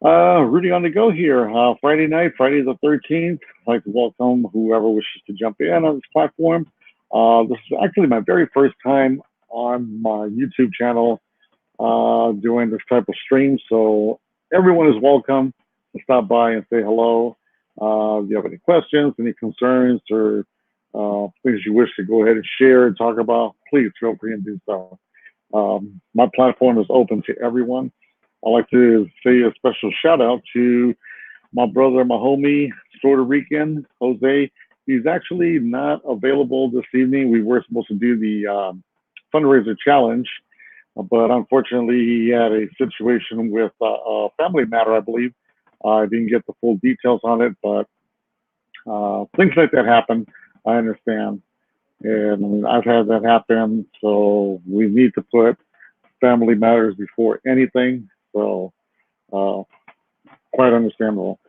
Rudy on the go here. Friday night, Friday the 13th. I'd like to welcome whoever wishes to jump in on this platform. This is actually my very first time on my YouTube channel doing this type of stream. So everyone is welcome to stop by and say hello. If you have any questions, any concerns, or things you wish to go ahead and share and talk about, please feel free and do so. My platform is open to everyone. I'd like to say a special shout out to my brother, my homie, Puerto Rican, Jose. He's actually not available this evening. We were supposed to do the fundraiser challenge, but unfortunately, he had a situation with a family matter, I believe. I didn't get the full details on it, but things like that happen. I understand. And I've had that happen. So we need to put family matters before anything. So, uh, quite understandable.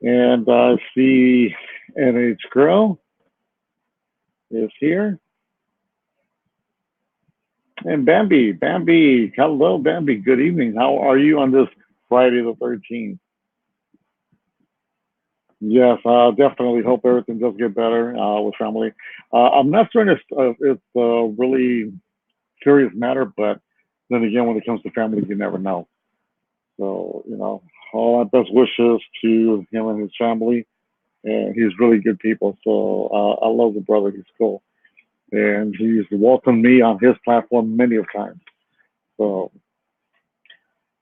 And I see NH Girl is here. And Bambi, Bambi, hello, Bambi. Good evening. How are you on this Friday the 13th? Yes, I definitely hope everything does get better with family. I'm not certain it's a really serious matter, but then again, when it comes to family, you never know. So, all my best wishes to him and his family. And he's really good people. So I love the brother. He's cool. And he's welcomed me on his platform many of times. So,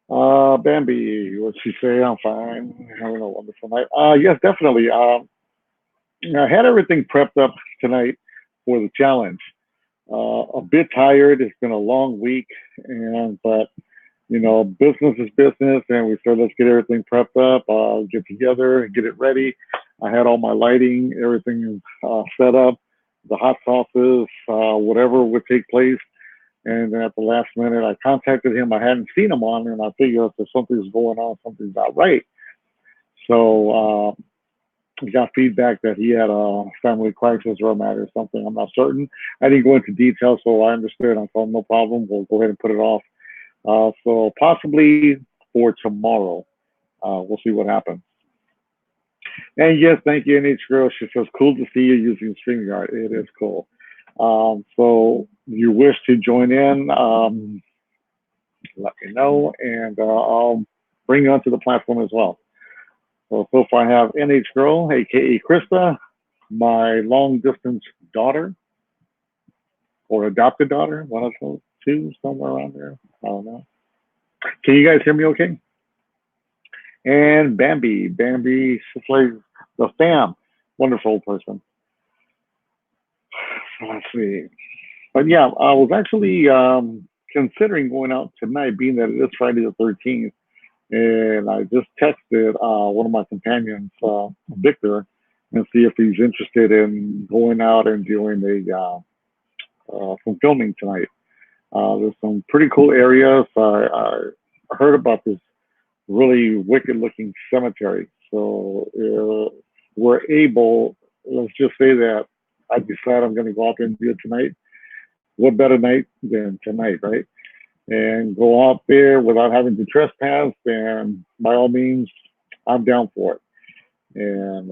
Bambi, what'd she say? I'm fine. Having a wonderful night. Yes, definitely. I had everything prepped up tonight for the challenge. A bit tired. It's been a long week, but business is business, and we said let's get everything prepped up, get together, and get it ready. I had all my lighting, everything set up, the hot sauces, whatever would take place. And then at the last minute, I contacted him. I hadn't seen him on, and I figured if something's going on, something's not right. So we got feedback that he had a family crisis or a matter or something. I'm not certain. I didn't go into detail, so I understood. I thought, no problem. We'll go ahead and put it off. So possibly for tomorrow. We'll see what happens. And yes, thank you, NH Girl. She says, cool to see you using StreamYard. It is cool. So you wish to join in, let me know, and I'll bring you onto the platform as well. So far I have NH Girl, aka Krista, my long distance daughter or adopted daughter, one of those two, somewhere around there. I don't know. Can you guys hear me okay? And Bambi. Bambi, she's like the fam. Wonderful person. So let's see. But yeah, I was actually considering going out tonight, being that it is Friday the 13th. And I just texted one of my companions, Victor, and see if he's interested in going out and doing some filming tonight. There's some pretty cool areas. I heard about this really wicked looking cemetery. So we're able, let's just say that I decide I'm going to go out there and do it tonight. What better night than tonight, right? And go out there without having to trespass. And by all means, I'm down for it. And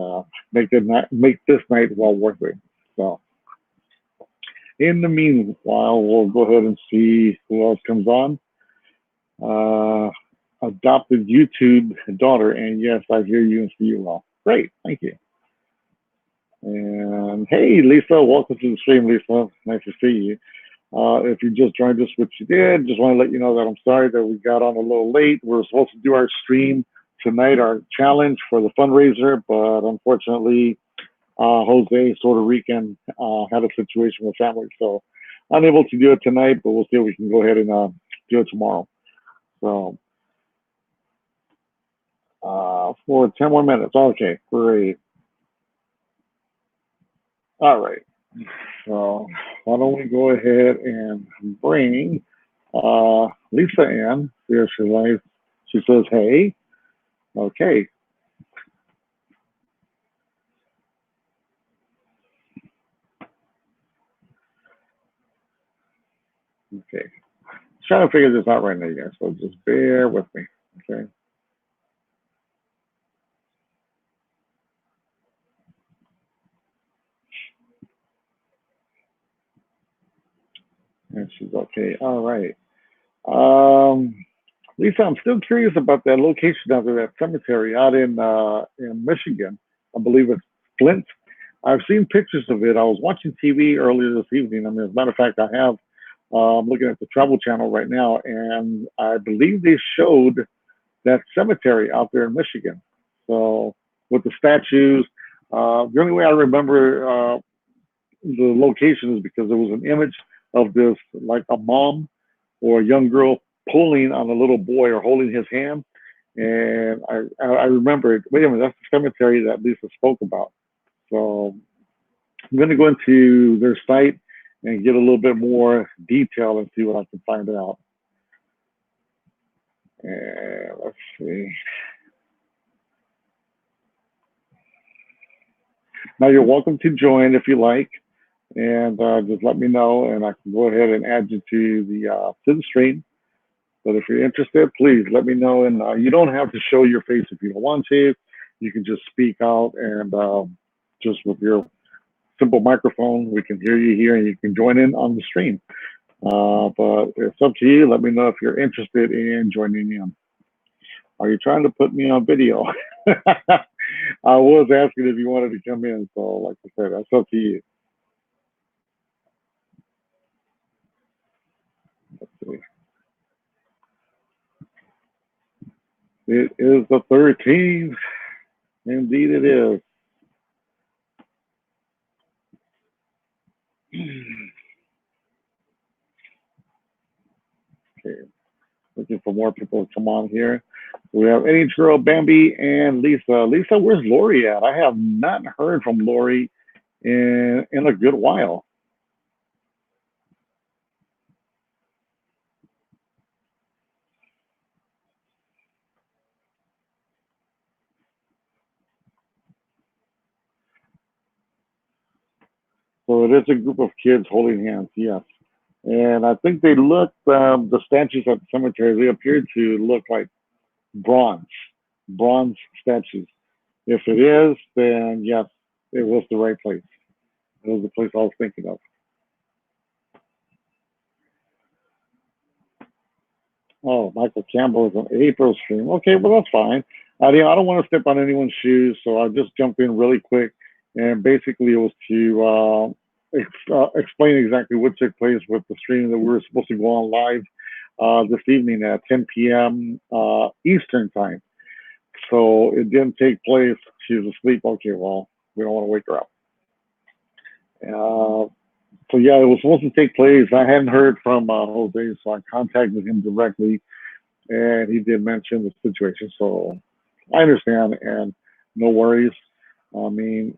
make this night well worth it. So in the meanwhile, we'll go ahead and see who else comes on. Uh, Adopted YouTube daughter, and yes, I hear you and see you well. Great, thank you. And hey, Lisa, welcome to the stream, Lisa. Nice to see you. If you just joined us, which you did, just want to let you know that I'm sorry that we got on a little late. We were supposed to do our stream tonight, our challenge for the fundraiser, but unfortunately, Jose, Puerto Rican, had a situation with family, so unable to do it tonight, but we'll see if we can go ahead and do it tomorrow. So for 10 more minutes. Okay, great. All right. So why don't we go ahead and bring Lisa in. Here she says, hey. Okay. Okay. Trying to figure this out right now, guys. So just bear with me. Okay. And she's okay. All right. Um, Lisa, I'm still curious about that location out there, that cemetery out in Michigan. I believe it's Flint. I've seen pictures of it. I was watching TV earlier this evening. I mean, as a matter of fact, I have. I'm looking at the Travel Channel right now, and I believe they showed that cemetery out there in Michigan. So with the statues, the only way I remember the location is because there was an image of this, like a mom or a young girl pulling on a little boy or holding his hand. And I remember, wait a minute, that's the cemetery that Lisa spoke about. So I'm going to go into their site and get a little bit more detail and see what I can find out. And let's see. Now you're welcome to join if you like, and just let me know, and I can go ahead and add you to the stream. But if you're interested, please let me know. And you don't have to show your face if you don't want to. You can just speak out, and just with your simple microphone, we can hear you here, and you can join in on the stream. But it's up to you. Let me know if you're interested in joining in. Are you trying to put me on video? I was asking if you wanted to come in. So, like I said, that's up to you. Let's see. It is the 13th. Indeed, it is. Okay. Looking for more people to come on here. We have NH Girl, Bambi, and Lisa. Lisa, where's Lori at? I have not heard from Lori in a good while. So it is a group of kids holding hands, yes. And I think they look, the statues at the cemetery, they appear to look like bronze, bronze statues. If it is, then yes, it was the right place. It was the place I was thinking of. Oh, Michael Campbell is an April stream. Okay, well, that's fine. I don't want to step on anyone's shoes, so I'll just jump in really quick. And basically, it was to explain exactly what took place with the stream that we were supposed to go on live this evening at 10 p.m. Eastern time. So it didn't take place. She was asleep. Okay, well, we don't want to wake her up. So yeah, it was supposed to take place. I hadn't heard from Jose, so I contacted him directly, and he did mention the situation. So I understand, and no worries. I mean,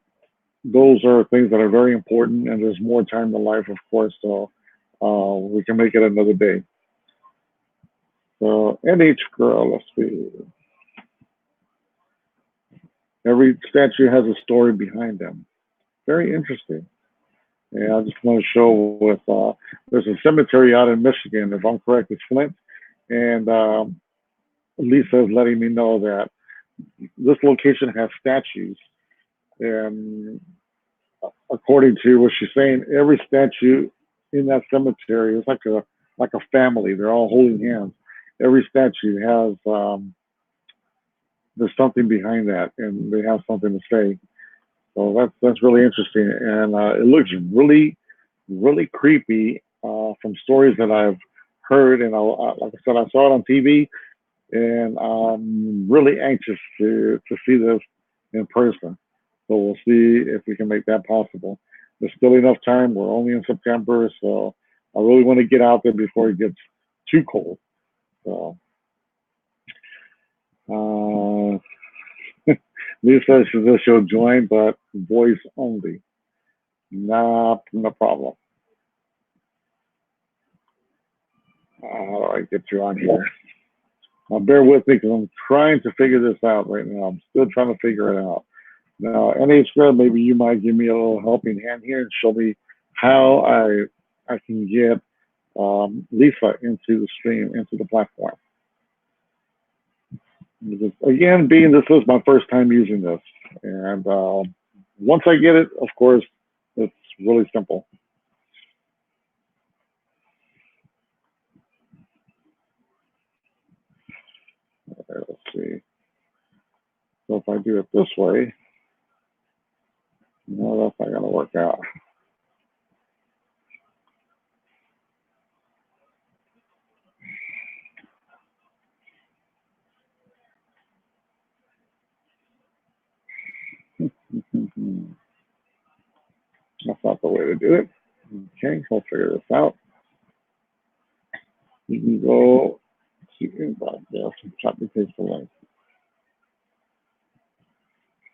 those are things that are very important, and there's more time in life, of course. So we can make it another day. So NH Girl, let's see. Every statue has a story behind them. Very interesting. And I just want to show with there's a cemetery out in Michigan, if I'm correct, it's Flint, and Lisa is letting me know that this location has statues, and according to what she's saying, every statue in that cemetery is like a family. They're all holding hands. Every statue has there's something behind that, and they have something to say. So that's really interesting, and it looks really creepy from stories that I've heard. And like I said, I saw it on TV, and I'm really anxious to see this in person. So we'll see if we can make that possible. There's still enough time. We're only in September, so I really want to get out there before it gets too cold. So. Lisa says she'll join, but voice only. No problem. How do I get you on here? Now, bear with me because I'm trying to figure this out right now. I'm still trying to figure it out. Now, NH Girl, maybe you might give me a little helping hand here and show me how I can get Lisa into the stream, into the platform. Because, again, being this is my first time using this, and once I get it, of course, it's really simple. Okay, let's see. So if I do it this way, no, that's not going to work out. That's not the way to do it. Okay, we'll figure this out. You can go to invite. Yes, copy paste the link.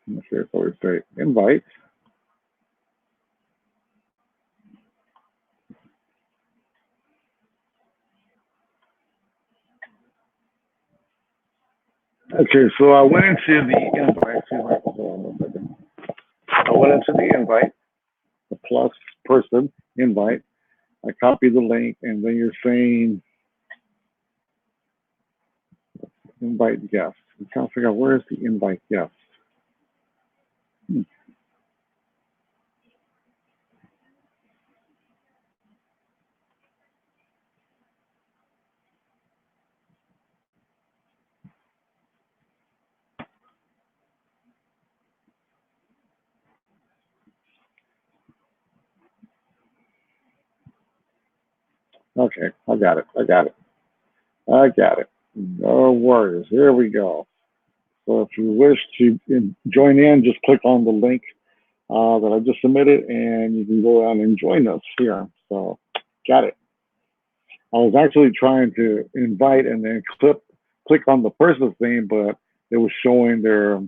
Let's see, so we say invite. Okay, so I went into the invite. I went into the invite, the plus person invite. I copy the link, and then you're saying invite guest. I'm trying to figure out where is the invite guest. Okay, I got it. No worries. Here we go. So if you wish to join in, just click on the link that I just submitted, and you can go out and join us here. So, got it. I was actually trying to invite and then click on the person's name, but it was showing their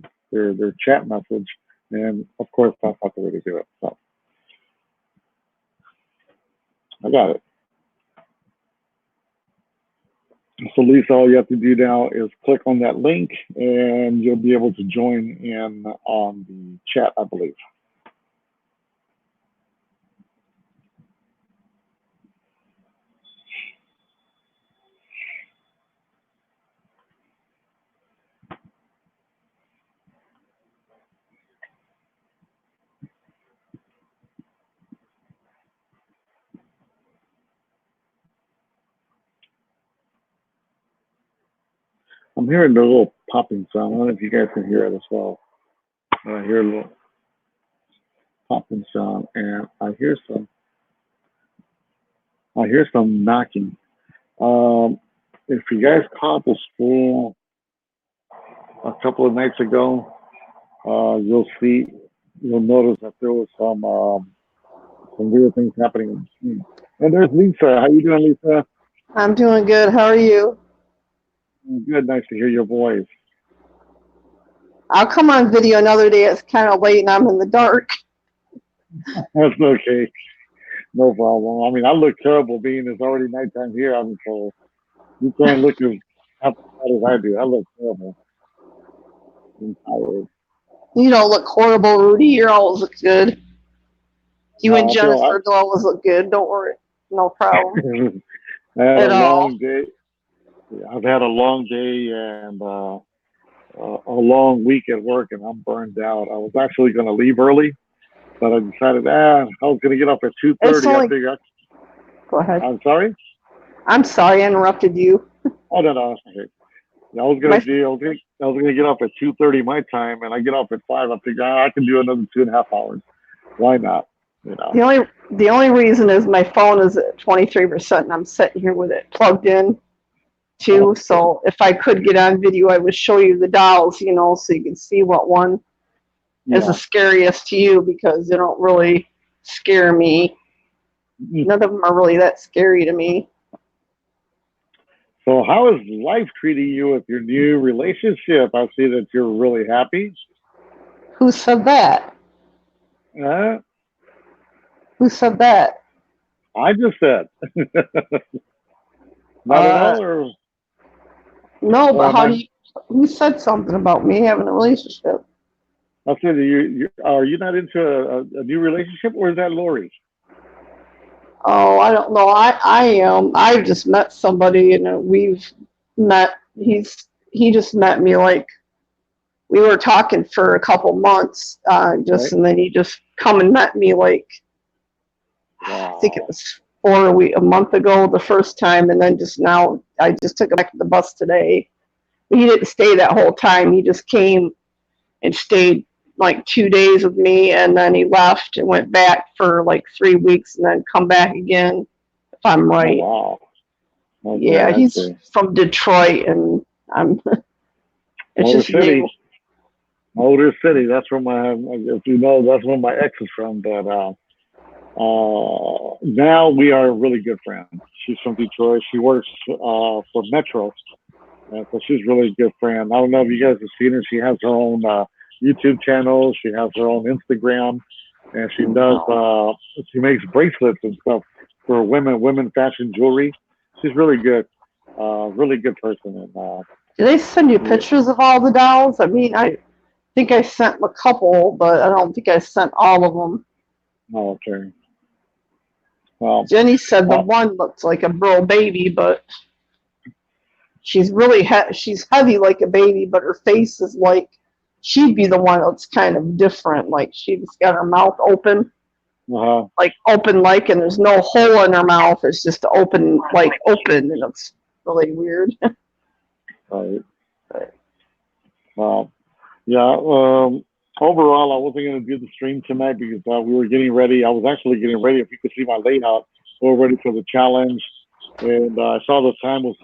chat message, and of course that's not the way to do it. So, I got it. So Lisa, all you have to do now is click on that link, and you'll be able to join in on the chat, I believe. I'm hearing the little popping sound. I don't know if you guys can hear it as well. I hear a little popping sound, and I hear some knocking. If you guys caught the stream a couple of nights ago, you'll notice that there was some weird things happening. And there's Lisa. How you doing, Lisa? I'm doing good. How are you? Good. Nice to hear your voice. I'll come on video another day. It's kind of late and I'm in the dark. That's okay. No problem. I mean, I look terrible being it's already nighttime here. I'm told. You can't look as bad as I do. I look terrible. I'm tired. You don't look horrible, Rudy. You always look good. You and I Jennifer do always look good. Don't worry. No problem. I had At a all. long day. I've had a long day and a long week at work, and I'm burned out. I was actually going to leave early, but I decided, I was going to get up at 2:30. I figured. Go ahead. I'm sorry. I'm sorry, I interrupted you. Oh no. Okay. I was going to get up at 2:30 my time, and I get up at 5. I figured I can do another 2.5 hours. Why not? You know. The only reason is my phone is at 23%, and I'm sitting here with it plugged in too. So if I could get on video, I would show you the dolls, so you can see what one is the scariest to you, because they don't really scare me. None of them are really that scary to me. So how is life treating you with your new relationship? I see that you're really happy. Who said that? Who said that? I just said. Not at all, or? No, but who said something about me having a relationship? I said, are you not into a new relationship, or is that Lori? Oh, I don't know. I am. I just met somebody, and we've met. He just met me, like, we were talking for a couple months, right. And then he just come and met me, like, wow. I think it was a month ago the first time, and then just now I just took him back to the bus today. He didn't stay that whole time. He just came and stayed like 2 days with me, and then he left and went back for like 3 weeks, and then come back again, if I'm Oh, right. wow. Okay, Yeah, I he's see. from Detroit, and I'm. It's Motor just City. new. Motor City. That's where if you know, that's where my ex is from. But now we are really good friends. She's from Detroit. She works for Metro, and so she's really a good friend. I don't know if you guys have seen her. She has her own YouTube channel. She has her own Instagram, and she does. She makes bracelets and stuff for women fashion jewelry. She's really good. Really good person. And Do they send you yeah. pictures of all the dolls? I mean, I think I sent a couple, but I don't think I sent all of them. Oh, okay. Well, Jenny said the one looks like a real baby, but she's really she's heavy like a baby, but her face is like she'd be the one that's kind of different. Like she's got her mouth open, like open like, and there's no hole in her mouth. It's just open, like open, and it's really weird. right. Well, yeah. Overall, I wasn't going to do the stream tonight because we were getting ready. I was actually getting ready. If you could see my layout, we were ready for the challenge. And I saw the time was,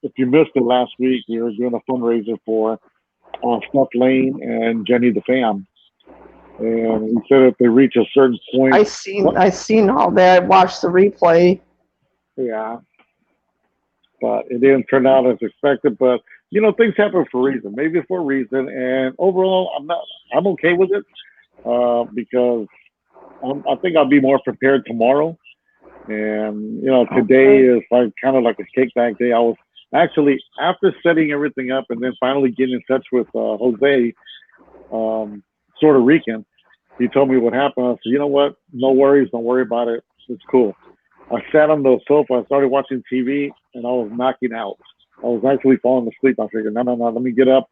if you missed it last week, we were doing a fundraiser for Snuff Lane and Jenny the Fam. And we said if they reach a certain point. I seen all that. I watched the replay. Yeah. But it didn't turn out as expected. But you know, things happen for a reason. Maybe for a reason. And overall, I'm okay with it because I think I'll be more prepared tomorrow. And you know, today is like kind of like a kickback day. I was actually, after setting everything up and then finally getting in touch with Jose, Puerto Rican. He told me what happened. I said, you know what? No worries. Don't worry about it. It's cool. I sat on the sofa. I started watching TV, and I was knocking out. I was actually falling asleep. I figured, no, let me get up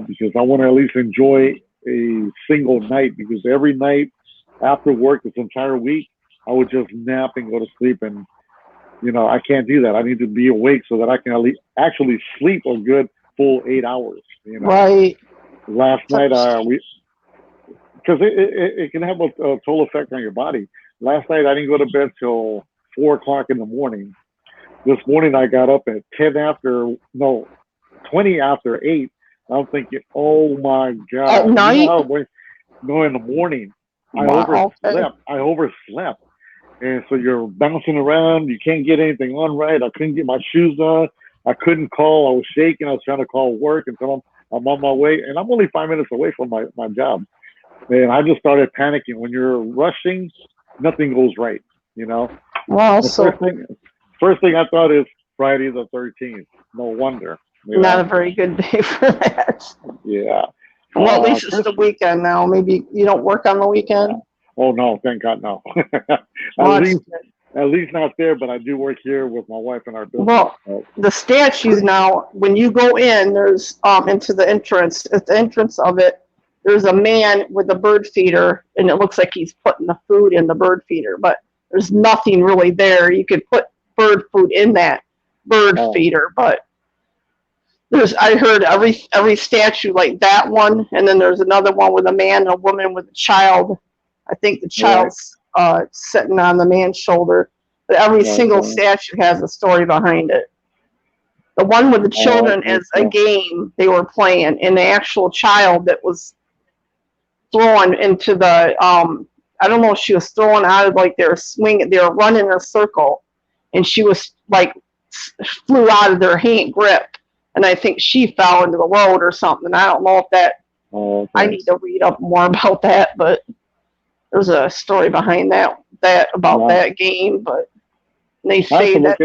because I want to at least enjoy a single night. Because every night after work this entire week, I would just nap and go to sleep. And, you know, I can't do that. I need to be awake so that I can at least actually sleep a good full 8 hours. You know? Right. Last night, because it can have a total effect on your body. Last night, I didn't go to bed till 4 o'clock in the morning. This morning, I got up at 20 after 8. I'm thinking, oh my God. At night? You know, no, in the morning. Wow. I overslept. And so you're bouncing around. You can't get anything on right. I couldn't get my shoes on. I couldn't call. I was shaking. I was trying to call work and tell them I'm on my way. And I'm only 5 minutes away from my job. And I just started panicking. When you're rushing, nothing goes right, you know? Well, first thing I thought is Friday the 13th. No wonder. Not a very good day for that. Yeah. Well, at least it's the weekend now. Maybe you don't work on the weekend? Oh, no. Thank God, no. At least not there, but I do work here with my wife and our business. Well, the statues now, when you go in, there's into the entrance. At the entrance of it, there's a man with a bird feeder, and it looks like he's putting the food in the bird feeder, but there's nothing really there. You could put bird food in that bird feeder, but I heard every statue like that one, and then there's another one with a man and a woman with a child. I think the child's sitting on the man's shoulder, but every single statue has a story behind it. The one with the children is a game they were playing, and the actual child that was thrown into the I don't know if she was thrown out of, like, they were running in a circle, and she was like flew out of their hand grip, and I think she fell into the road or something. I don't know if that I need to read up more about that, but there's a story behind that about that game. But they say that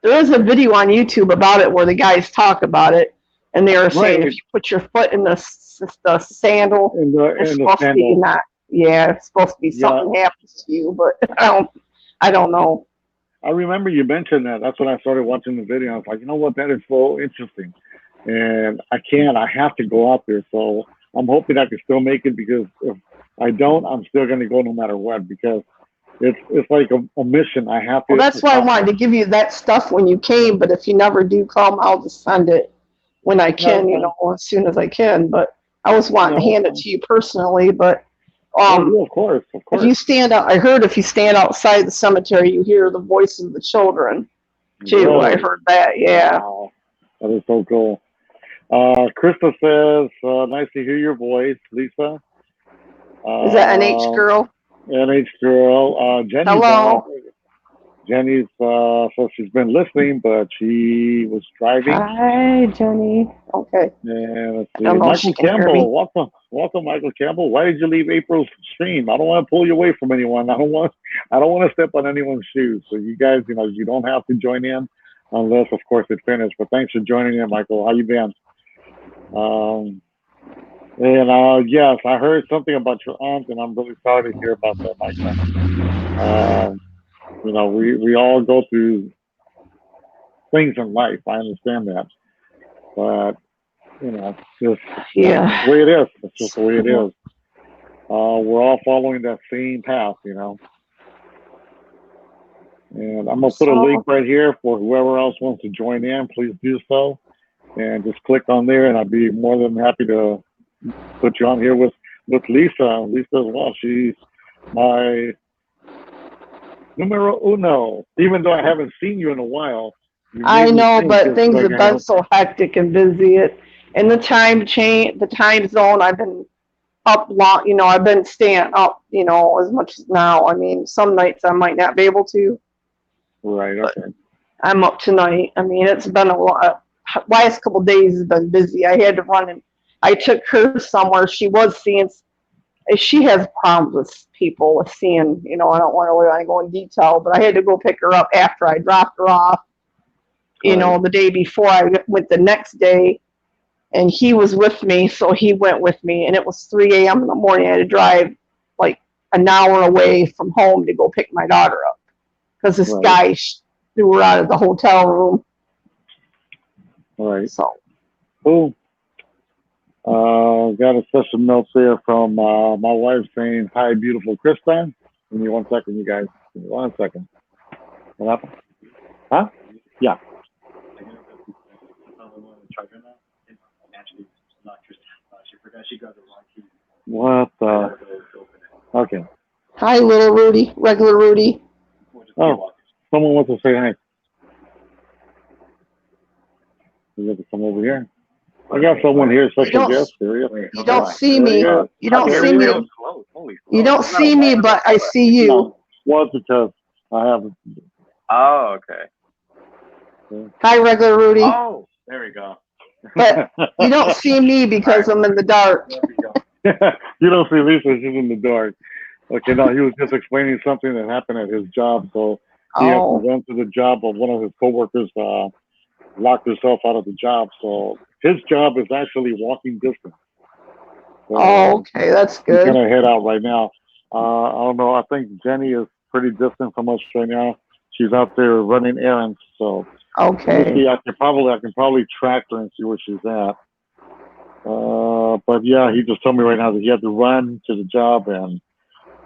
there is a video on YouTube about it where the guys talk about it, and they were saying if you put your foot in the sandal, it's supposed to be it's supposed to be something happens to you, but I don't know. I remember you mentioned that. That's when I started watching the video. I was like, you know what, that is so interesting. And I have to go out there. So I'm hoping I can still make it, because if I don't, I'm still going to go no matter what, because it's like a mission. I have to. Well, that's why I wanted to give you that stuff when you came, but if you never do come, I'll just send it when I can, No, as soon as I can. But I was wanting to hand it no. to you personally. But Oh, yeah, of course, of if course. you stand out, I heard if you stand outside the cemetery, you hear the voices of the children too. I Really? heard that. Yeah. Wow. That is so cool. Krista says, nice to hear your voice, Lisa. Is that NH Um, girl? NH girl. Jenny's on. Hello. Jenny's, so she's been listening, but she was driving. Hi, Jenny. Okay. And let's I see. don't know if she Michael can hear Campbell, me. welcome. Welcome, Michael Campbell. Why did you leave April's stream? I don't want to pull you away from anyone. I don't want to step on anyone's shoes. So you guys, you don't have to join in unless, of course, it's finished. But thanks for joining in, Michael. How you been? Yes, I heard something about your aunt, and I'm really sorry to hear about that, Michael. We all go through things in life. I understand that, but just Yeah. the way it is. It's just the way it is. We're all following that same path, And I'm gonna put a link right here for whoever else wants to join in. Please do so, and just click on there, and I'd be more than happy to put you on here with Lisa. Lisa as well. She's my numero uno. Even though I haven't seen you in a while, you I made me know, think but it's things like have been so hectic and busy. And the time zone, I've been up long, I've been staying up, as much as now. I mean, some nights I might not be able to, right. but Okay. I'm up tonight. I mean, it's been a lot. Last couple of days has been busy. I had to run and I took her somewhere. She was seeing, she has problems with people with seeing, I don't want to really go in detail, but I had to go pick her up after I dropped her off, Right. the day before. I went the next day and he was with me, so he went with me, and it was 3 a.m. in the morning. I had to drive like an hour away from home to go pick my daughter up because this Right. guy threw her out of the hotel room. Right. So, Cool. Got a special note there from my wife saying, "Hi, beautiful Krista." Give me 1 second, you guys. Give me 1 second. What happened? Huh? Yeah. What the? Okay. hi, little Rudy, regular Rudy. Oh, someone wants to say hi. You have to come over here. I got someone here, special guest. Here he is. You don't see There he me. is. You don't There see he me. is. You don't see me, but I see you. No, well, it's because I have. Oh, okay. Hi, regular Rudy. Oh, there we go. But you don't see me because I'm in the dark. You don't see Lisa, she's in the dark. Okay, no, he was just explaining something that happened at his job. So he had to run to the job of one of his coworkers, locked herself out of the job. So his job is actually walking distance. So okay, that's he's good. gonna head out right now. I don't know. I think Jenny is pretty distant from us right now. She's out there running errands. So okay. see, I can probably track her and see where she's at. But yeah, he just told me right now that he had to run to the job, and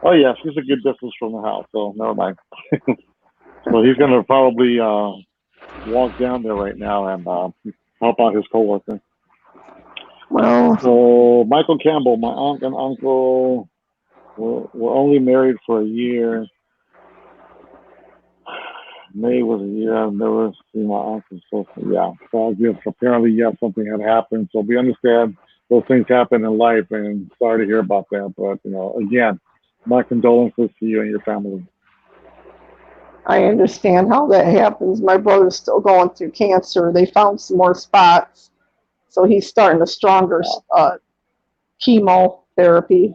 oh yeah, she's a good distance from the house, so never mind. So he's gonna probably walk down there right now and help out his coworker. Well, so Michael Campbell, my aunt and uncle were only married for a year. May was a year. I've never seen my uncle. So yeah, so I guess apparently something had happened. So we understand those things happen in life, and sorry to hear about that. But again, my condolences to you and your family. I understand how that happens. My brother's still going through cancer. They found some more spots, so he's starting a stronger chemotherapy.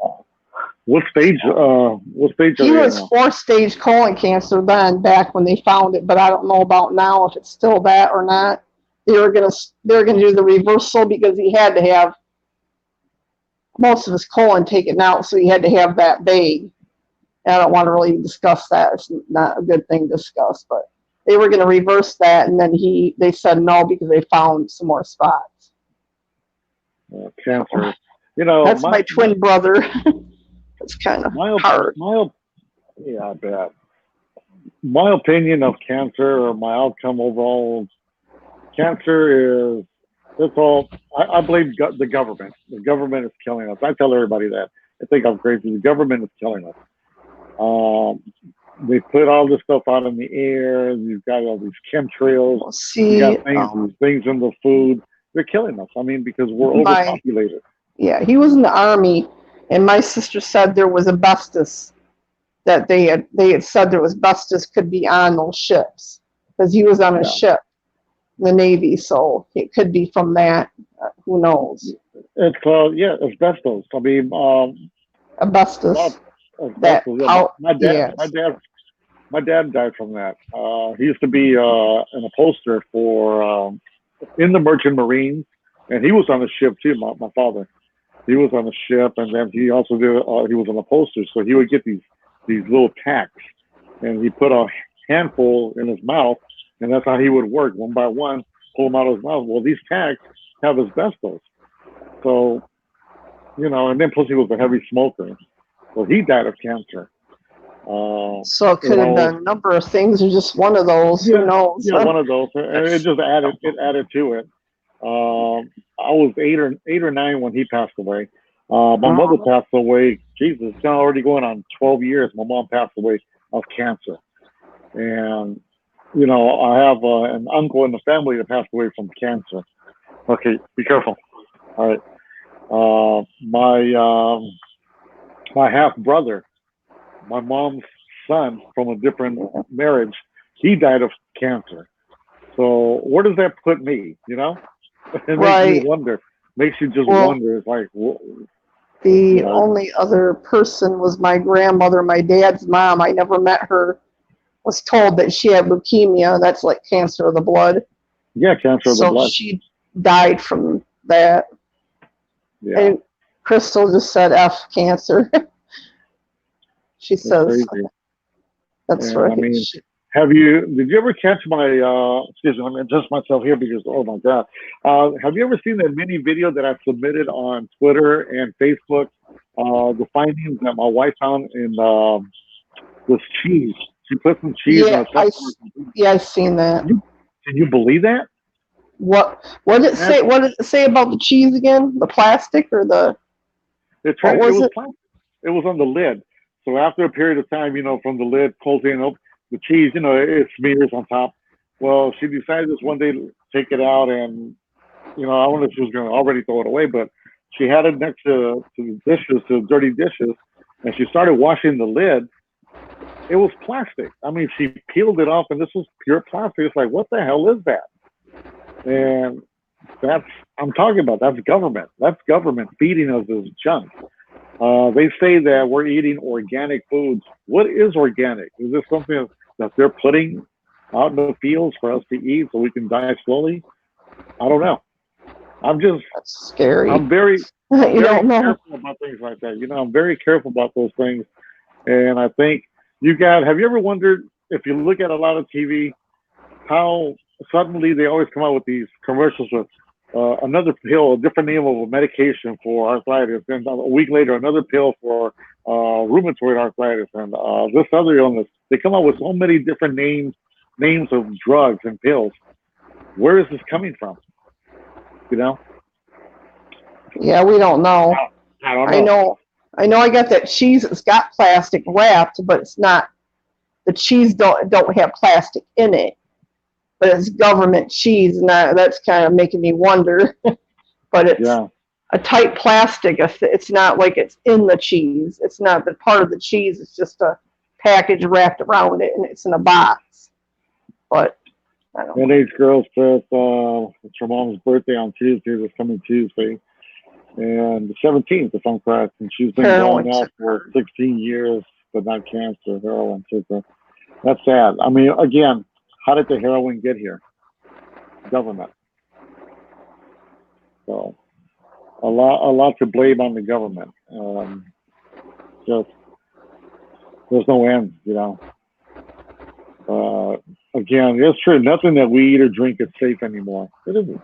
What stage? What stage? He was 4th-stage colon cancer then, back when they found it, but I don't know about now if it's still that or not. They were gonna do the reversal because he had to have most of his colon taken out, so he had to have that bag. I don't want to really discuss that. It's not a good thing to discuss, but they were going to reverse that, and then they said no because they found some more spots. Cancer. That's my twin brother. It's kind of hard. Yeah, I bet. My opinion of cancer, or my outcome overall, cancer is That's all. I blame the government. The government is killing us. I tell everybody that. I think I'm crazy. The government is killing us. They put all this stuff out in the air. You've got all these chemtrails. Well, You see, got things in the food. They're killing us. I mean, because we're my overpopulated. yeah, he was in the army, and my sister said there was asbestos that they had said there was asbestos could be on those ships because he was on a Yeah. ship, the Navy, so it could be from that. Who knows? It's called, yeah, asbestos. I mean, Asbestos. That asbestos. Yeah, how? my dad, Yes. my dad died from that. He used to be an upholsterer for in the Merchant Marines, and he was on the ship too. My father, he was on the ship, and then he also did. He was an upholsterer, so he would get these little tacks, and he put a handful in his mouth, and that's how he would work one by one, pull them out of his mouth. Well, these tacks have asbestos, so and then plus he was a heavy smoker, so he died of cancer. So it could have been a number of things, or just one of those. Who knows? Yeah, one of those, and it just added to it. I was 8 or 9 when he passed away. My mother passed away. Jesus, it's already going on 12 years. My mom passed away of cancer, and I have an uncle in the family that passed away from cancer. Okay, be careful. All right. My half brother, my mom's son from a different marriage, he died of cancer. So where does that put me? It makes you wonder. Makes you just wonder. It's like the only other person was my grandmother, my dad's mom. I never met her. Was told that she had leukemia. That's like cancer of the blood. Yeah, cancer of the blood. So she died from that. Yeah. And Crystal just said F cancer. She says that's right. I mean, did you ever catch my, excuse me, let me adjust myself here because, oh my God. Have you ever seen that mini video that I submitted on Twitter and Facebook? The findings that my wife found in this cheese. She put some cheese in a yeah, I've seen that. Can you believe that? What did it say? What did it say about the cheese again? The plastic or the? It was plastic. It was on the lid. So after a period of time, from the lid closing up, the cheese, it smears on top. Well, she decided this one day to take it out, and I don't know if she was going to already throw it away, but she had it next to the dishes, to dirty dishes, and she started washing the lid. It was plastic. I mean, she peeled it off, and this was pure plastic. It's like, what the hell is that? And I'm talking about. That's government. That's government feeding us this junk. They say that we're eating organic foods. What is organic? Is this something that they're putting out in the fields for us to eat so we can die slowly? I don't know. That's scary. I'm very don't know. careful about things like that. I'm very careful about those things. And I think have you ever wondered, if you look at a lot of TV, how suddenly they always come out with these commercials with another pill, a different name of a medication for arthritis, and a week later another pill for rheumatoid arthritis and this other illness. They come out with so many different names of drugs and pills. Where is this coming from? Yeah, we don't know. I don't know. I know. I got that cheese. It's got plastic wrapped, but it's not. The cheese don't have plastic in it. But it's government cheese, and that's kind of making me wonder. But it's a tight plastic. It's not like it's in the cheese. It's not the part of the cheese. It's just a package wrapped around it, and it's in a box. But I don't know. Teenage girl says it's her mom's birthday on Tuesday, this coming Tuesday, and the 17th, if I'm correct. And she's been going out for 16 years, but not cancer, heroin. That's sad. I mean, again, how did the heroin get here? Government. So a lot to blame on the government. Just there's no end, Again, it's true. Nothing that we eat or drink is safe anymore. It isn't,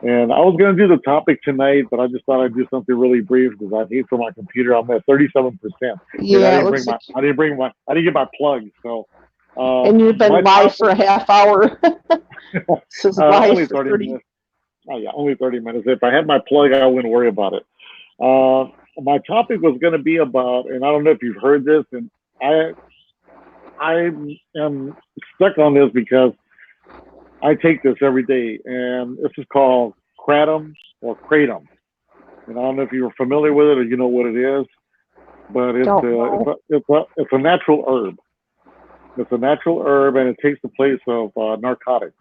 And I was going to do the topic tonight, but I just thought I'd do something really brief because I hate for my computer. I'm at 37%. Yeah, I didn't get my plug. So. And you've been live for a half hour. This is live only for 30 minutes. Oh yeah, only 30 minutes. If I had my plug, I wouldn't worry about it. My topic was going to be about, and I don't know if you've heard this, and I I am stuck on this because I take this every day, and this is called kratom or kratom. And I don't know if you're familiar with it or you know what it is, but Don't know. it's a natural herb. It's a natural herb, and it takes the place of narcotics.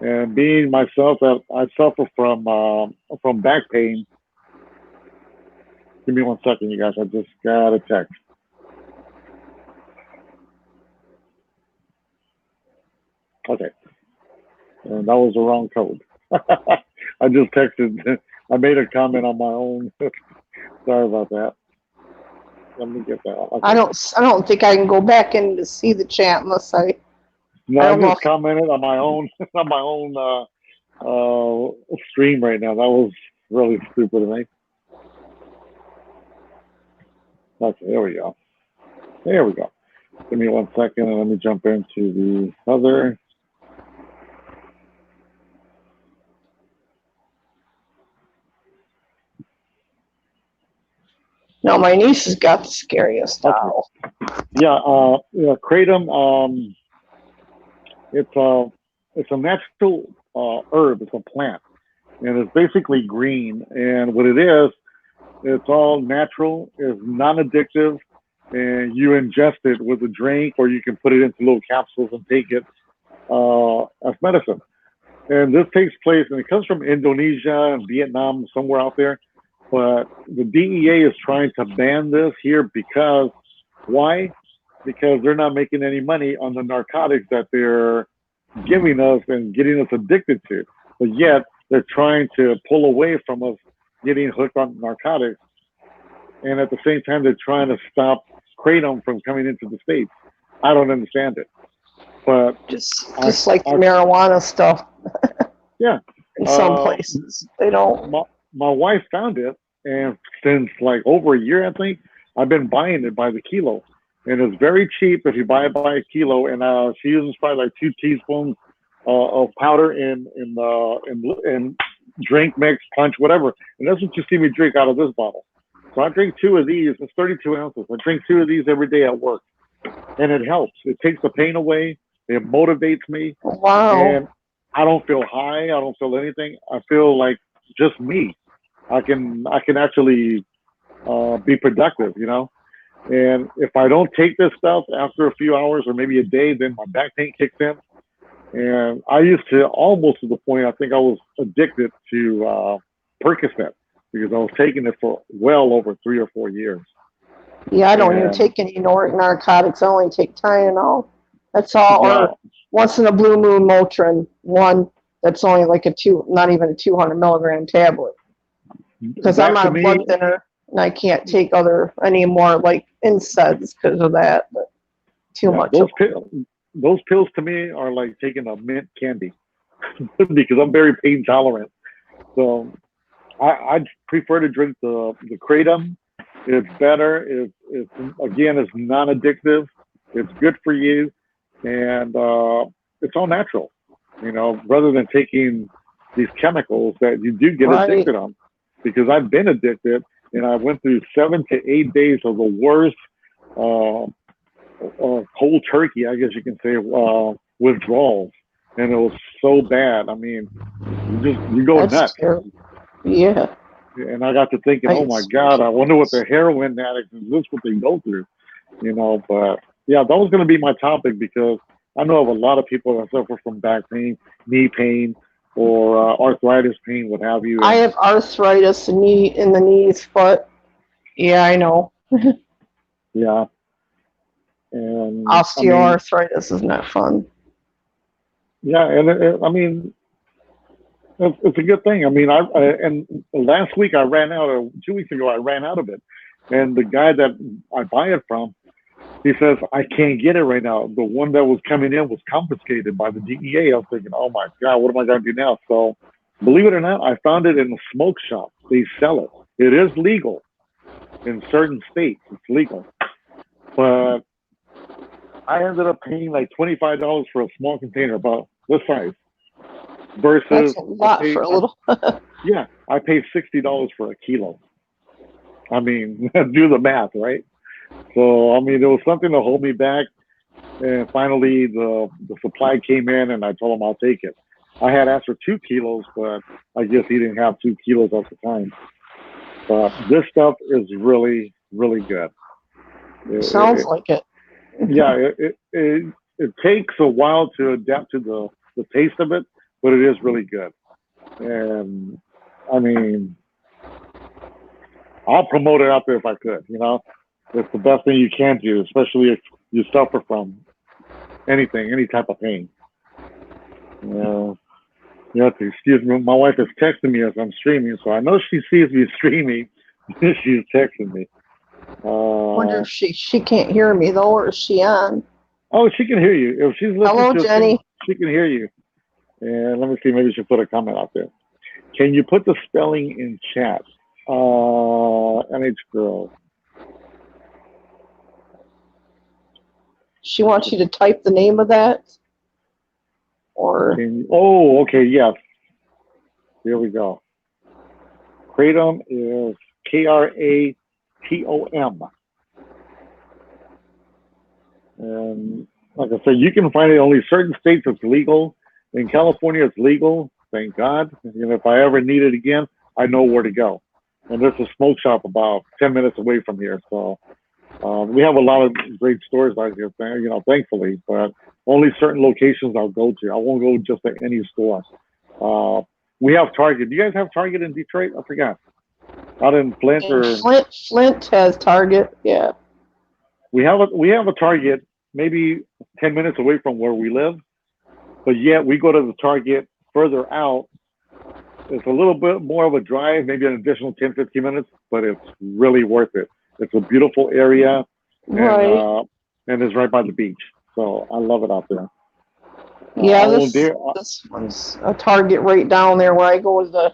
And being myself, that I suffer from back pain. Give me 1 second, you guys. I just got a text. Okay, and that was the wrong code. I just texted. I made a comment on my own. Sorry about that. Let me get that. Okay. I don't think I can go back in to see the chat unless I No, I I don't know just commented on my own on my own stream right now. That was really stupid of me. Okay, there we go. There we go. Give me 1 second and let me jump into the other. no, my niece has got the scariest doll. Yeah, kratom. It's a natural herb. It's a plant, and it's basically green. And what it is, it's all natural. It's non-addictive, and you ingest it with a drink, or you can put it into little capsules and take it as medicine. And this takes place, and it comes from Indonesia and Vietnam, somewhere out there. But the DEA is trying to ban this here because why? Because they're not making any money on the narcotics that they're giving us and getting us addicted to. But yet they're trying to pull away from us getting hooked on narcotics. And at the same time, they're trying to stop kratom from coming into the States. I don't understand it. But Just like the marijuana stuff. Yeah. In some places, they don't. My wife found it, and since like over a year, I think, I've been buying it by the kilo. And it's very cheap if you buy it by a kilo. And she uses probably like 2 teaspoons of powder in drink mix, punch, whatever. And that's what you see me drink out of this bottle. So I drink 2 of these. It's 32 ounces. I drink 2 of these every day at work, and it helps. It takes the pain away. It motivates me. Wow. And I don't feel high. I don't feel anything. I feel like just me. I can actually be productive, you know. And if I don't take this stuff after a few hours or maybe a day, then my back pain kicks in. And I used to almost to the point I think I was addicted to Percocet because I was taking it for well over 3 or 4 years. Yeah, I don't even take any narcotics. I only take Tylenol. That's all. Yeah. Or once in a blue moon Motrin, one that's only like not even a 200 milligram tablet. Because I'm on a blood thinner and I can't take any more like NSAIDs because of that. But too much. Those pills to me are like taking a mint candy because I'm very pain tolerant. So I prefer to drink the kratom. It's better. It's again, it's non-addictive. It's good for you, and it's all natural. You know, rather than taking these chemicals that you do get addicted on. Because I've been addicted, and I went through 7 to 8 days of the worst cold turkey, I guess you can say, withdrawals, and it was so bad. I mean, you go nuts. Terrible. Yeah. And I got to thinking, oh my God, I wonder what the heroin addicts is this what they go through, you know? But yeah, that was going to be my topic because I know of a lot of people that suffer from back pain, knee pain, or arthritis pain, what have you. I have arthritis in the knees, but yeah, I know. Yeah. And osteoarthritis is not fun. Yeah, and I mean, it's a good thing. I mean, and last week I ran out of 2 weeks ago I ran out of it, and the guy that I buy it from, he says I can't get it right now. The one that was coming in was confiscated by the DEA. I was thinking, oh my God, what am I going to do now? So, believe it or not, I found it in a smoke shop. They sell it. It is legal in certain states. It's legal, but I ended up paying like $25 for a small container about this size. versus That's a lot for a little. yeah, I pay $60 for a kilo. I mean, do the math, right? So I mean, there was something to hold me back, and finally the supply came in, and I told him I'll take it. I had asked for 2 kilos, but I guess he didn't have 2 kilos at the time. But this stuff is really, really good. Sounds like it. Yeah, it takes a while to adapt to the taste of it, but it is really good. And I mean, I'll promote it out there if I could. You know, it's the best thing you can do, especially if you suffer from anything, any type of pain. You have to excuse me. My wife is texting me as I'm streaming, so I know she sees me streaming. She's texting me. Wonder if she can't hear me though, or is she on? Oh, she can hear you. If she's listening Hello, to Jenny. it, she can hear you. And let me see, maybe she'll put a comment out there. Can you put the spelling in chat? NH Girl. She wants you to type the name of that, or Oh, okay, yes. Here we go. Kratom is Kratom. And like I said, you can find it in only certain states. It's legal. In California, it's legal. Thank God. And if I ever need it again, I know where to go. And there's a smoke shop about 10 minutes away from here. So we have a lot of great stores out here, you know, thankfully. But only certain locations I'll go to. I won't go just to any store. We have Target. Do you guys have Target in Detroit? I forgot. Out in Flint or Flint has Target. Yeah. we have a Target maybe 10 minutes away from where we live, but yet we go to the Target further out. It's a little bit more of a drive, maybe an additional 10, 15 minutes, but it's really worth it. It's a beautiful area, Right. and it's right by the beach. So I love it out there. Yeah, this one's a Target right down there where I go with the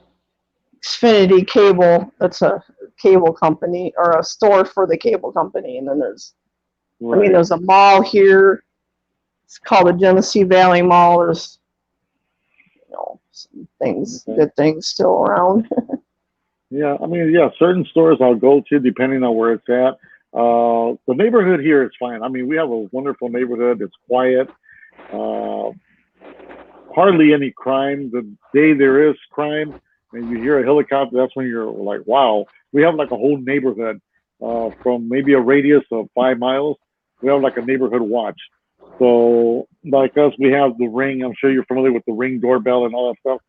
Xfinity Cable. That's a cable company or a store for the cable company. And then there's, Right. I mean, there's a mall here. It's called the Genesee Valley Mall. There's, you know, some things, Okay. good things still around. Yeah, I mean, yeah, certain stores I'll go to depending on where it's at. The neighborhood here is fine. I mean, we have a wonderful neighborhood. It's quiet. Hardly any crime. The day there is crime and you hear a helicopter, that's when you're like, wow. We have like a whole neighborhood from maybe a radius of 5 miles. We have like a neighborhood watch. So like us, we have the Ring. I'm sure you're familiar with the Ring doorbell and all that stuff.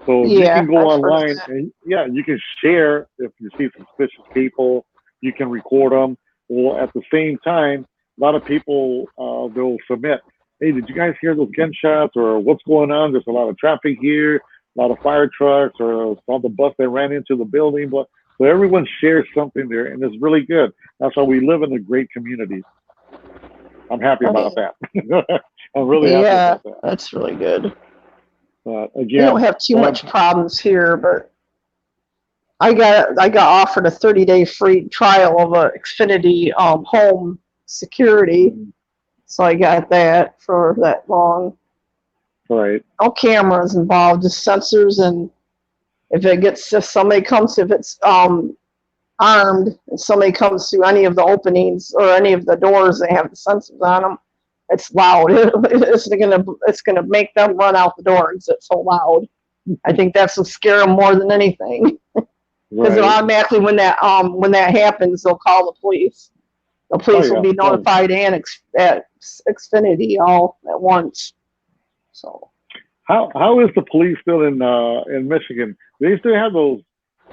So you can go online and yeah, you can share if you see suspicious people. You can record them. Well, at the same time, a lot of people they'll submit, hey, did you guys hear those gunshots or what's going on? There's a lot of traffic here, a lot of fire trucks, or saw the bus that ran into the building. But so everyone shares something there, and it's really good. That's why we live in a great community. I'm happy about that. I'm really happy about that. That's really good. Again, we don't have too much problems here, but I got offered a 30-day free trial of a Xfinity home security, so I got that for that long. Right. No cameras involved, just sensors, and if somebody comes, if it's armed, and somebody comes through any of the openings or any of the doors that have the sensors on them, it's loud. It's gonna make them run out the door because it's so loud. I think that's what scare them more than anything. Because automatically when that happens, they'll call the police. The police will be notified and at Xfinity all at once. So how is the police still in Michigan? They still have those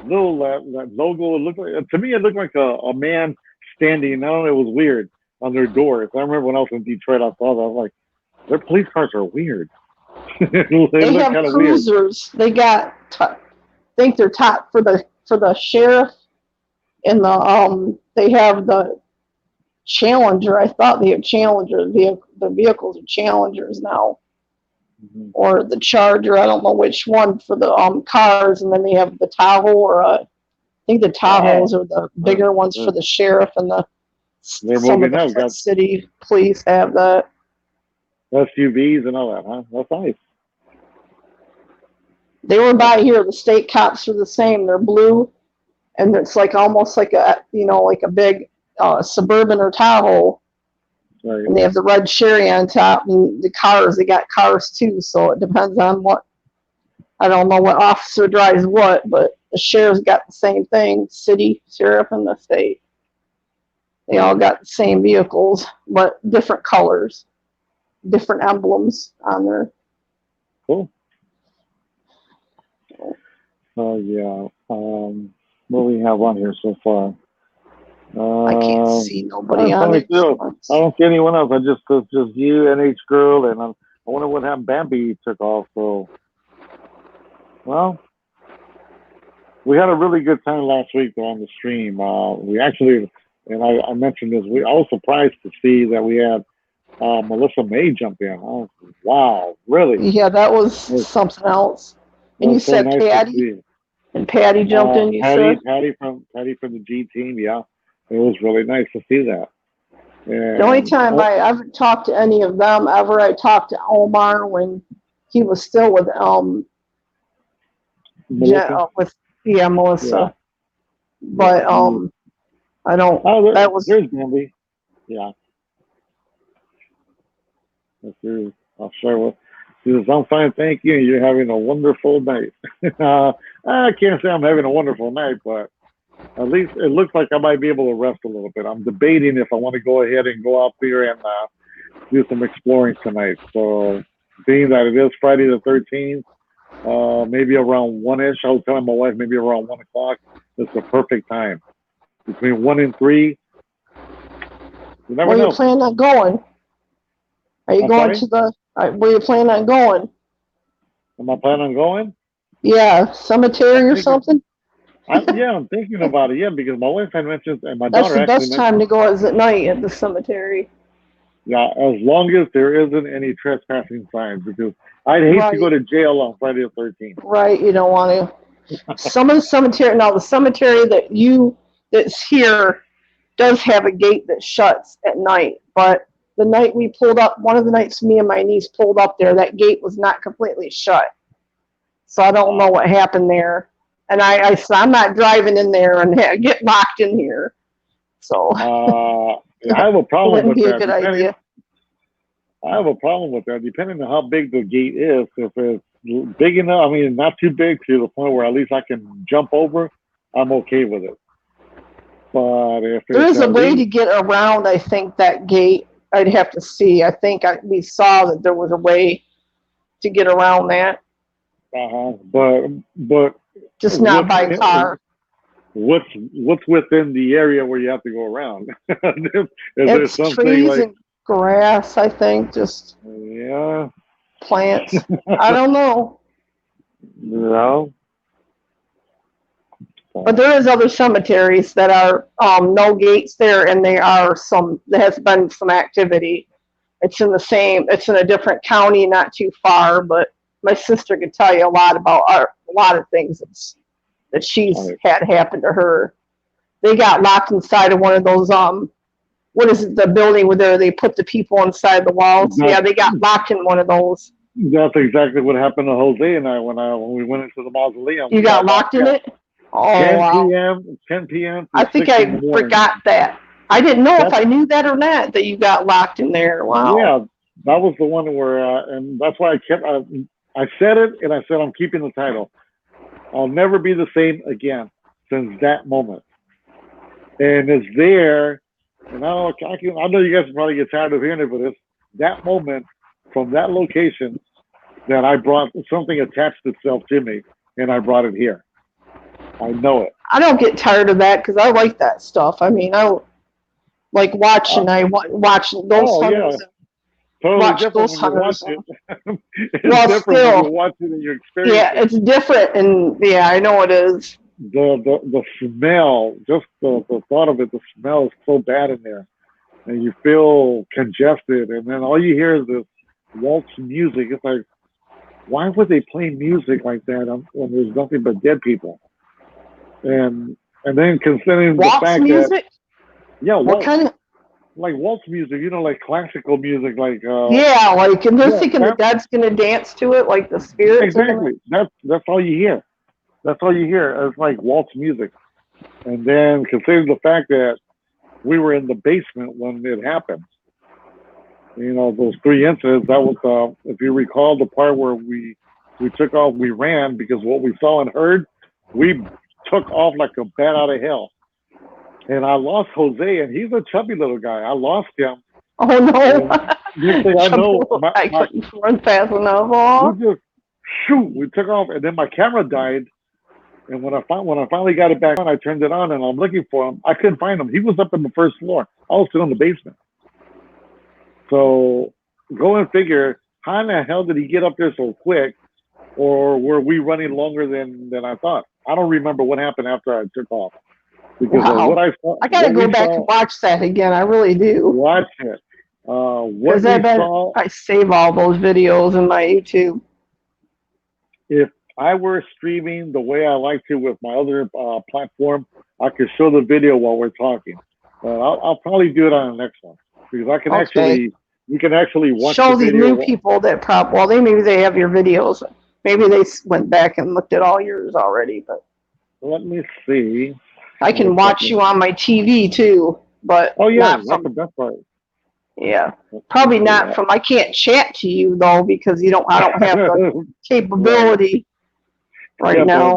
little that logo. It looked like, to me, it looked like a man standing. I don't know. It was weird on their doors. I remember when I was in Detroit, I saw that. I was like, their police cars are weird. they have cruisers. Weird. They got. I think they're top for the sheriff, and they have the Challenger. I thought they had Challenger. The vehicles are Challengers now. Mm-hmm. Or the Charger, I don't know which one for the cars, and then they have the Tahoe, or I think the Tahoes are the bigger ones for the sheriff, and some of the city police have that. SUVs and all that, huh? That's nice. They were by here. The state cops are the same. They're blue, and it's like almost like a, you know, like a big Suburban or Tahoe, Right. and they have the red Sherry on top. And the cars, they got cars too. So it depends on what. I don't know what officer drives what, but the sheriff's got the same thing. City sheriff and the state. They all got the same vehicles, but different colors, different emblems on there. Cool. Oh yeah. What do we have on here so far? I can't see nobody I'm on it. trying to I don't see anyone else. It's just you, NH Girl, and I wonder what happened. Bambi took off. So, well, we had a really good time last week on the stream. We actually, and I mentioned this. I was surprised to see that we had Melissa May jump in. Oh, wow, really? Yeah, that was something else. And you So said nice to Patty, see. and Patty jumped in. You said Patty from the G team. Yeah, it was really nice to see that. And, the only time I haven't talked to any of them ever, I talked to Omar when he was still with Melissa. Melissa. Yeah. But I don't. Oh, that was there's Bambi. Yeah. I'll share with. She says, I'm fine, thank you. You're having a wonderful night. I can't say I'm having a wonderful night, but at least it looks like I might be able to rest a little bit. I'm debating if I want to go ahead and go out there and do some exploring tonight. So, being that it is Friday the 13th, maybe around 1-ish, I was telling my wife maybe around 1 o'clock. It's the perfect time. Between 1 and 3. You never where know. you planning on going? Are you I'm going sorry? to the? Where you planning on going? Am I planning on going? Yeah, cemetery or something. I'm thinking about it. Yeah, because my wife had mentioned, and my That's daughter the actually best time mentioned. to go is at night at the cemetery. Yeah, as long as there isn't any trespassing signs, because I'd hate to go to jail on Friday the 13th. Right, you don't want to. Some of the cemetery, now the cemetery that's here does have a gate that shuts at night, but the night we pulled up, one of the nights me and my niece pulled up there, that gate was not completely shut. So I don't know what happened there. And I said, I'm not driving in there and get locked in here. So I have a it problem wouldn't with be a that. good idea. I have a problem with that, depending on how big the gate is. If it's big enough, I mean, not too big to the point where at least I can jump over, I'm okay with it. But if There it's is a way to get around, I think, that gate. I'd have to see. I think we saw that there was a way to get around that. But just not by car. What's within the area where you have to go around? It's trees and grass, I think, just plants. I don't know. No. But there is other cemeteries that are no gates there, and there has been some activity. It's in a different county, not too far, but my sister could tell you a lot about a lot of things that she's had happen to her. They got locked inside of one of those what is it, the building where they put the people inside the walls? Yeah, they got locked in one of those. That's exactly what happened to Jose and I when we went into the mausoleum. You got locked in it? Oh, 10 p.m. I think I forgot that. I didn't know if I knew that or not, that you got locked in there. Wow. Yeah, that was the one where, and that's why I said it, and I said I'm keeping the title. I'll never be the same again since that moment. And it's there, and I know you guys probably get tired of hearing it, but it's that moment from that location that I brought something attached itself to me, and I brought it here. I know it. I don't get tired of that because I like that stuff. I mean, I like watching. Watching those hunters. Yeah. Totally watch different those when hunters. You watch it. It's different when you watch it and you experience it. Yeah, it's different, and yeah, I know it is. The smell, just the thought of it, the smell is so bad in there, and you feel congested, and then all you hear is this waltz music. It's like, why would they play music like that when there's nothing but dead people? And then considering waltz the fact music? that what kind of like waltz music, like classical music, like Yeah, like, and they're yeah, thinking the dead's gonna dance to it, like the spirits are gonna. exactly. That's all you hear. That's all you hear. It's like waltz music. And then consider the fact that we were in the basement when it happened. Those three incidents. That was, if you recall, the part where we took off, we ran because what we saw and heard, we took off like a bat out of hell. And I lost Jose, and he's a chubby little guy. I lost him. Oh no! Next thing I know, I couldn't run fast enough. Oh. we just shoot. We took off, and then my camera died. And when I finally got it back on, I turned it on, and I'm looking for him. I couldn't find him. He was up in the first floor. I was still in the basement. So go and figure, how in the hell did he get up there so quick? Or were we running longer than I thought? I don't remember what happened after I took off. Because Wow. what I saw, I gotta go back and watch that again. I really do. Watch it. What we saw, I save all those videos in my YouTube. if I were streaming the way I like to with my other platform, I could show the video while we're talking. I'll probably do it on the next one because I can you can actually watch Show the these video. new people that maybe they have your videos. Maybe they went back and looked at all yours already, but Let me see. I can watch you on my TV too, but Oh yeah, not that's from, the best part. yeah, probably not from, I can't chat to you though, because I don't have the capability right now.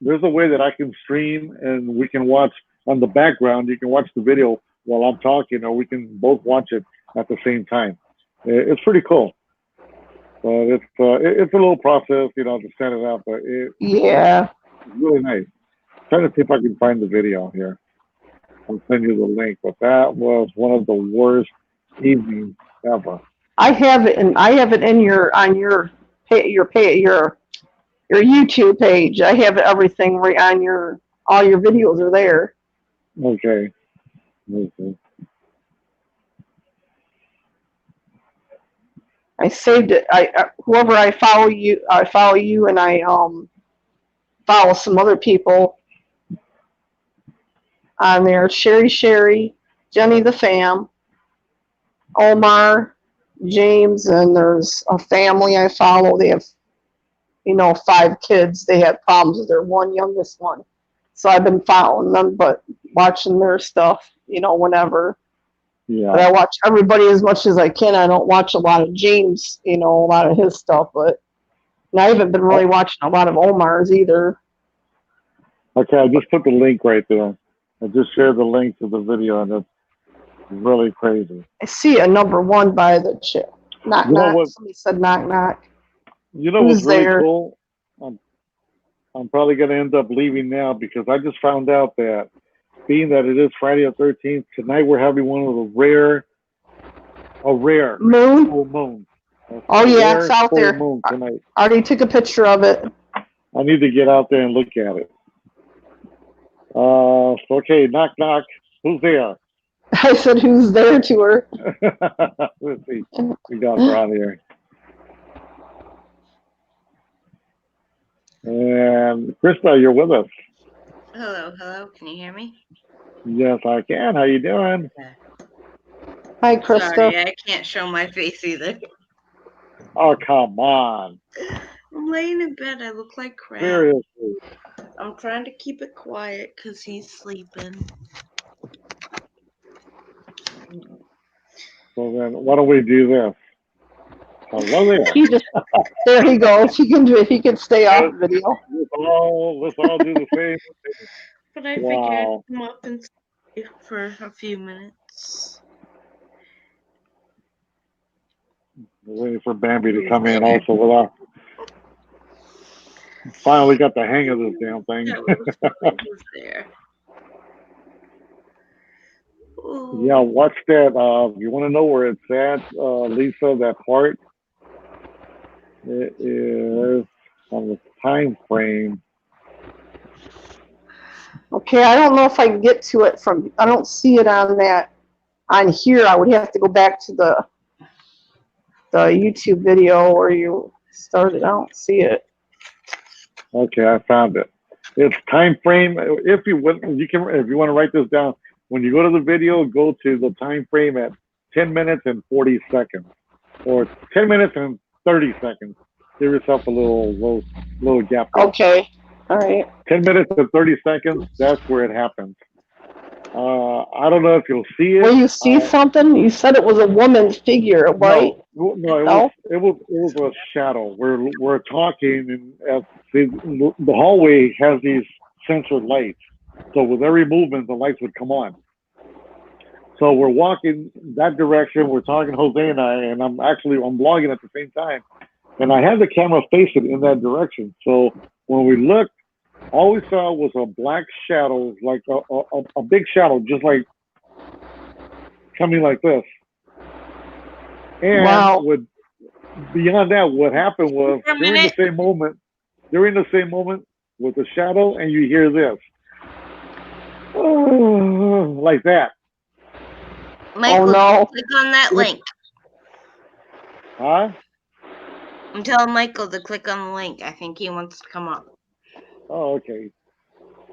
There's a way that I can stream and we can watch on the background. You can watch the video while I'm talking, or we can both watch it at the same time. It's pretty cool. But it's a little process, to set it up, but Yeah. it's really nice. Trying to see if I can find the video here. I'll send you the link. But that was one of the worst evenings ever. I have it in your YouTube page. I have everything right on all your videos are there. Okay. I saved it. Whoever I follow you, and I follow some other people on there. Sherry, Jenny the Fam, Omar, James, and there's a family I follow. They have 5 kids. They have problems with their one youngest one. So I've been following them, but watching their stuff, whenever. Yeah. But I watch everybody as much as I can. I don't watch a lot of James, a lot of his stuff, and I haven't been really watching a lot of Omar's either. Okay, I just put the link right there. I just shared the link to the video, and it's really crazy. I see a number 1 by the chick. Knock, knock. Somebody said knock, knock. What's really cool? I'm probably going to end up leaving now because I just found out that being that it is Friday the 13th, tonight we're having one of the rare moon. Full moon. Oh yeah, it's out there. Moon tonight. I already took a picture of it. I need to get out there and look at it. Okay, knock knock. Who's there? I said, who's there to her? Let's see. We got her out here. And Krista, you're with us. Hello. Can you hear me? Yes, I can. How you doing? Hi, Krista. Sorry, I can't show my face either. Oh, come on. I'm laying in bed. I look like crap. Seriously. I'm trying to keep it quiet because he's sleeping. So then, why don't we do this? Hello there. There he goes. He can stay off video. Let's all do the same thing. But I figured I'd come up and stay for a few minutes. We're waiting for Bambi to come in also with us. Finally got the hang of this damn thing. Was there. Ooh. Yeah, watch that. If you want to know where it's at, Lisa, that part, it is on the time frame. Okay, I don't know if I can get to it I don't see it on here. I would have to go back to the YouTube video where you started. I don't see it. Okay, I found it. It's time frame. If you want to write this down, when you go to the video, go to the time frame at 10 minutes and 40 seconds, or 10 minutes and 30 seconds. Give yourself a little gap there. Okay. All right. 10 minutes and 30 seconds, that's where it happens. I don't know if you'll see it. Will you see something? You said it was a woman's figure, right? No, it was a shadow. We're talking, and the hallway has these censored lights. So with every movement, the lights would come on. So we're walking that direction. We're talking, Jose and I, and I'm vlogging at the same time. And I had the camera facing in that direction. So when we looked, all we saw was a black shadow, like a big shadow, just like coming like this. And wow. Beyond that, what happened was during the same moment with the shadow, and you hear this. Like that. Michael, no. click on that link. Huh? I'm telling Michael to click on the link. I think he wants to come up. Oh, okay.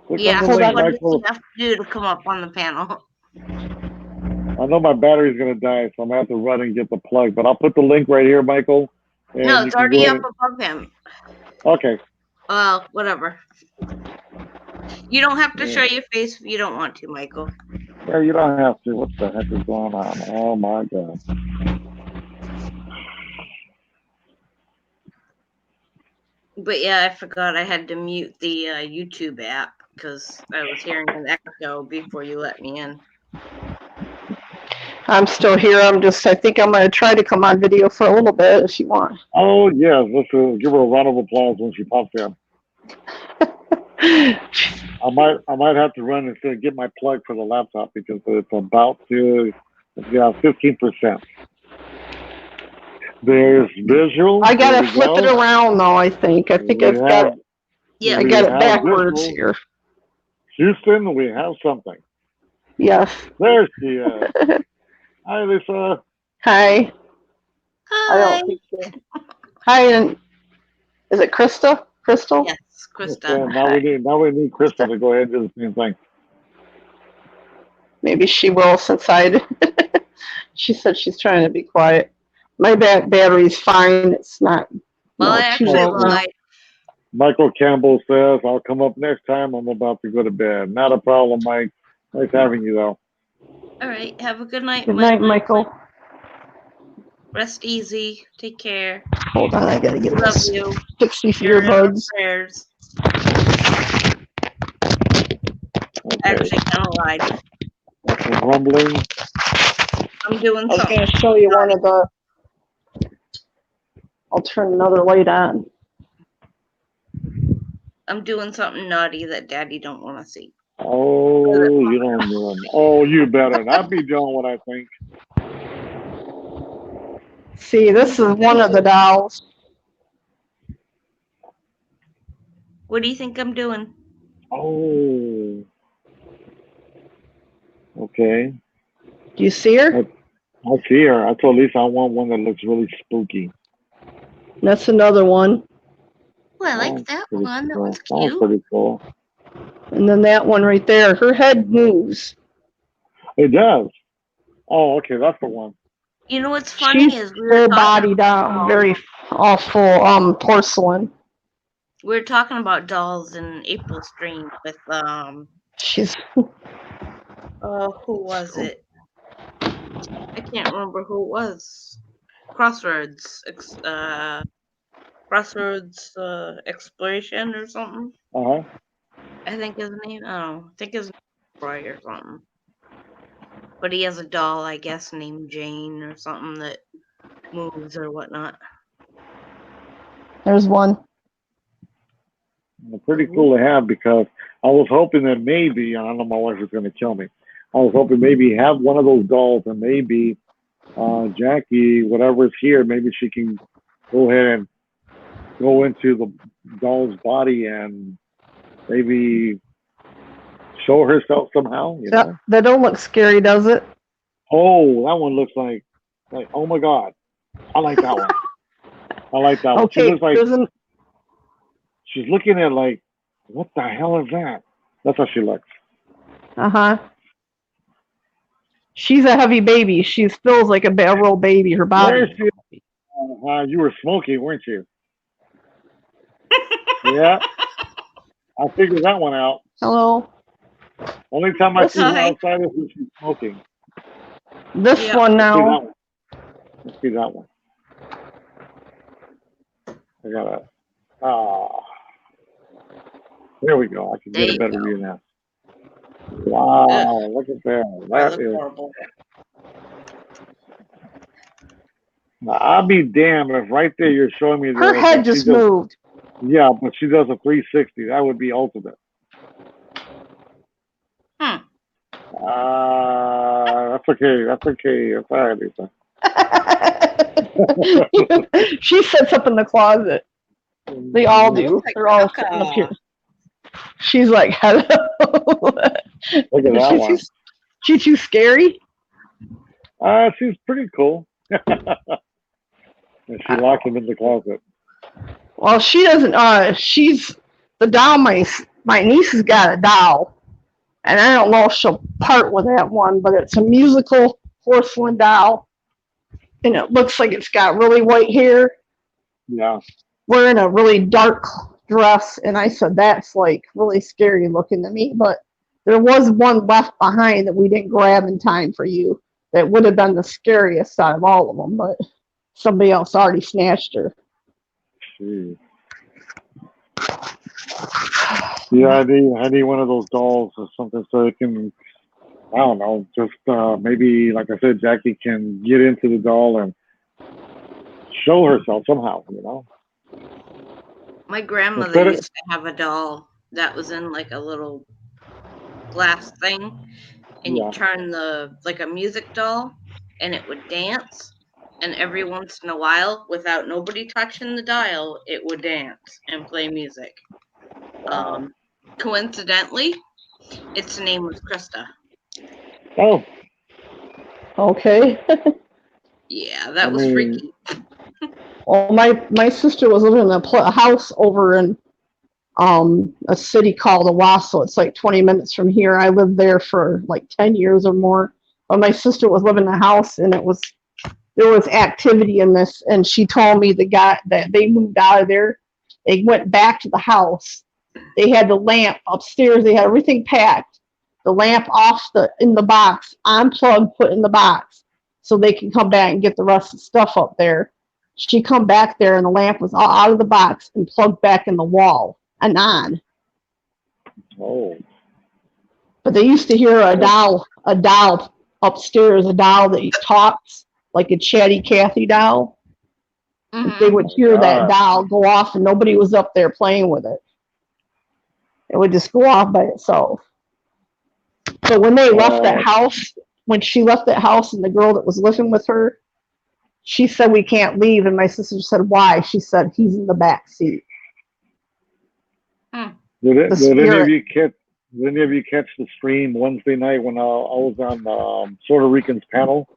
Click Yeah, on the link, what Michael. does he have to do to come up on the panel? I know my battery's gonna die, so I'm gonna have to run and get the plug. But I'll put the link right here, Michael. No, it's already up above him. Okay. Whatever. You don't have to show your face if you don't want to, Michael. Yeah, you don't have to. What the heck is going on? Oh my God. But yeah, I forgot I had to mute the YouTube app because I was hearing an echo before you let me in. I'm still here. I think I'm going to try to come on video for a little bit if you want. Oh, yeah. Let's give her a round of applause when she pops in. I might have to run and get my plug for the laptop because it's about to 15%. There's visual. I got to flip it around though, I think. I've got it. Yeah, I got it backwards here. Houston, we have something. Yes. There she is. Hi, Lisa. Hi. Hi. I don't think so. Hi, and is it Krista? Crystal? Yes, Krista. Now we need Krista to go ahead and do the same thing. Maybe she will since she said she's trying to be quiet. My battery's fine. It's not. Well, I actually lied. Michael Campbell says, I'll come up next time. I'm about to go to bed. Not a problem, Mike. Nice having you, though. All right. Have a good night, Good night, Michael. Rest easy. Take care. Hold on. I got to get this. Love you. 60 earbuds. Prayers. Okay. Actually, kind of lied. Some rumbling. I'm doing something. I was going to show you one of the. I'll turn another light on. I'm doing something naughty that Daddy don't want to see. Oh, you don't know. Oh, you better not be doing what I think. See, this is one of the dolls. What do you think I'm doing? Oh. Okay. Do you see her? I see her. I told Lisa I want one that looks really spooky. That's another one. Oh, I like that one. That cool. one's cute. That one's pretty cool. And then that one right there. Her head moves. It does. Oh, okay. That's the one. You know what's funny is we were full body doll, very all full porcelain. We were talking about dolls in April stream with She's. Who was it? I can't remember who it was. Crossroads Exploration or something. Uh-huh. I think his name. I think his name is Roy or something. But he has a doll, I guess, named Jane or something that moves or whatnot. There's one. Pretty cool to have because I was hoping that maybe, I don't know, my wife was going to kill me. I was hoping maybe have one of those dolls and maybe Jackie, whatever's here, maybe she can go ahead and go into the doll's body and maybe show herself somehow. You know? That don't look scary, does it? Oh, that one looks like oh my God. I like that one. I like that one. Okay, She looks like she's looking at like, what the hell is that? That's how she looks. Uh-huh. She's a heavy baby. She feels like a real baby. Her Where is body. she? You were smoking, weren't you? Yeah, I figured that one out. Hello. Only time I see her Hi. outside is when she's smoking. This Yeah. one See that now. one. Let's see that one. I gotta. There we go. I can There get a you better go. view now. Wow, look at that. I That look is. horrible. I'll be damned if right there you're showing me Her that head she just does. moved. Yeah, but she does a 360. That would be ultimate. Hmm. That's okay. That's okay. It's all right, Lisa. She sits up in the closet. They all do. They're all sitting up here. She's like, hello. Look at that one. She too scary? She's pretty cool. And she locked him in the closet. Well, she doesn't. She's the doll. My niece has got a doll, and I don't know if she'll part with that one, but it's a musical porcelain doll, and it looks like it's got really white hair, Yeah. wearing a really dark dress. And I said, that's like really scary looking to me. But there was one left behind that we didn't grab in time for you. That would have been the scariest out of all of them, but somebody else already snatched her. Jeez. Yeah, I need one of those dolls or something so it can, I don't know, just maybe, like I said, Jackie can get into the doll and show herself somehow, you know? My grandmother Instead of- used to have a doll that was in like a little glass thing, and Yeah. you turn like a music doll, and it would dance. And every once in a while, without nobody touching the dial, it would dance and play music. Wow. Coincidentally, its name was Krista. Oh, Okay. Yeah, that I was mean- freaky. Well, my sister was living in a house over in a city called Owasso. It's like 20 minutes from here. I lived there for like 10 years or more. But my sister was living in a house, and there was activity in this. And she told me the guy that they moved out of there. They went back to the house. They had the lamp upstairs. They had everything packed. The lamp in the box, unplugged, put in the box, so they can come back and get the rest of the stuff up there. She come back there, and the lamp was all out of the box and plugged back in the wall and on. oh. But they used to hear a doll upstairs, a doll that talks, like a Chatty Cathy doll. Mhm. They would hear that God. doll go off, and nobody was up there playing with it. It would just go off by itself. So when they left that house, when she left that house and the girl that was living with her, she said, we can't leave. And my sister said, why? She said, he's in the back seat. Did any spirit. of you catch the stream Wednesday night when I was on Puerto Rican's panel?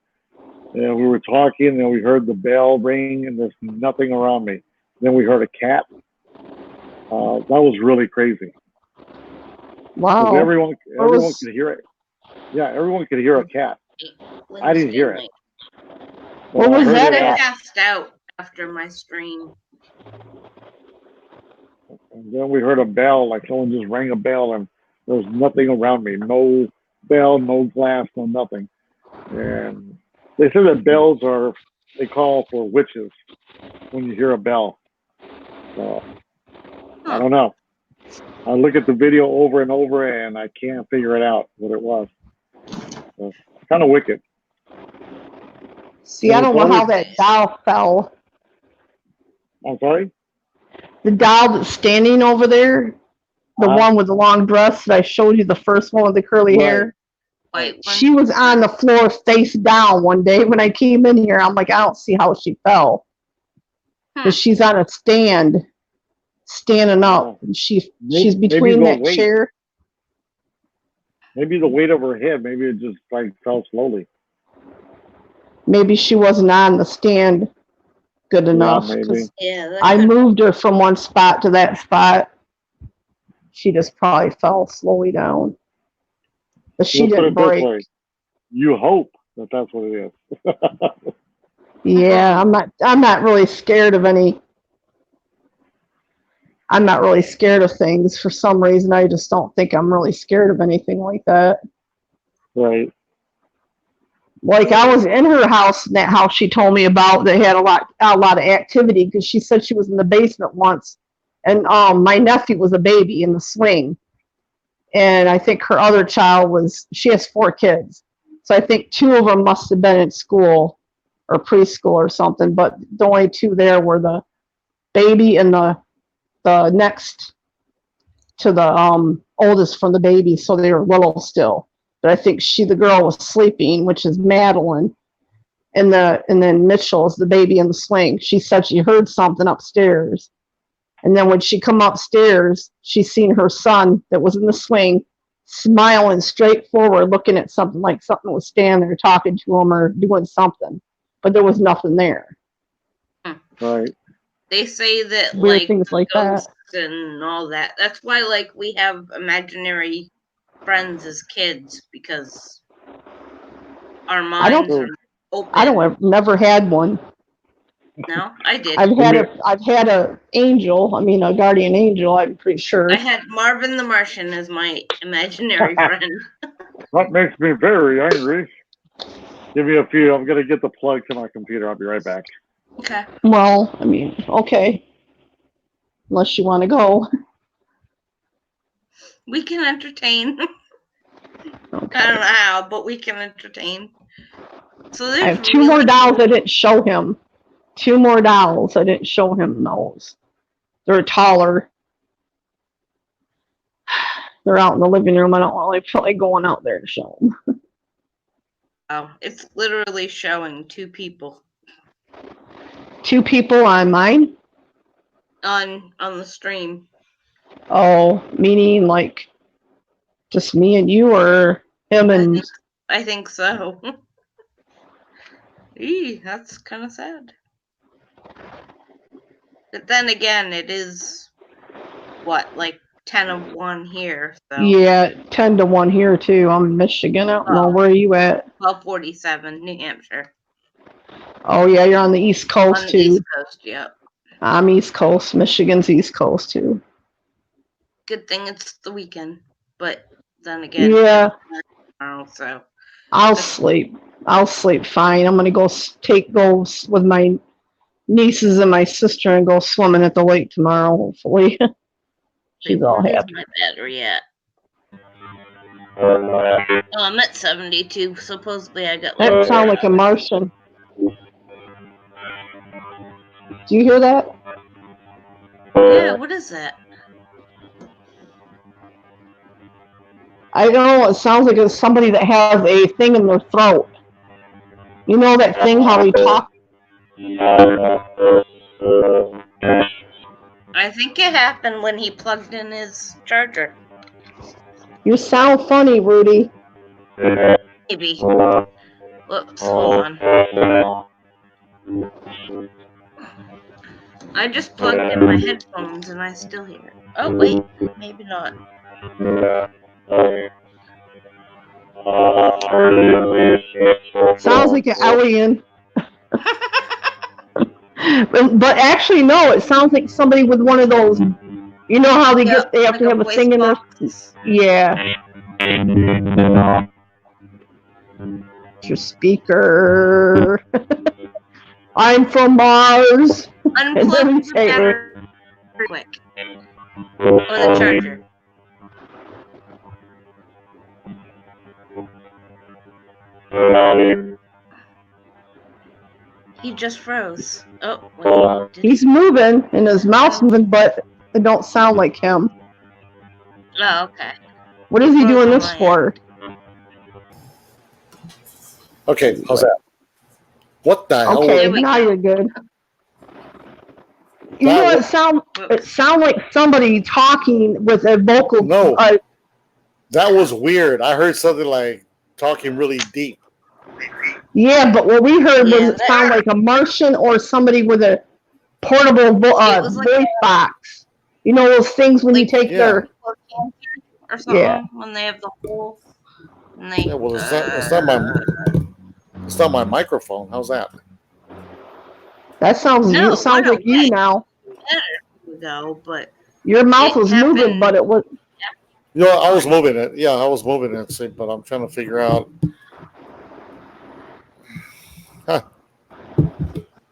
And we were talking, and we heard the bell ring, and there's nothing around me. Then we heard a cat. That was really crazy. 'Cause Wow. everyone was- could hear it. Yeah, everyone could hear a cat. I didn't hear it. What But I was heard that it, at? Passed out after my stream. And then we heard a bell, like someone just rang a bell, and there was nothing around me. No bell, no glass, no nothing. And they say that bells they call for witches when you hear a bell. So, I don't know. I look at the video over and over, and I can't figure it out what it was. So, it's kind of wicked. See, I don't know how that doll fell. I'm sorry? The doll that's standing over there, the one with the long dress that I showed you, the first one with the curly Right. hair. White one. She was on the floor face down one day when I came in here. I'm like, I don't see how she fell. But she's on a stand, standing up. And she's Maybe between the that weight. chair. Maybe the weight of her head, maybe it just like fell slowly. Maybe she wasn't on the stand good enough. maybe. 'Cause Yeah, that I could- moved her from one spot to that spot. She just probably fell slowly down. But she Let's put didn't it this break. way. you hope that that's what it is. Yeah, I'm not really scared of any. I'm not really scared of things for some reason. I just don't think I'm really scared of anything like that. Right. Like I was in her house, and that house she told me about, they had a lot of activity because she said she was in the basement once, and my nephew was a baby in the swing, and I think her other child was. She has 4 kids, so I think 2 of them must have been in school or preschool or something, but the only 2 there were the baby and the next to the oldest from the baby, so they were little still. But I think the girl was sleeping, which is Madeline, and then Mitchell is the baby in the swing. She said she heard something upstairs, and then when she come upstairs, she seen her son that was in the swing, smiling straight forward, looking at something like something was standing there talking to him or doing something, but there was nothing there. Right. They say that Weird like things like that. ghosts and all that. That's why like we have imaginary friends as kids, because our I don't- minds are open. I've never had one. No, I did. I've had a angel. I mean, a guardian angel. I'm pretty sure. I had Marvin the Martian as my imaginary friend. That makes me very angry. Give me a few. I'm gonna get the plug to my computer. I'll be right back. Okay. Well, I mean, okay. Unless you want to go. We can entertain. Okay. I don't know how, but we can entertain. So there's I have 2 more dolls I didn't show him. 2 more dolls I didn't show him those. They're taller. They're out in the living room. I don't really feel like going out there to show them. Oh, it's literally showing 2 people 2 people on mine? on the stream. Oh, meaning like just me and you, or him and... I think so. Eee, that's kind of sad. But then again, it is what, like 10 of 1 here. So Yeah, 10 to 1 here too. I'm in Michigan. I don't know. Where are you at? 1247, New Hampshire. Oh yeah, you're on the East Coast On the too. East Coast, yep. I'm East Coast. Michigan's East Coast too. Good thing it's the weekend, but then again, Yeah, tomorrow, so I'll sleep. I'll sleep fine. I'm gonna go with my nieces and my sister and go swimming at the lake tomorrow. Hopefully, she's all where's happy. my battery at? Oh, I'm at 72. Supposedly I got That sounds like a Martian. Do you hear that? Yeah, what is that? I don't know. It sounds like it's somebody that has a thing in their throat. You know that thing how we talk? I think it happened when he plugged in his charger. You sound funny, Rudy. Maybe. Whoops, hold on. I just plugged in my headphones and I still hear it. Oh, wait, maybe not. Sounds like an alien. But actually, no, it sounds like somebody with one of those. You know how they have like to have a voice thing in their. box. Yeah. Your speaker. I'm from Mars. Unplug the battery quick. Or the charger. He just froze. Oh, wait. He's moving and his mouth's moving, but it don't sound like him. Oh, okay. What is he doing this for? Okay, how's that? What the hell? Okay, There we now go. you're good. You know, it sound like somebody talking with a vocal. No. That was weird. I heard something like talking really deep. Yeah, but what we heard Yeah, was it sound like a Martian or somebody with a portable was like voice box. You know those things when you take their. Or something, Yeah. when they have the whole And they, Yeah, well, it's not my microphone. How's that? That sounds No, sounds like you now. go, but Your mouth It was moving, happened- but it was. You know, I was moving it. Yeah, I was moving it. See, but I'm trying to figure out. Huh.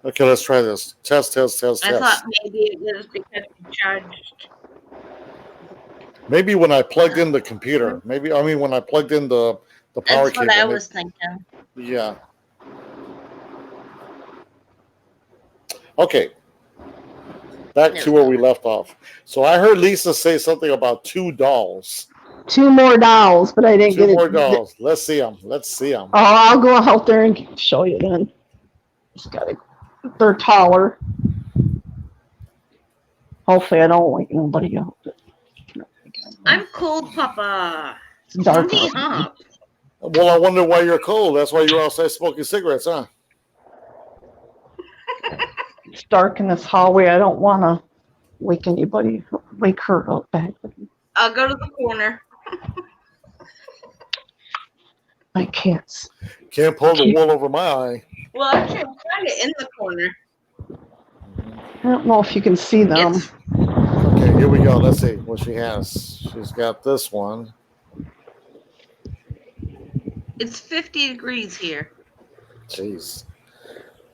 Okay, let's try this. Test. I thought maybe it was because you charged. Maybe when I plugged in the computer. When I plugged in the power That's cable. what I was thinking. Yeah. Okay. Back to where we left off. So I heard Lisa say something about 2 dolls. 2 more dolls, but I didn't 2 get more it. dolls. Let's see them. Oh, I'll go out there and show you then. Just gotta. They're taller. Hopefully, I don't wake nobody up. I'm cold, Papa. It's dark. Me out. up. Well, I wonder why you're cold. That's why you're outside smoking cigarettes, huh? It's dark in this hallway. I don't want to wake anybody. Wake her up back. I'll go to the corner. I can't. Can't pull the wool over my eye. Well, actually, I'm kind of in the corner. I don't know if you can see them. It's, Okay, here we go. Let's see what she has. She's got this one. it's 50 degrees here. Jeez.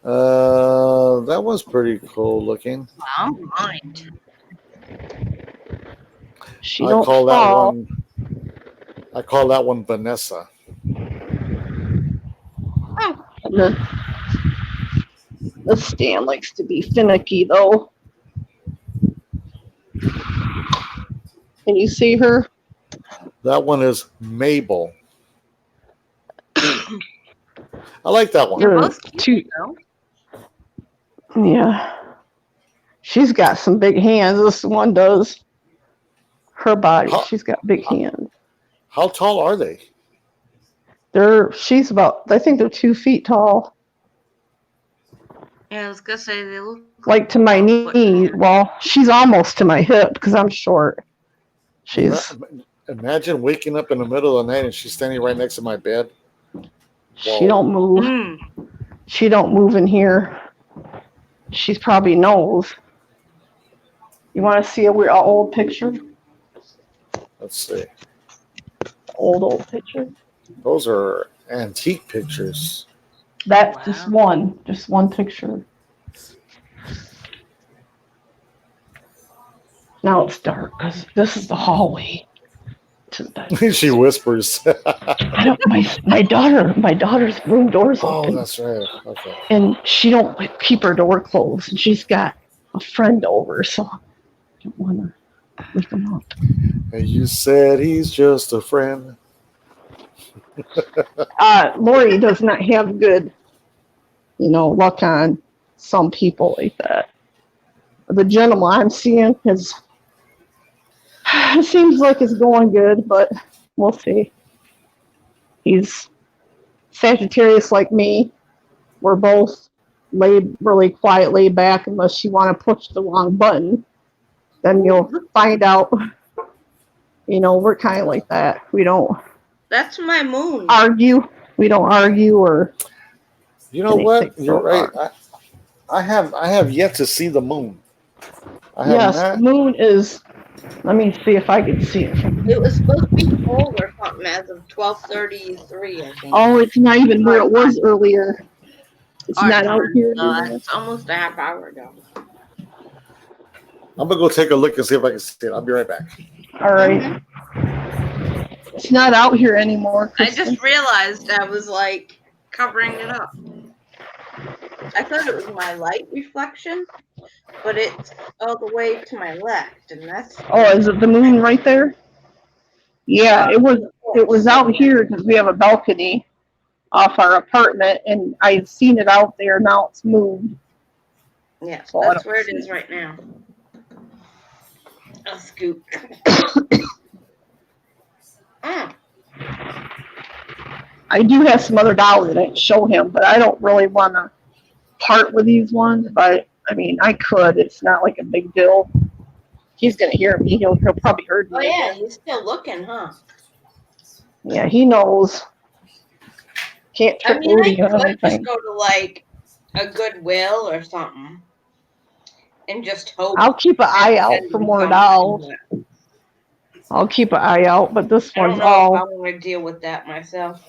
That was pretty cool looking. Wow, mind. She I don't call fall. that one Vanessa. The Stan likes to be finicky though. Can you see her? That one is Mabel. I like that one. They're You're both cute, though. Yeah. She's got some big hands. This one does. Her body. Huh. She's got big hands. How tall are they? She's about, I think they're 2 feet tall. Yeah, I was gonna say they look Like to my knee. Well, she's almost to my hip because I'm short. She's Imagine waking up in the middle of the night and she's standing right next to my bed. she don't move. Mm. She don't move in here. She's probably knows. You want to see a weird old picture? Let's see. Old picture. Those are antique pictures. That's Wow. just one picture. Now it's dark because this is the hallway to the bed. She whispers. I don't, my daughter's room door's Oh, open, that's right. Okay. and she don't keep her door closed, and she's got a friend over, so I don't want to wake them up. And you said he's just a friend. Lori does not have good, luck on some people like that. The gentleman I'm seeing it seems like it's going good, but we'll see. He's Sagittarius like me. We're both really quiet, laid back, unless you want to push the wrong button. Then you'll find out, we're kind of like that. We don't That's my moon. argue. We don't argue or You know what? You're right. I have yet to see the moon. I have yes, not. the moon is. Let me see if I can see it. It was supposed to be cold or something as of 12:33, I think. Oh, it's not even where it was earlier. It's Our not out time, here. it's almost a half hour ago. I'm gonna go take a look and see if I can see it. I'll be right back. All right. It's not out here anymore. I Kristen. just realized I was like covering it up. I thought it was my light reflection, but it's all the way to my left, and that's. Oh, is it the moon right there? Yeah, it was out here because we have a balcony off our apartment, and I've seen it out there. Now it's moved. Yeah, So I that's don't where it see is right now. A scoop. I do have some other dolls that I can show him, but I don't really want to part with these ones. But I mean, I could. It's not like a big deal. He's gonna hear me. He'll probably hear me. Oh yeah, he's still looking, huh? Yeah, he knows. Can't I trick mean, I Rudy on could just anything. go to like a Goodwill or something and just hope. I'll keep an eye out and for do more something, dolls. but I'll keep an eye out, but this I don't one's know if I all. want to deal with that myself.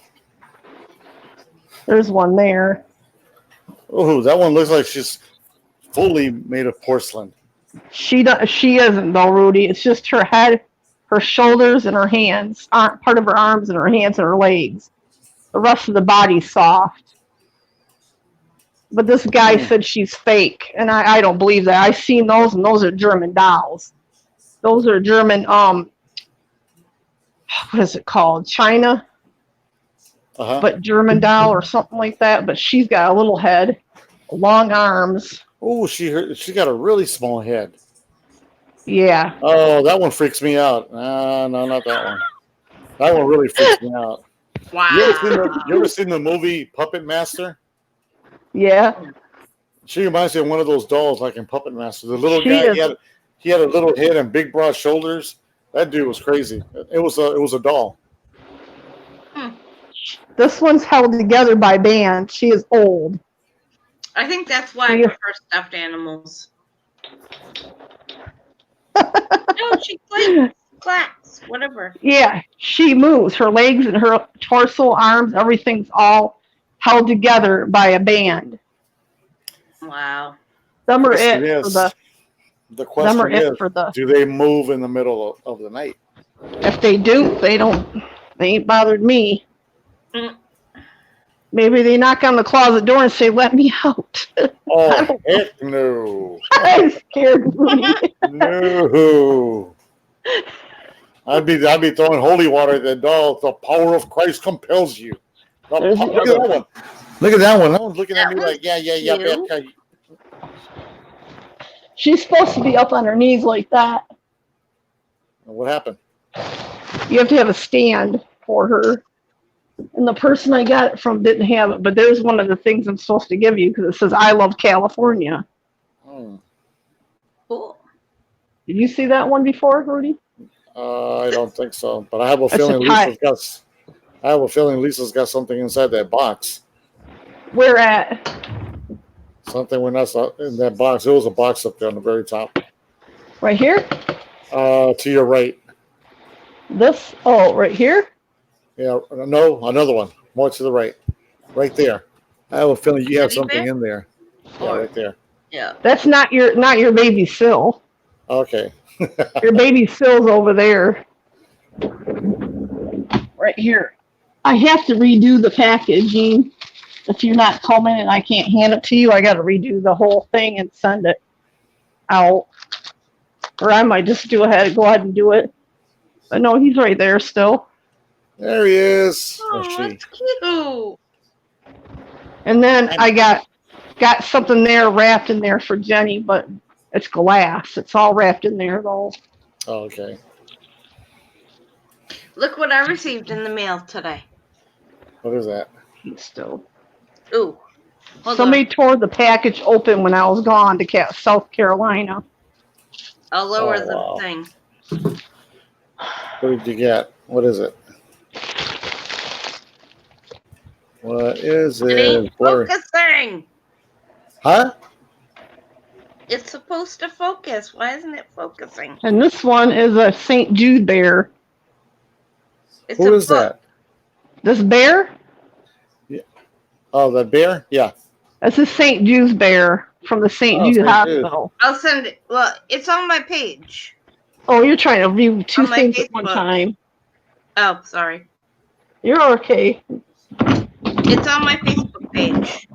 There's one there. Oh, that one looks like she's fully made of porcelain. She isn't though, Rudy. It's just her head, her shoulders, and her hands. Part of her arms and her hands and her legs. The rest of the body's soft. But this guy said she's fake, and I don't believe that. I've seen those, and those are German dolls. Those are German, what is it called? China, Uh-huh. but German doll or something like that. But she's got a little head, long arms. Oh, she got a really small head. Yeah. Oh, that one freaks me out. No, not that one. That one really freaks me out. Wow. You ever seen the movie Puppet Master? Yeah. She reminds me of one of those dolls like in Puppet Master. The little She guy, is. he had a little head and big broad shoulders. That dude was crazy. It was a doll. This one's held together by band. She is old. I think that's why I Yeah. prefer stuffed animals. No, she clacks, whatever. Yeah, she moves. Her legs and her torso, arms, everything's all held together by a band. Wow. Some are Question it for is- the. The Some question are is, it for the. do they move in the middle of the night? If they do, they don't. They ain't bothered me. Mm. Maybe they knock on the closet door and say, "Let me out." Oh, heck no. I'm scared, Rudy. No. I'd be throwing holy water at that doll. The power of Christ compels you. Look at that one. Look at that one. That one's looking at me like, yeah. cute. She's supposed to be up on her knees like that. What happened? You have to have a stand for her. And the person I got it from didn't have it, but there's one of the things I'm supposed to give you because it says "I love California." Cool. Did you see that one before, Rudy? I don't think so, but I have a That's feeling a tie. Lisa's got something inside that box. Where at? Something we're not in that box. There was a box up there on the very top. Right here? To your right. This? Oh, right here? Yeah, no, another one. More to the right. Right there. I have a feeling you have Teddy something bear? in there. Yeah, Or- right there. Yeah. That's not your baby Syl. Okay. Your baby Syl's over there. Right here. I have to redo the packaging. If you're not coming and I can't hand it to you, I got to redo the whole thing and send it out. Or I might just go ahead and do it. But no, he's right there still. There he is. Oh, Or she. that's cute. And then I got something there wrapped in there for Jenny, but it's glass. It's all wrapped in there though. Oh, okay. Look what I received in the mail today. What is that? He's still. Ooh. Hold Somebody on. tore the package open when I was gone to South Carolina. I'll lower Oh, wow. the thing. What did you get? What is it? What is It it? ain't Blurry. focusing. Huh? It's supposed to focus. Why isn't it focusing? And this one is a St. Jude bear. It's Who a is book. that? This bear? Oh, the bear? Yeah. That's a St. Jude's bear from the St. Oh, Jude St. Jude. Hospital. I'll send it. Well, it's on my page. Oh, you're trying to view two On my things at one Facebook. time. Oh, sorry. You're okay. It's on my Facebook page.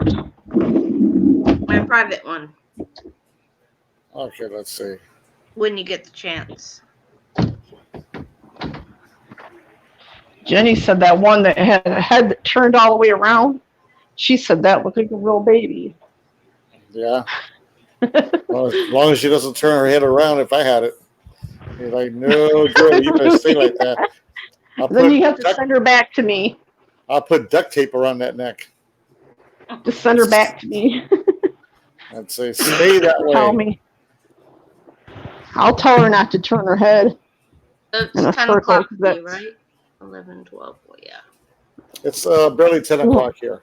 My private one. Okay, let's see. When you get the chance. Jenny said that one that had a head that turned all the way around. She said that looked like a real baby. Yeah. As long as she doesn't turn her head around if I had it. You're like, no, girl, you better stay like that. Then you have to send her back to me. I'll put duct tape around that neck. Just send her back to me. I'd say, stay that Tell way. me. I'll tell her not to turn her head. It's In a 10 circle, o'clock for that's- you, right? 11, 12. Well, yeah. It's barely 10 o'clock here.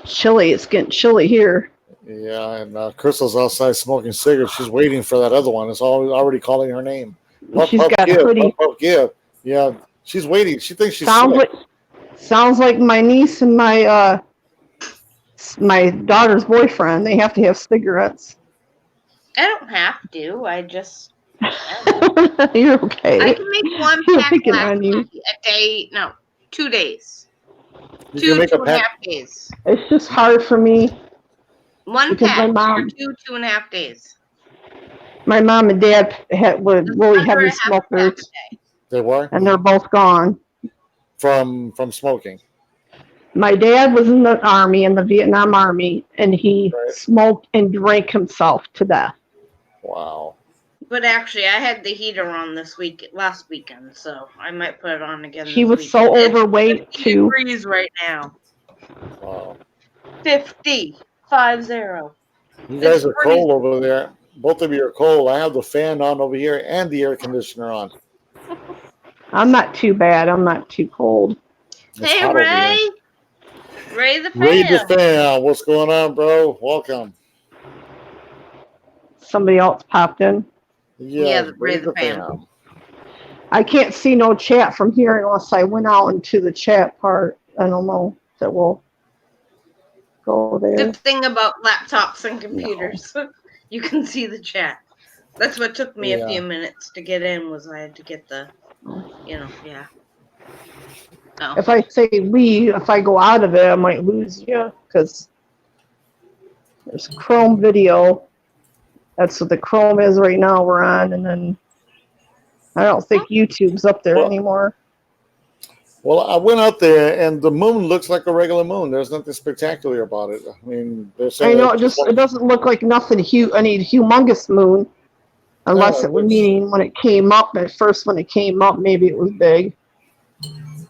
Chilly. It's getting chilly here. Yeah, and Crystal's outside smoking cigarettes. She's waiting for that other one. It's already calling her name. Puff, She's puff, got a give, hoodie. puff, puff, give. Yeah, she's waiting. She thinks she's Sounds sick. like my niece and my daughter's boyfriend. They have to have cigarettes. I don't have to. I just. You're okay. I can make one You're pack picking last on you. a day. No, 2 days. You Two, can make a 2.5 pack. days. It's just hard for me. One Because my pack mom- for 2.5 days. My mom and dad were That's really under heavy a half a pack a smokers, day. They were and they're both gone. from smoking. My dad was in the army, in the Vietnam Army, and he Right. smoked and drank himself to death. Wow. But actually, I had the heater on last weekend, so I might put it on again. He this was so weekend. It's overweight 50 too. degrees right now. Wow. 50. 50. You guys It's are pretty- cold over there. Both of you are cold. I have the fan on over here and the air conditioner on. I'm not too bad. I'm not too cold. It's Hey, hot over Ray. here. Ray the fan. Ray the fan. What's going on, bro? Welcome. Somebody else popped in. Yeah, Ray the fan. I can't see no chat from here unless I went out into the chat part. I don't know if it will go there. Good thing about laptops and computers. You can see the chat. That's what took me a Yeah. few minutes to get in, was I had to get the, yeah. Oh. If I say leave, if I go out of it, I might lose you because there's Chrome video. That's what the Chrome is right now we're on, and then I don't think YouTube's up there Well, anymore. Well, I went out there and the moon looks like a regular moon. There's nothing spectacular about it. I mean, they're I saying know it's it doesn't look like nothing any humongous moon, unless No, it was it's- meaning when it came up. At first, when it came up, maybe it was big,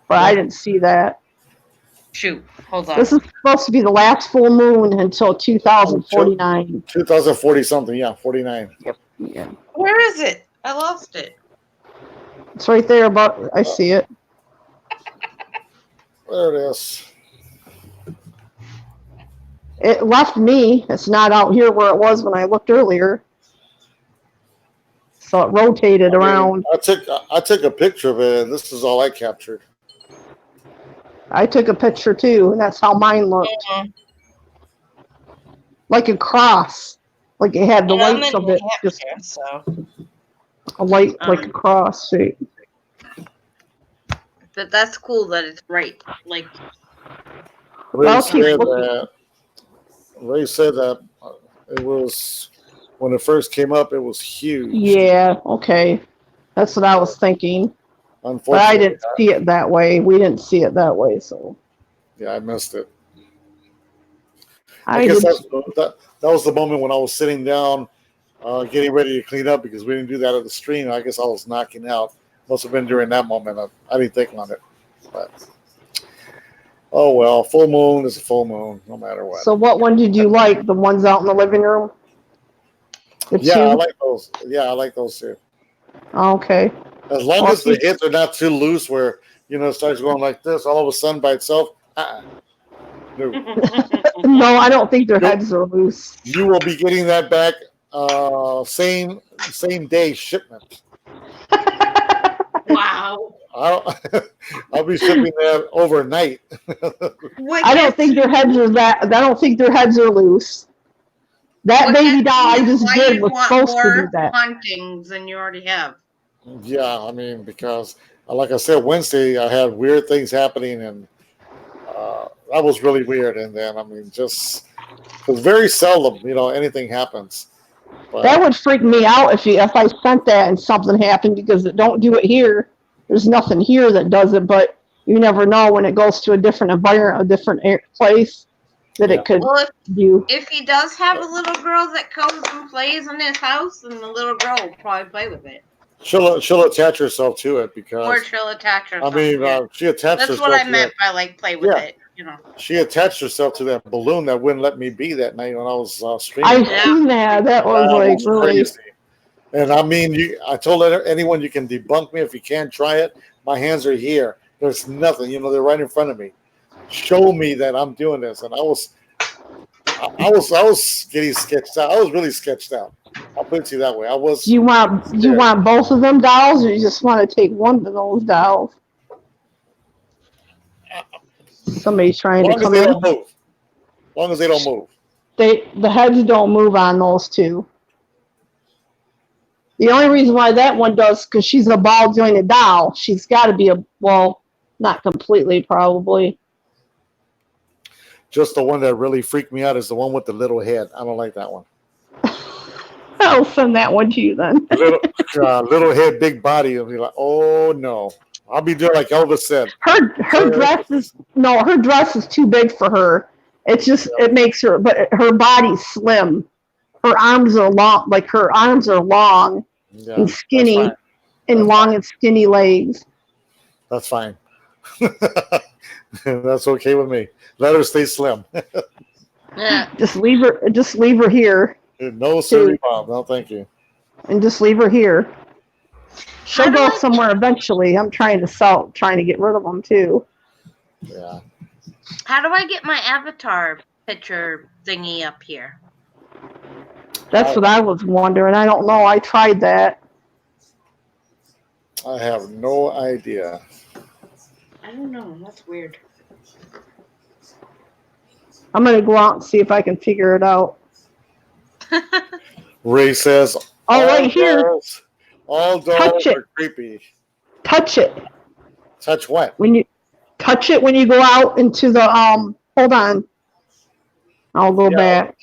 but I didn't see that. Shoot, hold on. This is supposed to be the last full moon until 2049. 2040 something. Yeah, 49. Yeah. Where is it? I lost it. It's right there, but I see it. There it is. It left me. It's not out here where it was when I looked earlier. So it rotated around. I took a picture of it, and this is all I captured. I took a picture too, and that's how mine looked. Like a cross. Like it had the Yeah, I'm lights in of it. New Just Hampshire, so. a light, like a cross shape. But that's cool that it's right. Like, Ray I'll keep said looking. that. Ray said that it was when it first came up. It was huge. Yeah, okay. That's what I was thinking. But Unfortunately, I didn't see it that way. We didn't see it that way, so. yeah, I missed it. I I guess did. that was the moment when I was sitting down, getting ready to clean up because we didn't do that at the stream. I guess I was knocking out. Must have been during that moment. I didn't think on it, but oh well. Full moon is a full moon, no matter what. So what one did you like? The ones out in the living room? The Yeah, two? I like those. Yeah, I like those too. Okay. As long Well, as the hits are not too loose, where it starts going like this all of a sudden by itself. No. No, I don't think their heads are loose. You will be getting that back same day shipment. wow. I'll be shipping that overnight. What I don't gets think their heads are I don't think their heads are loose. That what baby gets doll I me is just why did you was want supposed to do more that. hauntings than you already have. Yeah, I mean, because like I said, Wednesday I had weird things happening, and that was really weird. And then I mean, just because very seldom, anything happens. But, That would freak me out if I sent that and something happened because it don't do it here. There's nothing here that does it, but you never know when it goes to a different environment, a different place that Yeah. it could Well, do. if he does have a little girl that comes and plays in his house, then the little girl will probably play with it. she'll attach herself to it Or because she'll attach I herself. mean, yeah. she attached That's herself. what I to meant by like play with Yeah. it. She attached herself to that balloon that wouldn't let me be that night when I was streaming. I seen that. That was like really. crazy. And I mean, I told anyone you can debunk me if you can't try it. My hands are here. There's nothing. They're right in front of me. Show me that I'm doing this. And I was getting sketched out. I was really sketched out. I'll put it to you that way. I was. You want both of them dolls, or you just want to take one of those dolls? Somebody's trying to As long as come they in. don't move. As long as they don't move. The heads don't move on those two. The only reason why that one does, because she's a ball jointed doll. She's got to be not completely, probably. Just the one that really freaked me out is the one with the little head. I don't like that one. I'll send that one to you then. Little head, big body. I'll be like, oh no. I'll be doing like Elvis said. Her dress is too big for her. It's just it makes her, but her body's slim. Her arms are long, Yeah, and skinny, that's fine. and long and skinny legs. That's fine. That's okay with me. Let her stay slim. Yeah. Just leave her here, No, sir, Bob. No, thank you. and just leave her here. She'll How do go I- somewhere eventually. I'm trying to get rid of them too. Yeah. How do I get my avatar picture thingy up here? That's what I was wondering. I don't know. I tried that. I have no idea. I don't know. That's weird. I'm gonna go out and see if I can figure it out. Ray says, Oh, right here. All Touch dolls it. are creepy. Touch it. Touch what? When you touch it when you go out into the hold on. I'll go Yeah. back.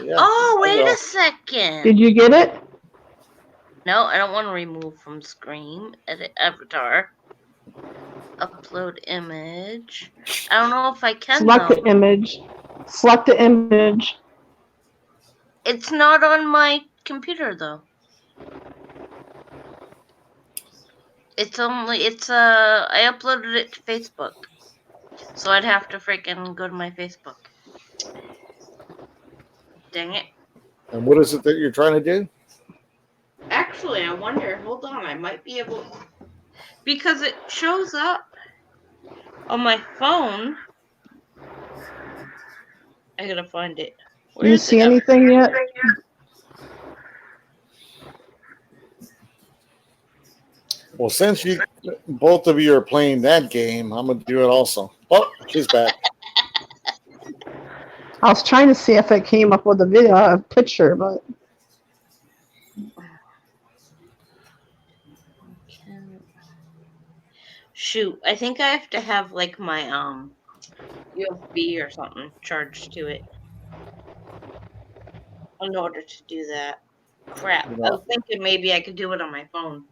Yeah, Oh, I wait know. a second. Did you get it? No, I don't want to remove from screen. Edit avatar. Upload image. I don't know if I can Select though. the image. Select the image. It's not on my computer though. I uploaded it to Facebook. So I'd have to freaking go to my Facebook. Dang it. And what is it that you're trying to do? Actually, I wonder, hold on, I might be able because it shows up on my phone. I gotta find it. Do you see anything yet? Well, since both of you are playing that game, I'm gonna do it also. Oh, she's back. I was trying to see if it came up with a picture, but Shoot, I think I have to have like my USB or something charged to it in order to do that. Crap. I was thinking maybe I could do it on my phone.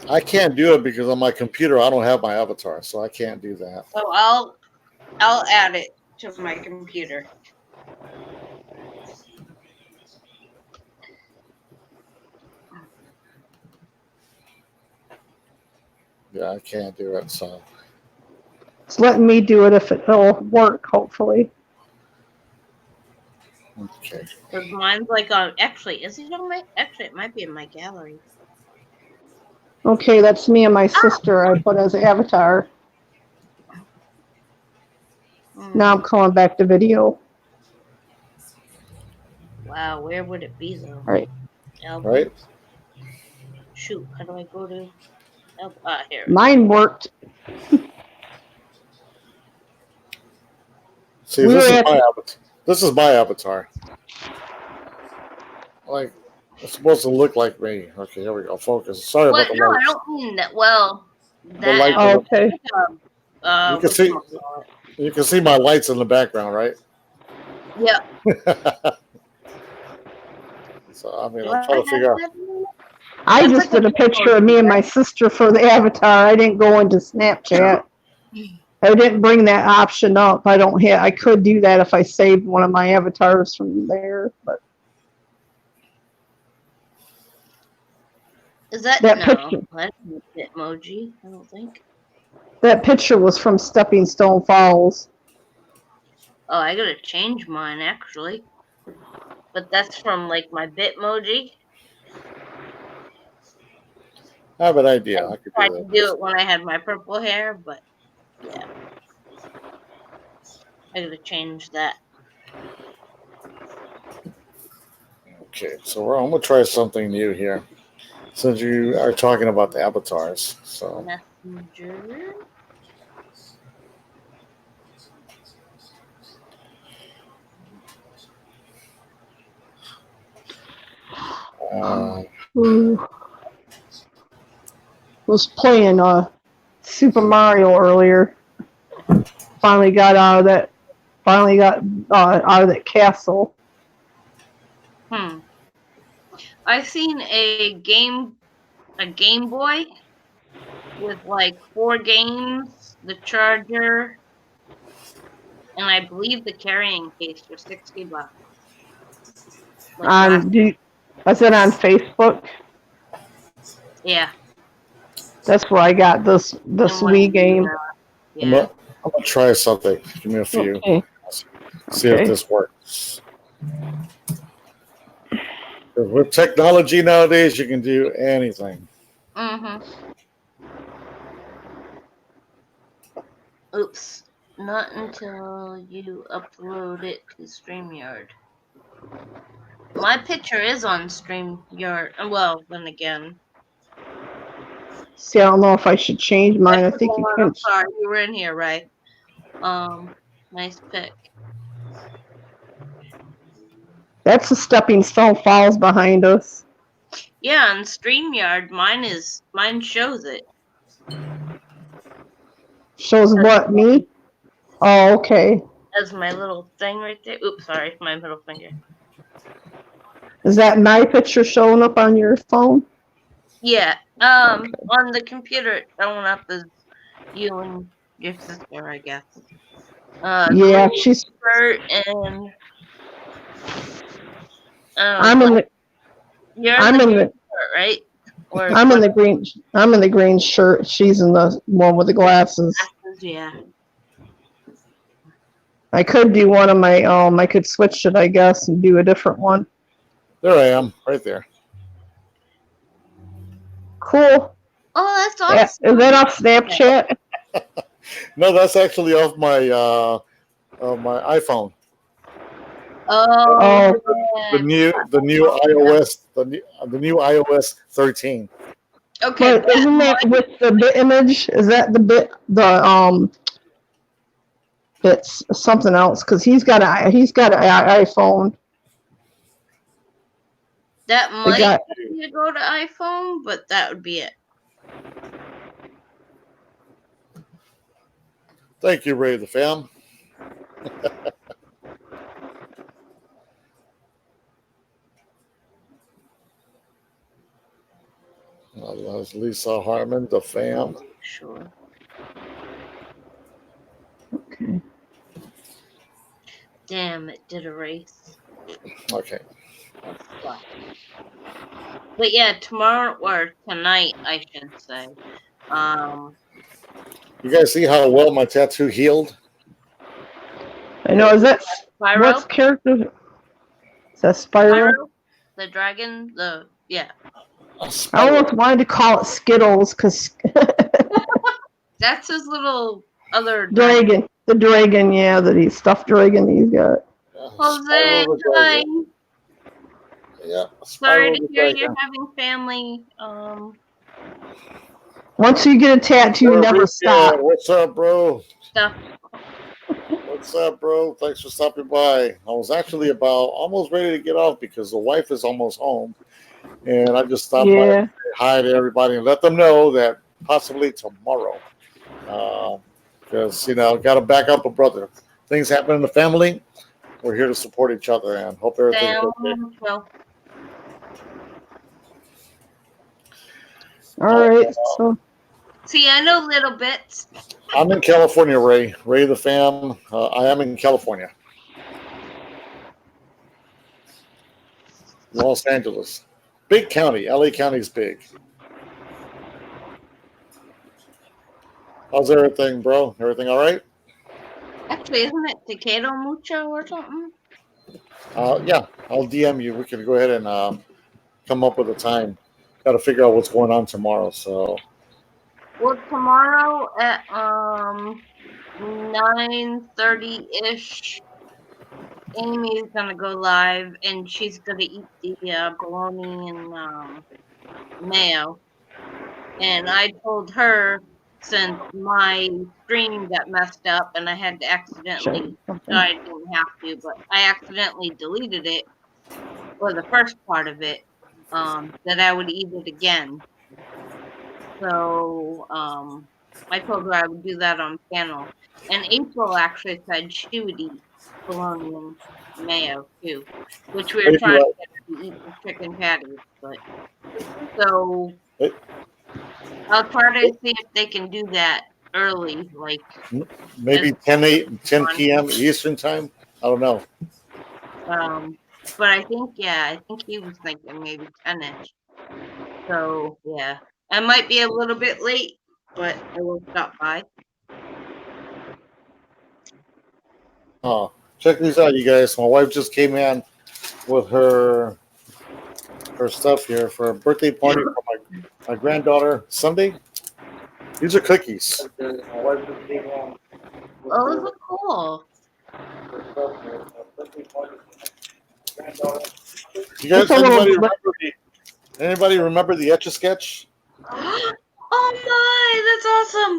I can't do it because on my computer I don't have my avatar, so I can't do that. So I'll add it to my computer. Yeah, I can't do it. So it's letting me do it if it'll work, hopefully. okay. Because mine's like on. Actually, is it on my? Actually, it might be in my gallery. Okay, that's me and my sister I put as avatar. Now I'm calling back the video. Wow, where would it be though? Right. Right? Shoot, how do I go to? Here. Mine worked. See, We this were is at- my avatar. This is my avatar. Like, it's supposed to look like me. Okay, here we go. Focus. Sorry What? about the No, I lights. don't mean that. Well, that. light- Oh, okay. You can see- You can see my lights in the background, right? Yeah. So, I mean, I'm trying to figure out. I just did a picture of me and my sister for the avatar. I didn't go into Snapchat. I didn't bring that option up. I could do that if I saved one of my avatars from there, but Is that That no? picture. That's not Bitmoji. I don't think. that picture was from Stepping Stone Falls. Oh, I gotta change mine actually. But that's from like my Bitmoji. I have an idea. I could Tried do to that. do it when I had my purple hair, but yeah. I gotta change that. Okay, so I'm gonna try something new here, since you are talking about the avatars. So Messenger. uh, Ooh. Was playing Super Mario earlier. Finally got out of that. Finally got out of that castle. I've seen a Game Boy with like 4 games, the charger, and I believe the carrying case for $60. Like last, I said on Facebook. yeah. That's where I got this And when Wii game. yeah. I'm gonna try something. Give me a few. Okay. See if Okay. this works. With technology nowadays, you can do anything. Oops. Not until you upload it to StreamYard. My picture is on StreamYard. Well, then again. See, I don't know if I should change mine. I think you Oh, can. I'm sorry, you were in here, right? Nice pick. That's the Stepping Stone Falls behind us. Yeah, on StreamYard, mine shows it. Shows what, me? Oh, okay. As my little thing right there. Oops, sorry, my middle finger. Is that my picture showing up on your phone? Yeah. On the computer, it's showing up as you and your sister, I guess. Yeah, Green she's. shirt and I'm in the. you're I'm in the. shirt, right? Or I'm in the green. I'm in the green shirt. She's in the one with the glasses. yeah. I could do one of my. I could switch it, I guess, and do a different one. There I am, right there. Cool. Oh, that's Yeah, awesome. is that off Snapchat? No, that's actually off my iPhone. Oh, The new iOS the new iOS 13. okay. But isn't that with the bit image? Is that the bit it's something else because he's got an iPhone. That They might got be to go to iPhone, but that would be it. Thank you, Ray the Fam. That's Lisa Harmon, the fam. Sure. okay. Damn, it did erase. Okay. But yeah, tomorrow or tonight, I should say. You guys see how well my tattoo healed? I know. Is that Spyro? what's character? Is that Spyro? The dragon? Yeah. I almost wanted to call it Skittles because That's his little other dragon. The dragon, yeah, the stuffed dragon he's got. Jose, hi. Yeah. Sorry to hear you're having family. Once you get a tattoo, you never stop. What's up, bro? Stuff. What's up, bro? Thanks for stopping by. I was actually about almost ready to get off because the wife is almost home. And I just stopped by to say hi to everybody and let them know that possibly tomorrow. Because, got to back up a brother. Things happen in the family. We're here to support each other and hope everything's okay. Well, All right. So see, I know little bits. I'm in California, Ray. Ray the fam. I am in California. Los Angeles. Big county. LA County's big. How's everything, bro? Everything all right? Actually, isn't it Takeda Mucho or something? Yeah, I'll DM you. We can go ahead and come up with a time. got to figure out what's going on tomorrow. So Well, tomorrow at 9:30 ish, Amy's gonna go live, and she's gonna eat the bologna and mayo. And I told her, since my stream got messed up and I had to accidentally, I didn't have to, but I accidentally deleted it, or the first part of it, that I would eat it again. So I told her I would do that on panel. And April actually said she would eat bologna and mayo too, which we were trying to get her to eat the chicken patties. But so I'll try to see if they can do that early, like maybe 10 p.m. Eastern time. I don't know. But I think he was thinking maybe 10ish. So yeah, I might be a little bit late, but I will stop by. Oh, check these out, you guys. My wife just came in with her stuff here for a birthday party for my granddaughter Sunday. These are cookies. My wife just came in. Oh, those are cool. You guys, anybody remember the Etch-a-Sketch? Oh my, that's awesome.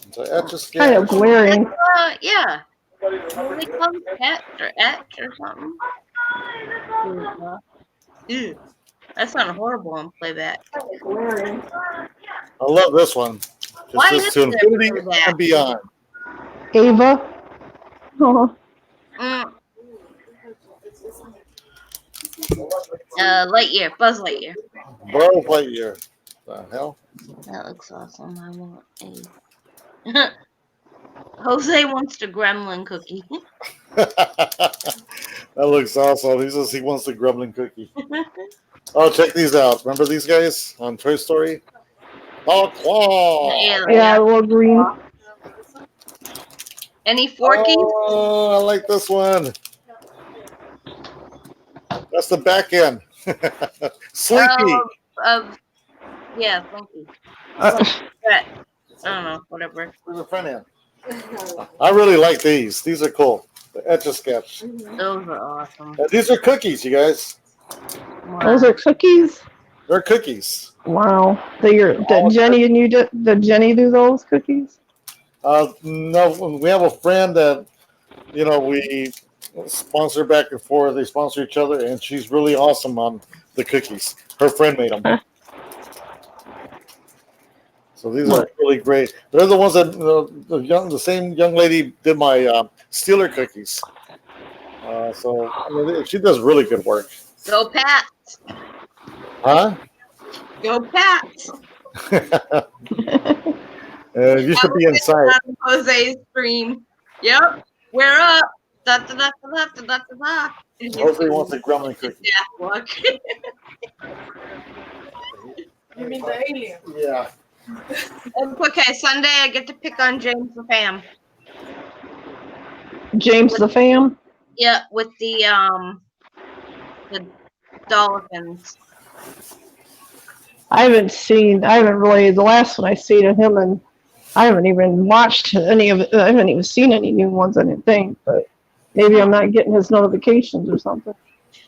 It's an Etch-a-Sketch. Kind of glaring. Yeah. What do they call it? Etch or something? Ew. That sounded horrible on playback. I love this one. Why It's is just to there infinity that? and beyond. Ava. Oh, Lightyear, Buzz Lightyear. Buzz Lightyear. The hell? That looks awesome. I want a. Jose wants the gremlin cookie. That looks awesome. He wants the gremlin cookie. Oh, check these out. Remember these guys on Toy Story? Oh, Claw! yeah, a little green. Any Forky? Oh, I like this one. That's the back end. Slinky. Yeah, Slinky. I don't know, whatever. Where's the front end? I really like these. These are cool. The Etch-a-Sketch. Those are awesome. These are cookies, you guys. Wow. Those are cookies. They're cookies. Wow. Did Jenny and you did Jenny do those cookies? No, we have a friend that, we sponsor back and forth. They sponsor each other, and she's really awesome on the cookies. Her friend made them. So these are really great. They're the ones that the same young lady did my Steeler cookies. So she does really good work. Go Pats! Huh? Go Pats! You should be inside. Jose's stream. Yep. We're up. Da, da, da, da, da, da, da. Jose wants a gremlin cookie. Yeah, look. You mean the alien? Yeah. Okay, Sunday I get to pick on James the Fam. James the Fam? Yeah, with the dolphins. I haven't really, the last one I seen of him, and I haven't even watched any of it. I haven't even seen any new ones, I didn't think, but maybe I'm not getting his notifications or something.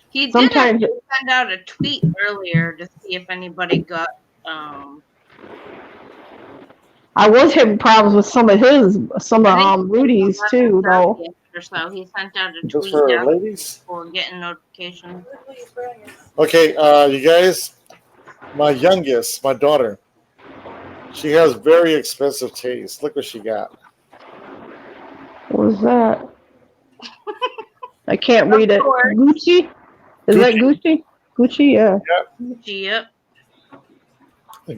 He Sometimes did send out a tweet earlier to see if anybody got I was having problems with some of Rudy's too, though. Or so. He sent out a Just tweet for out ladies? for getting notifications. Okay, you guys, my youngest, my daughter, she has very expensive taste. Look what she got. What was that? I can't read it. course. Gucci? Is that Gucci? Gucci, yeah. Yep.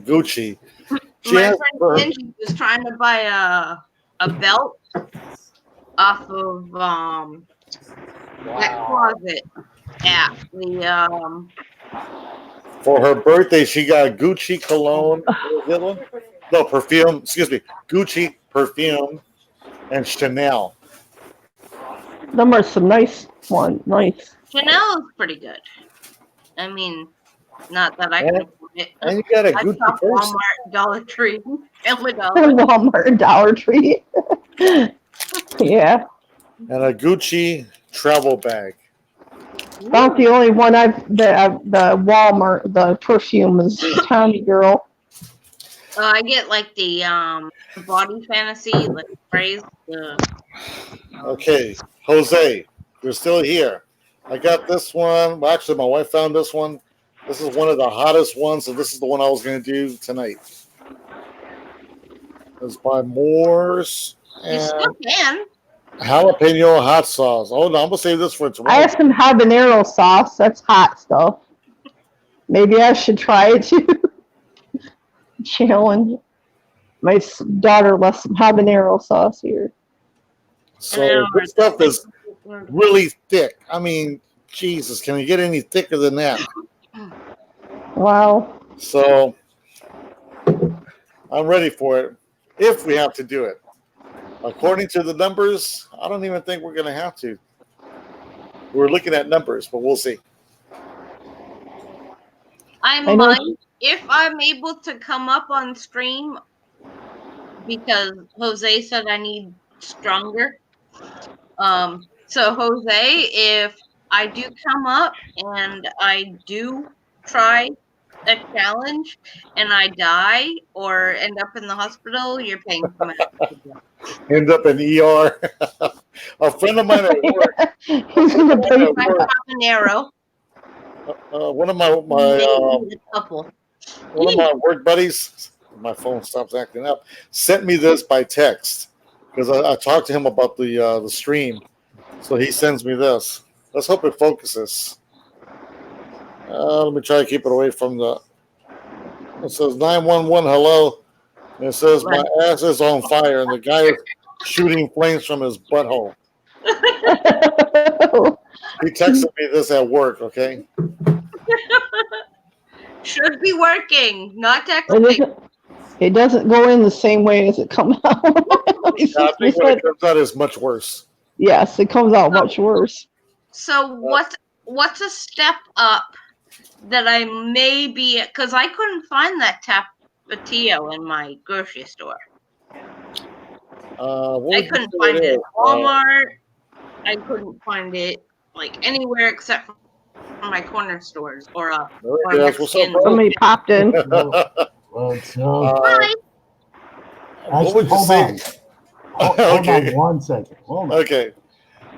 Gucci. She My has friend Angie was trying to buy a belt off of that closet at the for her birthday, she got Gucci cologne. What was the other one? No, perfume. Excuse me. Gucci perfume and Chanel. Them are some nice ones. Nice. Chanel is pretty good. I mean, Not that I can afford it. And you got a I Gucci shop purse. Walmart, Dollar Tree, Family Dollar. Walmart and Dollar Tree. Yeah. And a Gucci travel bag. About the only one the Walmart, the perfume is Tommy Girl. I get like the body fantasy, like sprays. Okay, Jose, you're still here. I got this one. Well, actually, my wife found this one. This is one of the hottest ones, and this is the one I was going to do tonight. It's by Moore's You and still can. jalapeno hot sauce. Oh no, I'm gonna save this for I tomorrow. have some habanero sauce. That's hot stuff. Maybe I should try it too. Challenge. My daughter left some habanero sauce here. So this stuff is really thick. I mean, Jesus, can you get any thicker than that? Wow. So I'm ready for it if we have to do it. According to the numbers, I don't even think we're going to have to. We're looking at numbers, but we'll see. I I know- might, if I'm able to come up on stream, because Jose said I need stronger. So Jose, if I do come up and I do try a challenge and I die or end up in the hospital, you're paying for my End up in ER. A friend of mine at work, He's gonna pay. my habanero. one of my Maybe a couple. one of my work buddies, my phone stops acting up, sent me this by text because I talked to him about the stream. So he sends me this. Let's hope it focuses. Let me try to keep it away from the. It says 911 hello. And it says my ass is on fire and the guy is shooting flames from his butthole. He texted me this at work. Okay. Should be working, not It texting. doesn't, it doesn't go in the same way as it comes out. I think when it comes out, it's much worse. Yes, it comes out much worse. So what's a step up that I may be, because I couldn't find that Tapatio in my grocery store. I couldn't find it at Walmart. I couldn't find it like anywhere except for my corner stores or Yes, what's up, bro? Somebody popped in. Well, it's, Hi. What would you hold say? on. Hold Okay. on 1 second. Hold on. Okay.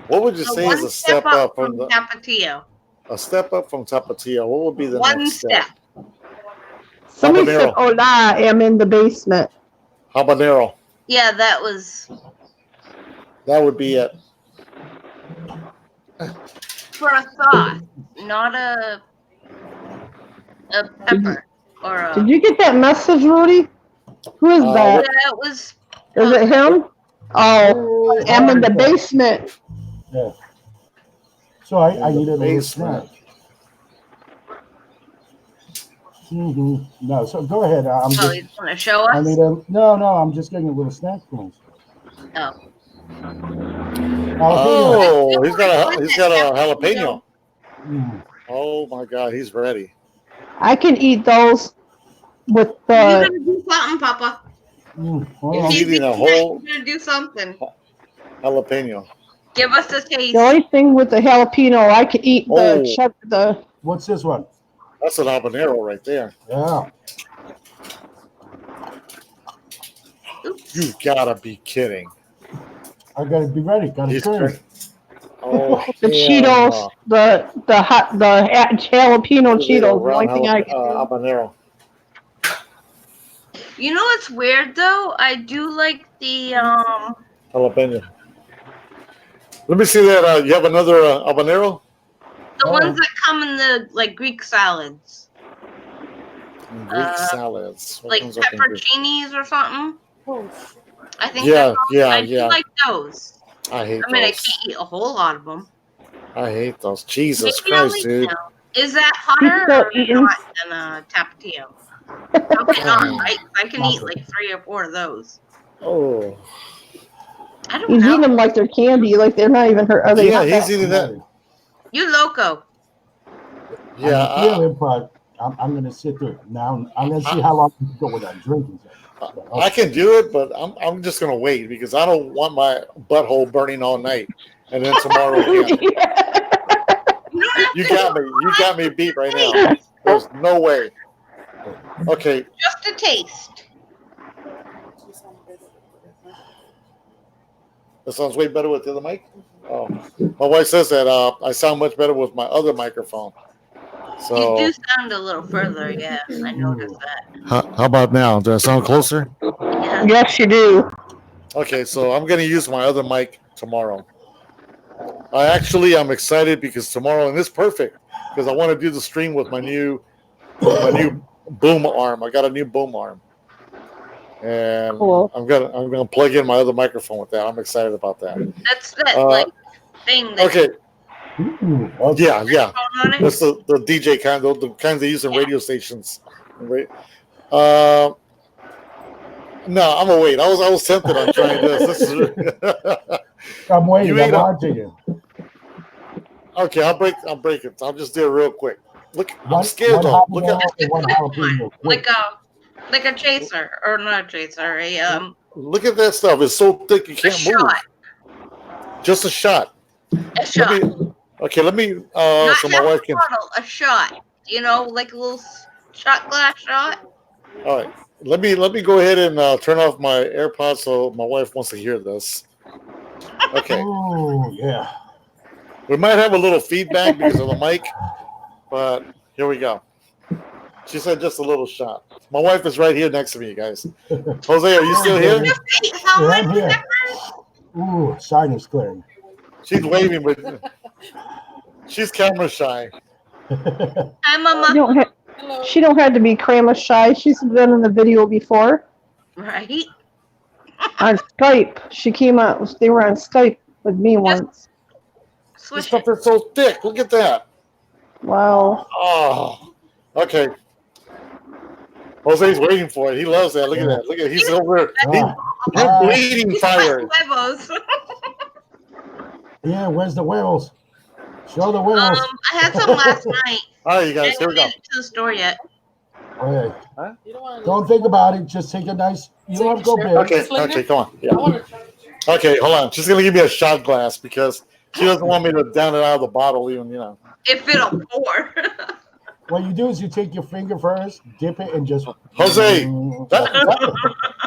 What would you So say one is a step up from the Tapatio. a step up from Tapatio? What would be the One next step. Somebody said, Habanero. "Hola, I'm in the basement." Habanero. Yeah, that was That would be it. for a sauce, not a pepper or a. Did you get that message, Rudy? Who is that? That was Is it him? Oh, I'm in the basement. Yeah. So I need a little Basement. snack. No, so go ahead. I'm oh, just. he's gonna show I us. need a no. I'm just getting a little snack for Oh. Oh, he's got a jalapeno. Mm. Oh my God, he's ready. I can eat those with You the. gotta do something, Papa. Hold on. He's eating a whole You gotta do something. jalapeno. Give us a taste. The only thing with the jalapeno, I can eat Oh. the What's this one? That's an habanero right there. Yeah. You gotta be kidding. I gotta be ready. Gotta He's turn. cra- Oh, the hell Cheetos, the jalapeno no. Cheetos. The only Round thing I can do. habanero. You know what's weird though? I do like the Jalapeno. Let me see that. You have another habanero? Oh. ones that come in the like Greek salads, Greek salads. What like comes up in Greek? pepperoncinis or something. I think Yeah, that's I yeah. do like those. I hate I mean, I those. can't eat a whole lot of them. I hate those. Jesus Maybe I'll Christ, eat dude. them. Is that hotter Still or eating. not than a Tapatio? Okay, not. I can eat like 3 or 4 of those. Oh. I don't He's eating know. them like they're candy, like they're not even hurt. Are they Yeah, not he's that- eating that. You loco. Yeah, I'm feeling, but I'm gonna sit there now. I'm gonna see how long you can go without drinking. I can do it, but I'm just gonna wait because I don't want my butthole burning all night and then tomorrow again. You got me beat right now. There's no way. Okay, Just a taste. that sounds way better with the other mic. Oh, my wife says that I sound much better with my other microphone. So You do sound a little further, yeah. I noticed that. how about now? Do I sound closer? Yeah. Yes, you do. Okay, so I'm gonna use my other mic tomorrow. I'm excited because tomorrow, and it's perfect because I want to do the stream with my new boom arm. I got a new boom arm, and Cool. I'm gonna plug in my other microphone with that. I'm excited about that. That's that thing that Okay, Ooh, okay. yeah. on it. That's the DJ kind, the kinds they use in radio stations. Right? No, I'm gonna wait. I was tempted on trying this. This is I'm waiting. You I'm ate a- watching you. okay. I'll break it. I'll just do it real quick. Look, I'm One- scared one though. Look habanero at and one jalapeno. Quick. like a chaser, or not a chaser, look at that stuff. It's so thick you can't move. shot. Just a shot. A shot. Let me. Not So my half wife a can. bottle, a shot. You know, like a little shot glass shot. All right. Let me go ahead and turn off my AirPods so my wife wants to hear this. Okay. Oh yeah. We might have a little feedback because of the mic, but here we go. She said just a little shot. My wife is right here next to me, you guys. Jose, are you still here? Hey, how Yeah, am I'm I here. Ooh, sinus clearing. She's waving, but she's camera shy. I'm She a don't, ha- Hello. she don't have to be Krama shy. She's been in the video before right. on Skype. She came out. They were on Skype with me once. This Swish stuff it. is so thick. Look at that. Wow. Oh, okay. Jose's waiting for it. He loves that. Look at that. Look at he's over. He's bleeding He's fire. got huevos. Yeah, where's the whales? Show the whales. I had some last night. All right, you I guys. Here haven't we go. made it to the store yet. Okay. You don't want Don't think about it. Just take a nice. You don't have to go big. Okay. Okay. Come on. I Yeah. want to try. Okay. Hold on. She's gonna give me a shot glass because she doesn't want me to down it out of the bottle. Even If it'll pour. What you do is you take your finger first, dip it, and just. Jose,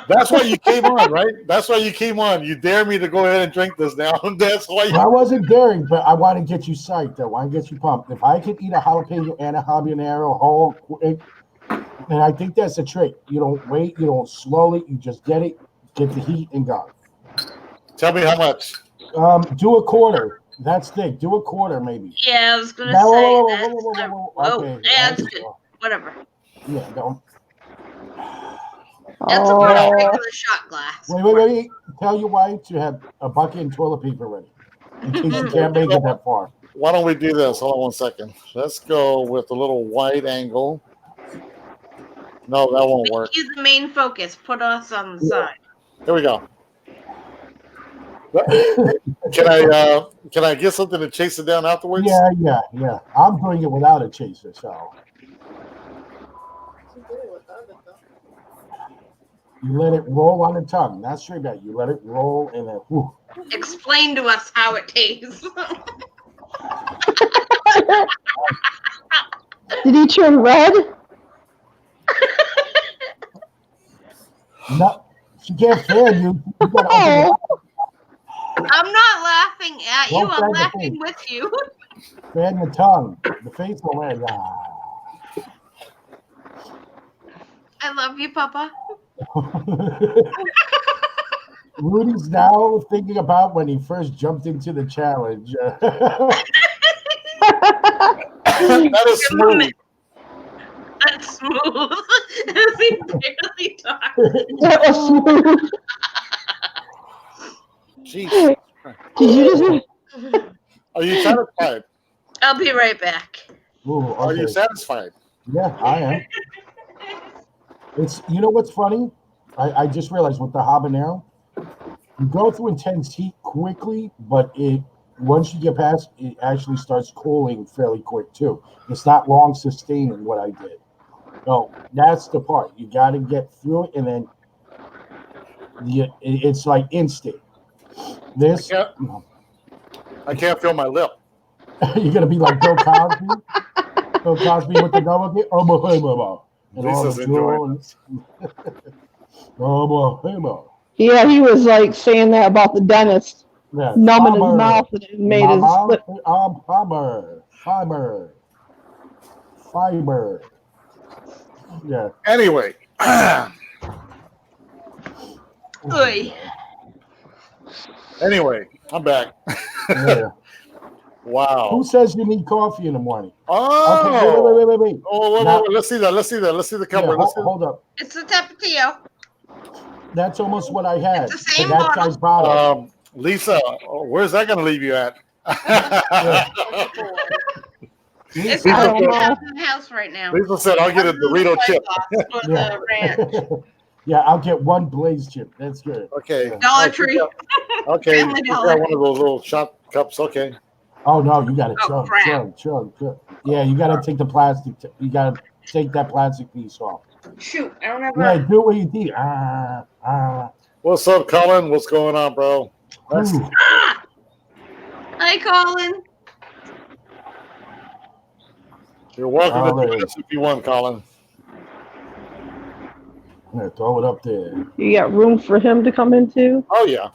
that's why you came on, right? That's why you came on. You dare me to go ahead and drink this now. That's why. I wasn't daring, but I want to get you psyched. I want to get you pumped. If I could eat a jalapeno and a habanero whole quick, and I think that's a trick. You don't wait. You don't slow it. You just get it, get the heat, and go. Tell me how much. Do a quarter. That's thick. Do a quarter, maybe. Yeah, I was gonna Now, say whoa, that's whoa. Okay, yeah, that's that's- good. Whatever. Yeah, don't. That's about a Oh, regular shot glass. Wait. Tell your wife to have a bucket and toilet paper ready in case you can't make it that far. Why don't we do this? Hold on 1 second. Let's go with a little wide angle. No, that won't work. Make you the main focus. Put us on the side. Here we go. Can I get something to chase it down afterwards? Yeah. I'm doing it without a chaser, so you let it roll on the tongue. Not straight back. You let it roll and then whew. Explain to us how it tastes. did he turn red? No, she can't fan you. You gotta open Oh, I'm not laughing at you. Don't I'm try to laughing think. with you. the, fan the tongue. The face will red. I love you, Papa. Rudy's now thinking about when he first jumped into the challenge. That is smooth. That's smooth. As he barely talks. that was smooth. Jeez. Did you just? Are you satisfied? I'll be right back. Ooh, Are you okay. satisfied? Yeah, I am. It's you know what's funny? I just realized with the habanero, you go through intense heat quickly, but it once you get past, it actually starts cooling fairly quick too. It's not long sustaining what I did. No, that's the part. You got to get through it, and then it's like instant. This, I can't feel my lip. you're gonna be like Bill Cosby. Bill Cosby with the government. Lisa's enjoying this. Yeah, he was like saying that about the dentist, Yeah. numbing his mouth and it made his lip. Fiber. Yeah. Anyway, Oy. anyway, I'm back. Yeah. Wow. Who says you need coffee in the morning? Oh. Okay, wait. Oh, wait, Now- wait. Let's see that. Let's see the cover. Yeah, Let's see hold up. It's a Tapatio. That's almost what I had. It's the same That bottle. guy's bottle. Lisa, where's that going to leave you at? It's I all don't know. in the house right now. Lisa said, "I'll get a Dorito chip." For Yeah. the ranch. Yeah, I'll get one Blaze chip. That's good. Okay. Yeah. Dollar Oh, Tree. Okay. Family You got Dollar. one of those little shot cups. Okay. Oh no, you got to Oh, crap. chug. Yeah, you got to take the plastic. You got to take that plastic piece off. Shoot, I don't have Yeah, a. do what you did. What's up, Colin? What's going on, bro? Nice. Ooh. Hi, Colin. You're welcome to Colin. do this if you want, Colin. Yeah, throw it up there. You got room for him to come into? Oh yeah.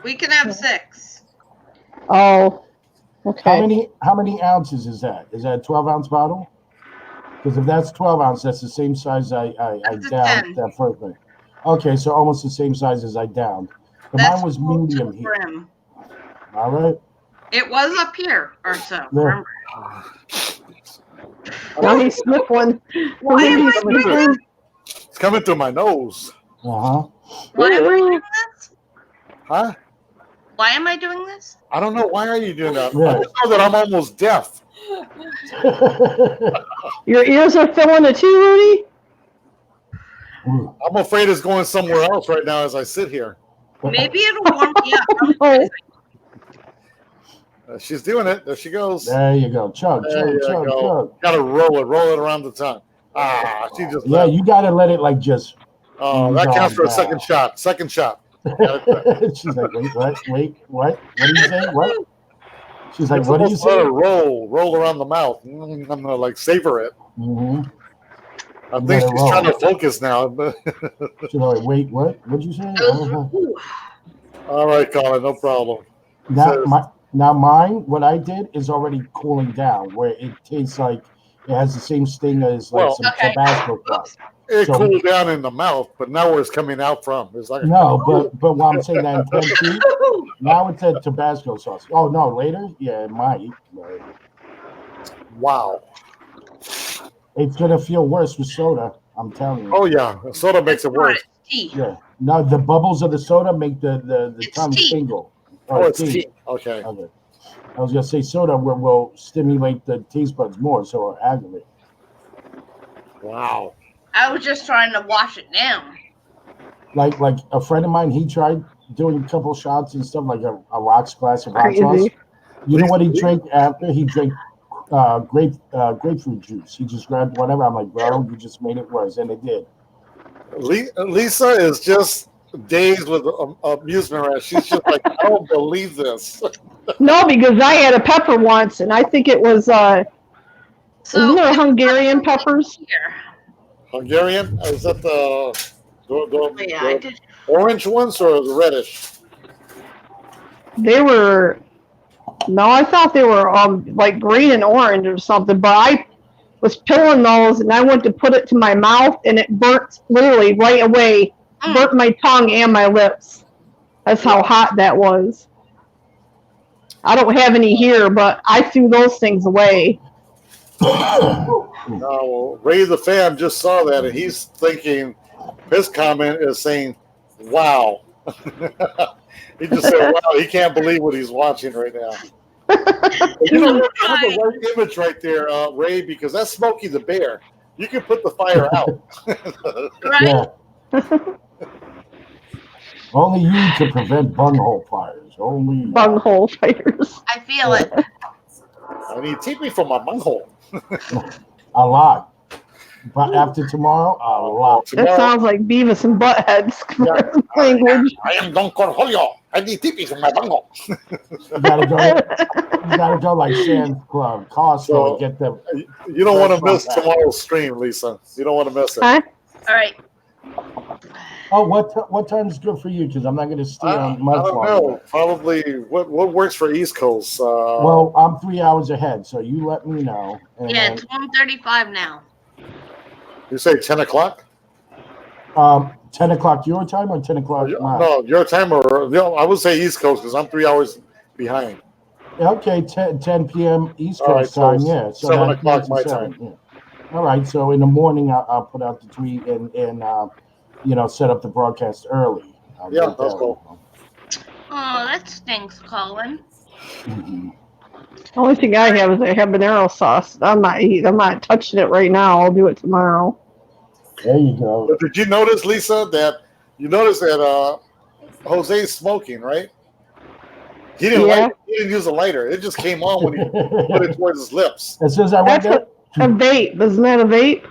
We can have 6. Oh, okay. How many ounces is that? Is that a 12-ounce bottle? Because if that's 12 ounce, that's the same size I That's a downed 10. that first thing. Okay, so almost the same size as I downed. But That's mine was full to medium the here. brim. All right. It was up here or so. Yeah. Remember? Now he's sniffling. Why am I He's doing sniffling. this? It's coming through my nose. Uh-huh. Why am I doing this? Huh? Why am I doing this? I don't know. Why are you doing that? Yeah. I just know that I'm almost deaf. Your ears are filling it too, Rudy? Ooh. I'm afraid it's going somewhere else right now as I sit here. Maybe it'll warm me up. Oh, She's doing it. There she goes. There you go. Chug. There you go. Got to roll it around the tongue. Ah, she just Yeah, left. you got to let it like just. Oh, that counts for a second shot. Second shot. She's like, wait, what? What do you say? What? She's like, It's what do you supposed to say? let it roll around the mouth. I'm gonna like savor it. Mm-hmm. I You think let it she's roll. trying to focus now. She's like, wait, what? What'd you say? Ooh. All right, Colin, no problem. Now mine, what I did is already cooling down, where it tastes like it has the same sting as like Well- some Okay. Tabasco sauce. It So- cooled down in the mouth, but now where it's coming out from is like No, but while I'm saying that intensity, now it's a Tabasco sauce. Oh no, later? Yeah, it might. But wow. it's gonna feel worse with soda. I'm telling you. Oh yeah, soda makes it worse. It's tea. Yeah. No, the bubbles of the soda make the It's tongue tea. tingle. Oh, it's tea. tea. Okay. Okay. I was gonna say soda will stimulate the taste buds more, so it'll aggravate. Wow. I was just trying to wash it down. Like a friend of mine, he tried doing a couple shots and stuff, like a rocks glass of hot Crazy. sauce. You know what he Please. drank after? He drank grapefruit juice. He just grabbed whatever. I'm like, bro, you just made it worse, and it did. Lisa is just dazed with amusement. Right? She's just like, I don't believe this. no, because I had a pepper once, and I think it was, isn't there Hungarian peppers? Here. Hungarian? Is that the Yeah, I did. orange ones or the reddish? They were, no, I thought they were like green and orange or something, but I was peeling those and I went to put it to my mouth and it burnt literally right away, burnt my tongue and my lips. That's how hot that was. I don't have any here, but I threw those things away. Well, Ray the fan just saw that and he's thinking, his comment is saying, wow. He just said, wow, he can't believe what he's watching right now. You know, you have the right image right there, Ray, because that's Smokey the Bear. You can put the fire out. Right? Yeah. Only you can prevent bunghole fires. Only you. Bunghole fighters. I feel it. I need take me from my bunghole. A lot. But after tomorrow, a lot. That sounds like Beavis and Butthead's language. I am Don Cornholio. I need tippies in my bungle. You gotta go like Sam's Club, Costco, So- and get them. You don't want to miss tomorrow's stream, Lisa. You don't want to miss it. Huh? All right. Oh, what time is good for you? Because I'm not gonna stay I on much don't longer. know. Probably what works for East Coast? Well, I'm 3 hours ahead, so you let me know. And Yeah, it's 1:35 now. you say 10 o'clock? 10 o'clock your time or 10 o'clock mine? No, your time or no? I would say East Coast because I'm 3 hours behind. Okay, 10 p.m. East All right, Coast time, so yeah. So 7 that o'clock makes my it 7, yeah. All right, so in the morning I'll put out the tweet and set up the broadcast early. I'll Yeah, get that's that cool. one. Oh, that stinks, Colin. Mhm. The only thing I have is a habanero sauce. I'm not touching it right now. I'll do it tomorrow. There you go. But did you notice, Lisa, that Jose's smoking, right? He didn't Yeah. he didn't use a lighter. It just came on when he put it towards his lips. As soon as I went That's there, a vape. Isn't that a vape?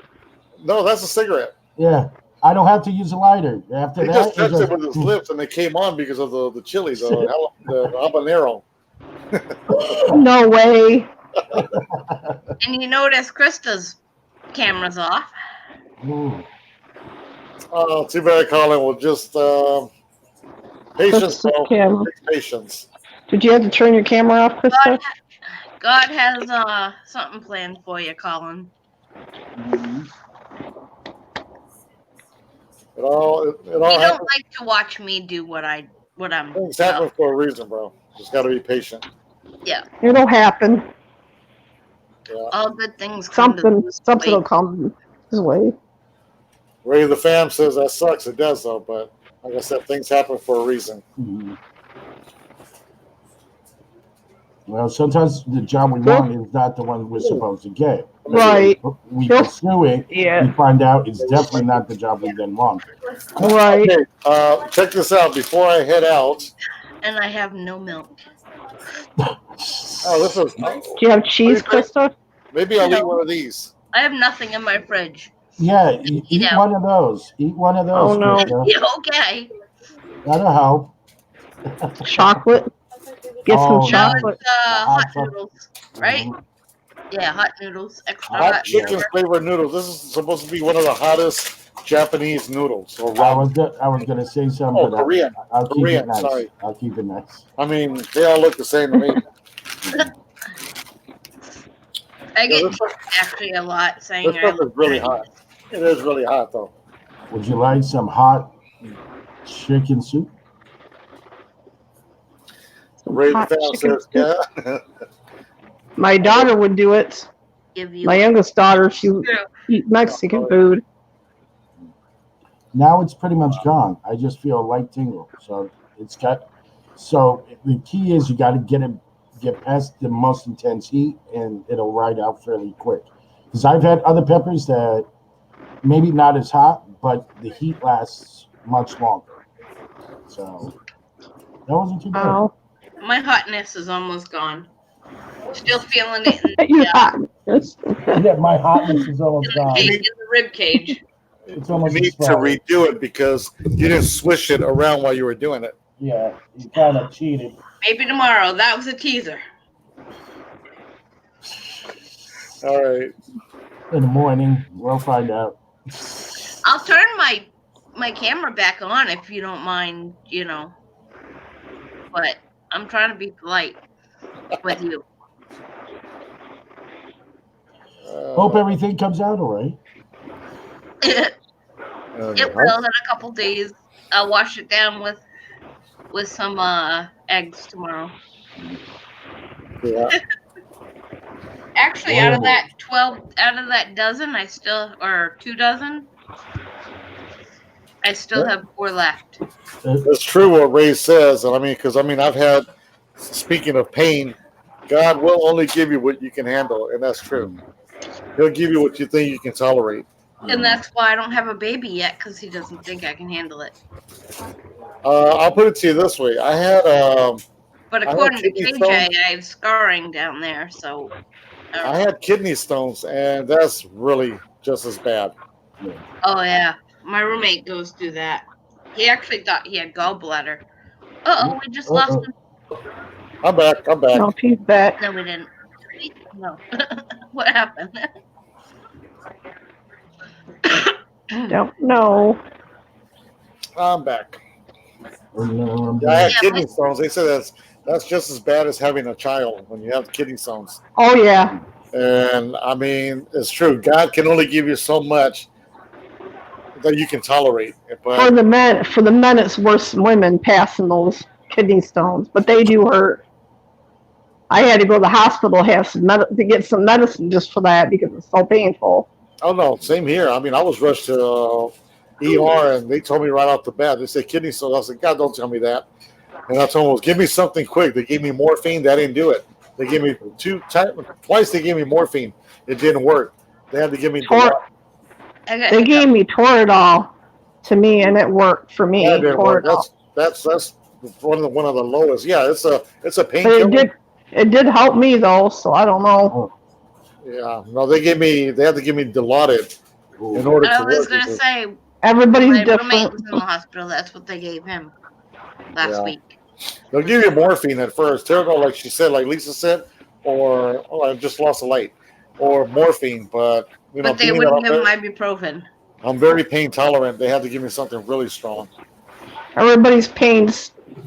No, that's a cigarette. yeah, I don't have to use a lighter. After He that, just it's touched it just- with his lips, and they came on because of the chili, the habanero. No way. And you notice Krista's camera's off. Ooh. Oh, too bad, Colin. We'll just patience, Krista's though. camera. Patience. Did you have to turn your camera off, Krista? God has something planned for you, Colin. It all You happens. don't like to watch me do what I'm. Things happen for a reason, bro. Just got to be patient. It'll happen. Yeah. All good things come to Something will come his way. Ray the fam says that sucks. It does, though. But like I said, things happen for a reason. Mhm. Well, sometimes the job we want is not the one we're supposed to get. Right. We pursue it, Yeah. we find out it's definitely not the job we then want. Right. Okay, check this out. Before I head out, And I have no milk. oh, this is Do you have cheese, Krista? maybe I'll eat one of these. I have nothing in my fridge. Yeah, eat Yeah. one of those. Eat one of those. Oh, no. Krista. Yeah, okay. That'll help. Chocolate? Get Oh, some No, chocolate. it's hot chocolate. noodles, right? Yeah, hot noodles. Extra Hot hot. chicken pepper. flavored noodles. This is supposed to be one of the hottest Japanese noodles or I ramen. was gonna say something, Oh, but Korean. I'll keep Korean, it nice. sorry. I'll keep it nice. I mean, they all look the same to me. I get this stuff, actually a lot saying this stuff is really hot. It is really hot, though. Would you like some hot chicken soup? Ray the Hot fam chicken says, yeah. My daughter would do it. Give you My youngest daughter, she would True. eat Mexican food. Now it's pretty much gone. I just feel a light tingle. So the key is you got to get past the most intense heat, and it'll ride out fairly quick. Because I've had other peppers that maybe not as hot, but the heat lasts much longer. So that wasn't too bad. Oh, my hotness is almost gone. Still feeling it in, you're yeah, hot. Yes. Yeah, my hotness is almost in the gone. cage, in the rib cage. It's You almost need to expired. redo it because you didn't swish it around while you were doing it. Yeah, you kind of cheated. Maybe tomorrow. That was a teaser. All right. In the morning, we'll find out. I'll turn my camera back on if you don't mind, But I'm trying to be polite with you. Hope everything comes out all right. It will in a couple days. I'll wash it down with some eggs tomorrow. Yeah. Actually, out of that dozen, or 2 dozen, I still have 4 left. It's true what Ray says. And I've had, speaking of pain, God will only give you what you can handle. And that's true. He'll give you what you think you can tolerate. And that's why I don't have a baby yet, because he doesn't think I can handle it. I'll put it to you this way. I had, But I have according to kidney KJ, stones. I have scarring down there, so I had kidney stones, and that's really just as bad. Oh yeah, my roommate goes through that. He actually thought he had gallbladder. Oh, we just lost him. I'm back. I'm back. No, he's back. No, we didn't. No. What happened? Don't know. I'm back. Um, Yeah, I had Yeah, kidney stones. They said that's just as bad as having a child when you have kidney stones. Oh yeah. And I mean, it's true. God can only give you so much that you can tolerate. For But the men, it's worse than women passing those kidney stones, but they do hurt. I had to go to the hospital to get some medicine just for that because it's so painful. oh no, same here. I mean, I was rushed to ER, and they told me right off the bat. They said kidney stones. I said, God, don't tell me that. And I told them, well, give me something quick. They gave me morphine. That didn't do it. They gave me twice. They gave me morphine. It didn't work. They had to give me. Okay. They gave me Toradol to me, and it worked for me. Yeah, it didn't work. Toradol. That's one of the lowest. Yeah, it's a But it painkiller. did help me though, so I don't know. Yeah, no, they had to give me Dilaudid in order I to was work. gonna because- say Everybody's my roommate different. was in the hospital. That's what they gave him last Yeah. week. They'll give you morphine at first. Tergal, like she said, like Lisa said, or I just lost a light, or morphine. But you know, But they being that wouldn't give him ibuprofen. I'm very pain tolerant. They had to give me something really strong. Everybody's pain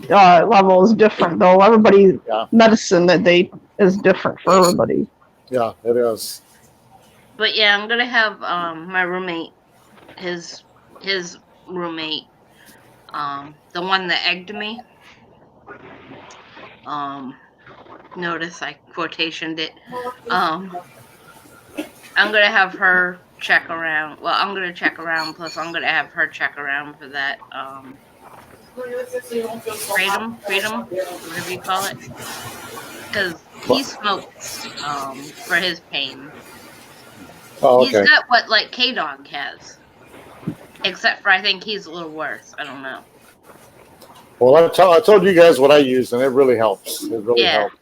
level is different though. Everybody's Yeah. medicine that they is different for everybody. Yeah, it is. But yeah, I'm gonna have my roommate, his roommate, the one that egged me. Notice I quotationed it. I'm gonna have her check around. Well, I'm gonna check around. Plus, I'm gonna have her check around for that. Freedom, whatever you call it. Because he smokes for his pain. Oh, He's okay. got what like K-Dog has. Except for I think he's a little worse. I don't know. Well, I told you guys what I use, and it really helps. It really Yeah. helps.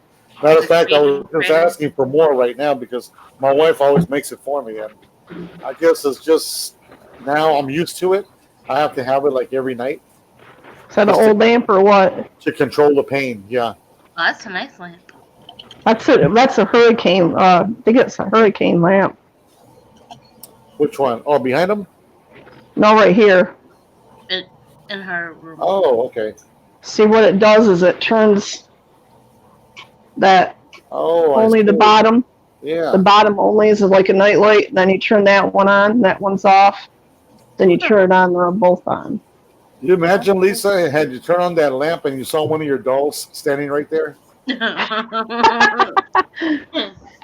Matter of fact, I was just Freedom. asking for more right now because my wife always makes it for me, and I guess it's just now I'm used to it. I have to have it like every night Is that an old lamp or what? to control the pain. Yeah. Oh, that's a nice lamp. That's a hurricane. I think it's a hurricane lamp. Which one? Oh, behind them? No, right here. In her room. Oh, okay. See what it does is it turns that Oh, I only the see. bottom. Yeah. The bottom only is like a night light. Then you turn that one on. That one's off. Then you turn it on. They're both on. You imagine, Lisa, had you turn on that lamp and you saw one of your dolls standing right there?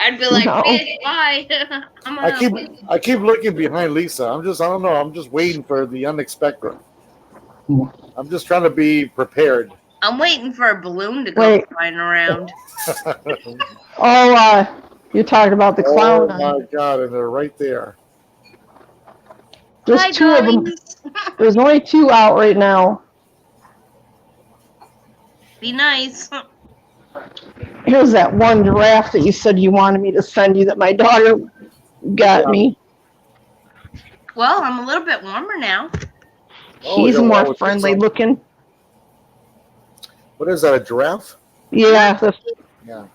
I'd be like, No. "Bitch, bye. I'm I out." keep looking behind Lisa. I don't know. I'm just waiting for the unexpected. I'm just trying to be prepared. I'm waiting for a balloon to go Wait. flying around. Oh, you're talking about the Oh clown. my God! And they're right there. There's Hi, two of them. guys. There's only two out right now. Be nice. Here's that one giraffe that you said you wanted me to send you that my daughter got me. Well, I'm a little bit warmer now. Oh, He's yeah, well, more it's friendly some- looking. What is that? A giraffe? Yeah, Yeah.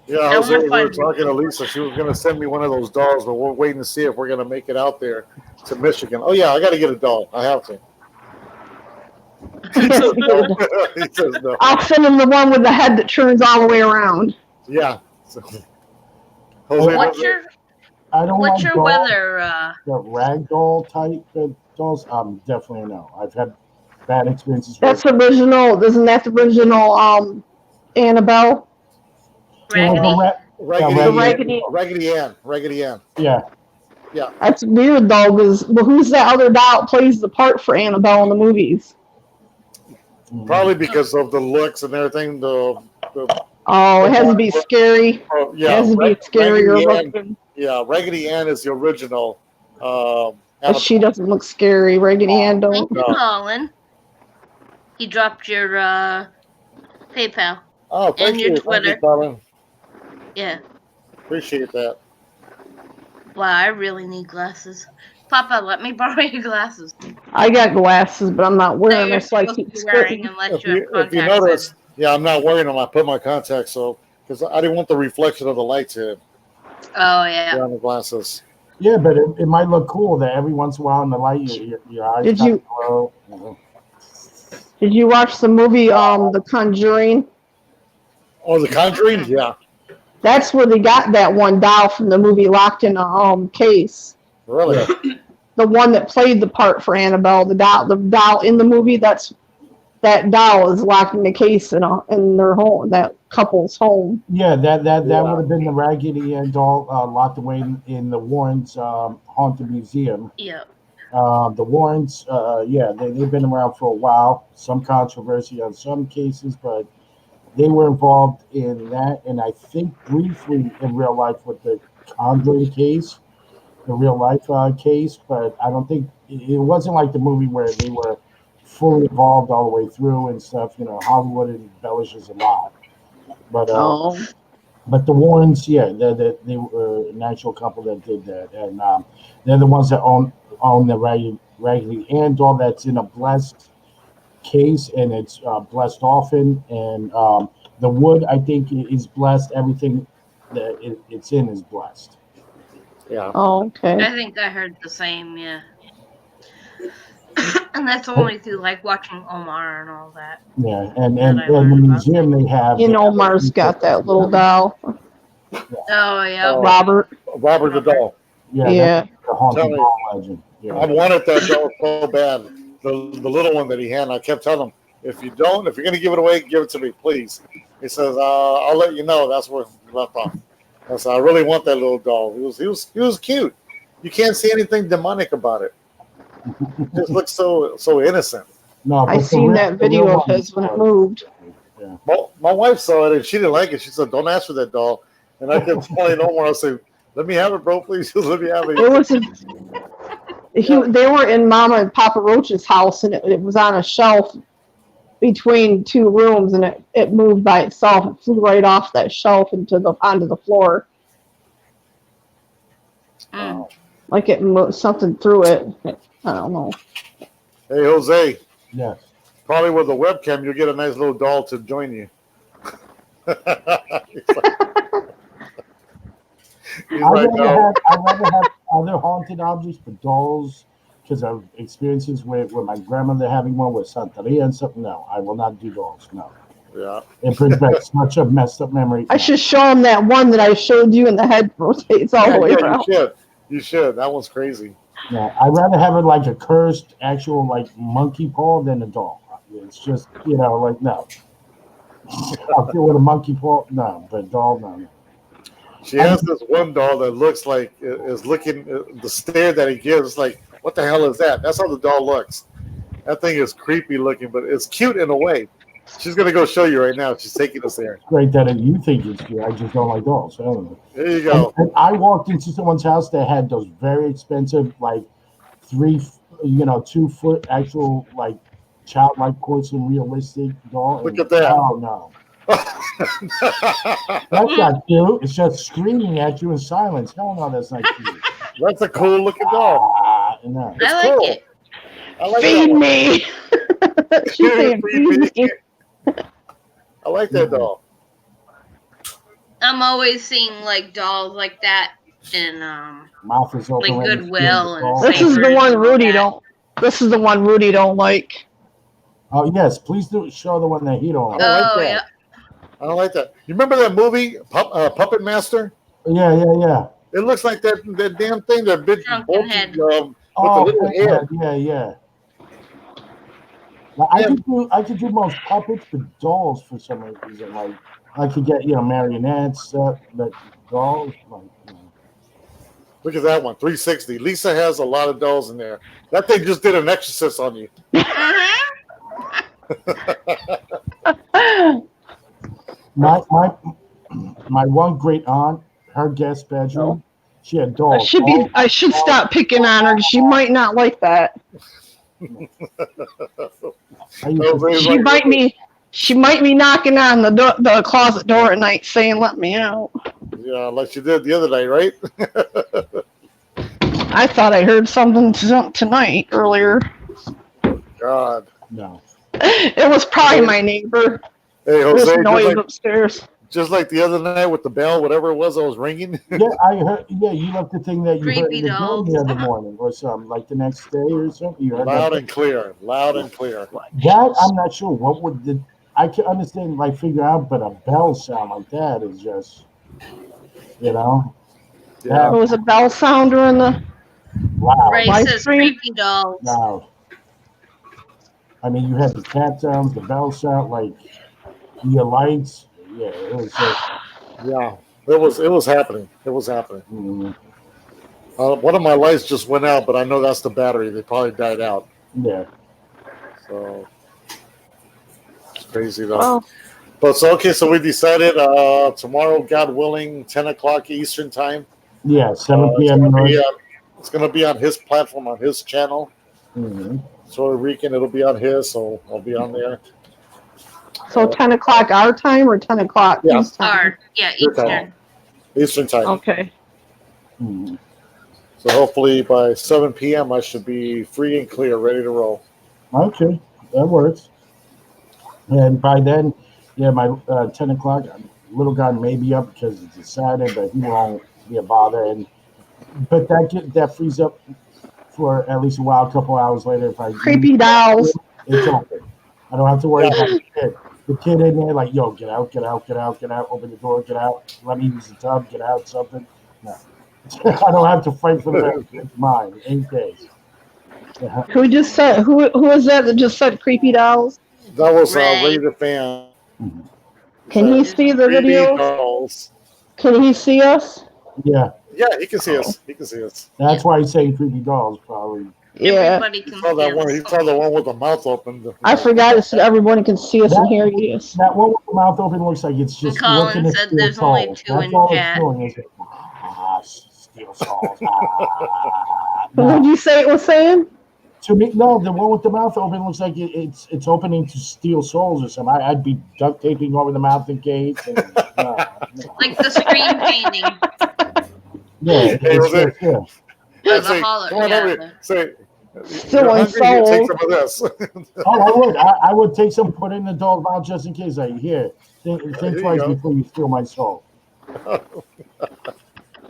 Yeah, I we wanna were find- talking to Lisa. She was going to send me one of those dolls, but we're waiting to see if we're going to make it out there to Michigan. Oh yeah, I got to get a doll. I have to. He says no. He says no. I'll send him the one with the head that turns all the way around. Yeah. So, Jose, What's your I don't what's like your dolls, weather? the ragdoll type of dolls. Definitely no. I've had bad experiences That's with original. Isn't that the original Annabelle? Raggedy? Raggedy, Raggedy- Raggedy Ann. Yeah. That's weird though, because who's that other doll that plays the part for Annabelle in the movies? Probably because of the looks and everything. The Oh, it has to be scary. oh, It yeah, has to be Raggedy scarier Ann. looking. Yeah, Raggedy Ann is the original. But Annabelle. she doesn't look scary. Raggedy Ann don't. Thank you, No. Colin. He dropped your PayPal. Oh, thank and your you, thank you, Twitter. Colin. Yeah. Appreciate that. Wow, I really need glasses. Papa, let me borrow your glasses. I got glasses, but I'm not No, wearing you're them, so I supposed to keep be wearing squinting. unless you have If you contacts notice, yeah, I'm not wearing them. I put my contacts so because I didn't want the reflection of the lights here in. Oh yeah. on the glasses. Yeah, but it might look cool that every once in a while in the light, your eyes Did kind you- of glow. You know. Did you watch the movie, The Conjuring? Oh, the Conjuring, yeah, That's where they got that one doll from the movie locked in a case. really. The one that played the part for Annabelle, the doll in the movie. That doll is locked in a case in their home, that couple's home. Yeah, that Yeah. would have been the Raggedy Ann doll locked away in the Warrens Haunted Museum. Yeah. The Warrens, yeah, they've been around for a while. Some controversy on some cases, but they were involved in that, and I think briefly in real life with the Conjuring case, the real life case, but I don't think it wasn't like the movie where they were fully involved all the way through and stuff. You know, Hollywood embellishes a lot, but Oh. but the Warrens, yeah, they were an actual couple that did that, and they're the ones that own the Raggedy Ann doll that's in a blessed case, and it's blessed often, and the wood I think is blessed. Everything that it's in is blessed. Yeah. Oh, okay. I think I heard the same, yeah. And that's only through like watching Omar and all that. Yeah, and That I the learned about. museum they have. You know, Mars got that little doll, Oh yeah. Oh. Robert. Robert the doll. Yeah, Yeah. that's the haunted Tell me. doll legend. Yeah. I wanted that doll so bad. The little one that he had. I kept telling him, if you're gonna give it away, give it to me, please. He says, I'll let you know. That's where he left off. I said, I really want that little doll. He was cute. You can't see anything demonic about it. It just looks so innocent. No, I but the seen real- that the video real of one his when it was- moved. Yeah. My wife saw it and she didn't like it. She said, "Don't ask for that doll." And I kept telling Omar, I said, "Let me have it, bro, please. Let me have it." It was they were in Mama and Papa Roach's house, and it was on a shelf between two rooms, and it moved by itself. It flew right off that shelf onto the floor, Mm. like it moved something through it. I don't know. Hey, Jose, Yes. probably with the webcam, you'll get a nice little doll to join you. He's like, no. I'd rather have other haunted objects, but dolls, because of experiences with my grandmother having one with Santeria and something. No, I will not do dolls. No. Yeah. It brings back such a messed up memory. I should show him that one that I showed you, and the head rotates all the way around. You should. That one's crazy. No, I'd rather have it like a cursed actual like monkey paw than a doll. It's just like no. I'll deal with a monkey paw, no, but doll, no. She has this one doll that looks like is looking the stare that he gives. Like, what the hell is that? That's how the doll looks. That thing is creepy looking, but it's cute in a way. She's gonna go show you right now. She's taking us there. Great that you think it's cute. I just don't like dolls. I don't know. There you go. And I walked into someone's house that had those very expensive, like 2 foot actual, like childlike porcelain realistic doll. Look at that. Oh no, that's not cute. It's just screaming at you in silence. Hell no, that's not cute. That's a cool looking doll. No. I like cool. it. I like Feed that one. me. She's saying, feed me. I like that doll. I'm always seeing like dolls like that in Mouth is open. Like ready to Goodwill steal and the doll. This is the one Rudy don't. This is the one Rudy don't like. Oh yes, please do show the one that he don't like. I like oh that. yeah. I don't like that. You remember that movie, Puppet Master? Yeah. It looks like that damn thing, that big Drunken bulky, head. with Oh, the little hair. yeah. Now, I could do most puppets, but dolls for some reason. Like I could get marionettes, but dolls. Look at that one, 360. Lisa has a lot of dolls in there. That thing just did an exorcist on you. My one great aunt, her guest bedroom, she had dolls. I should stop picking on her. She might not like that. She might be knocking on the closet door at night saying, "Let me out." Yeah, like she did the other night, right? I thought I heard something tonight earlier. God. No. It was probably my neighbor. Hey, There was Jose, noise upstairs. just like the other night with the bell, whatever it was that was ringing. Yeah, I heard. Yeah, you left the thing that you heard Creepy in the dream dolls. the other morning or something, like the next day or something. You heard Loud that. and clear. Loud and clear. That I'm not sure. What would the? I can understand, like figure out, but a bell sound like that is just, you know, Yeah. There was a bell sounder in the loud. Ray Live says stream? creepy dolls. Loud. I mean, you had the cat sounds, the bell sound, like your lights. Yeah, it was just. Yeah. It was happening. It was happening. Mm, One of my lights just went out, but I know that's the battery. They probably died out. yeah. So it's crazy though. well, But so okay, so we decided tomorrow, God willing, 10 o'clock Eastern time. Yeah, 7 It's p.m. gonna be on his platform, on his channel. Mhm. So Rican, it'll be on his, so I'll be on there. so 10 o'clock our time or 10 o'clock Yeah. his time? Or, yeah, Your time. Eastern. Eastern time. Okay. Mhm. So hopefully by 7 p.m. I should be free and clear, ready to roll. Okay, that works. And by then, yeah, my 10 o'clock, little guy may be up because it's a Saturday, but he won't be a bother. But that frees up for at least a while, a couple hours later. If I Creepy dolls. it's open. I don't have to worry Yeah. about the kid. The kid in there, like, yo, get out, get out, get out, get out, open the door, get out, let me use the tub, get out, something. No. I don't have to fight for that. It's mine. 8 days. Yeah. Who just said, who was that just said creepy dolls? That was Ray. Ray the fan. Can he see the 3D video? dolls. Can he see us? Yeah, Yeah, he can see us. He can see us. that's why he's saying creepy dolls, probably. Yeah. Everybody He can saw that see one. us. He saw the one with the mouth open. I forgot it said everyone can see us and hear us. That one with the mouth open looks like it's just Colin looking to said steal there's only souls. two That's in all chat. it's doing is steal souls. What did No. you say it was saying? To me, no, the one with the mouth open looks like it's opening to steal souls or something. I'd be duct taping over the mouth in case. And, no. Like the screen painting. Yeah, Hey, it's Jose. just, yeah. The Say, hollow, come on yeah, over here. the- Say, Still you're in hungry? Here, take soul. some of this. Oh, I would. I would take some, put in the dog mouth just in case. Like, here, think There you twice go. before you steal my soul.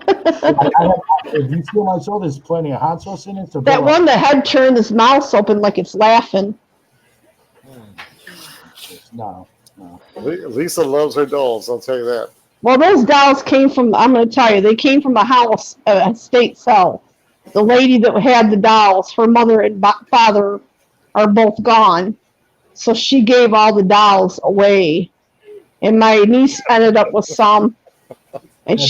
If you steal my soul, there's plenty of hot sauce in it. So That don't- one that had turned his mouth open like it's laughing. No. Lisa loves her dolls. I'll tell you that. Well, those dolls came from, I'm going to tell you, they came from the house, estate sale. The lady that had the dolls, her mother and father are both gone. So she gave all the dolls away. And my niece ended up with some. And That's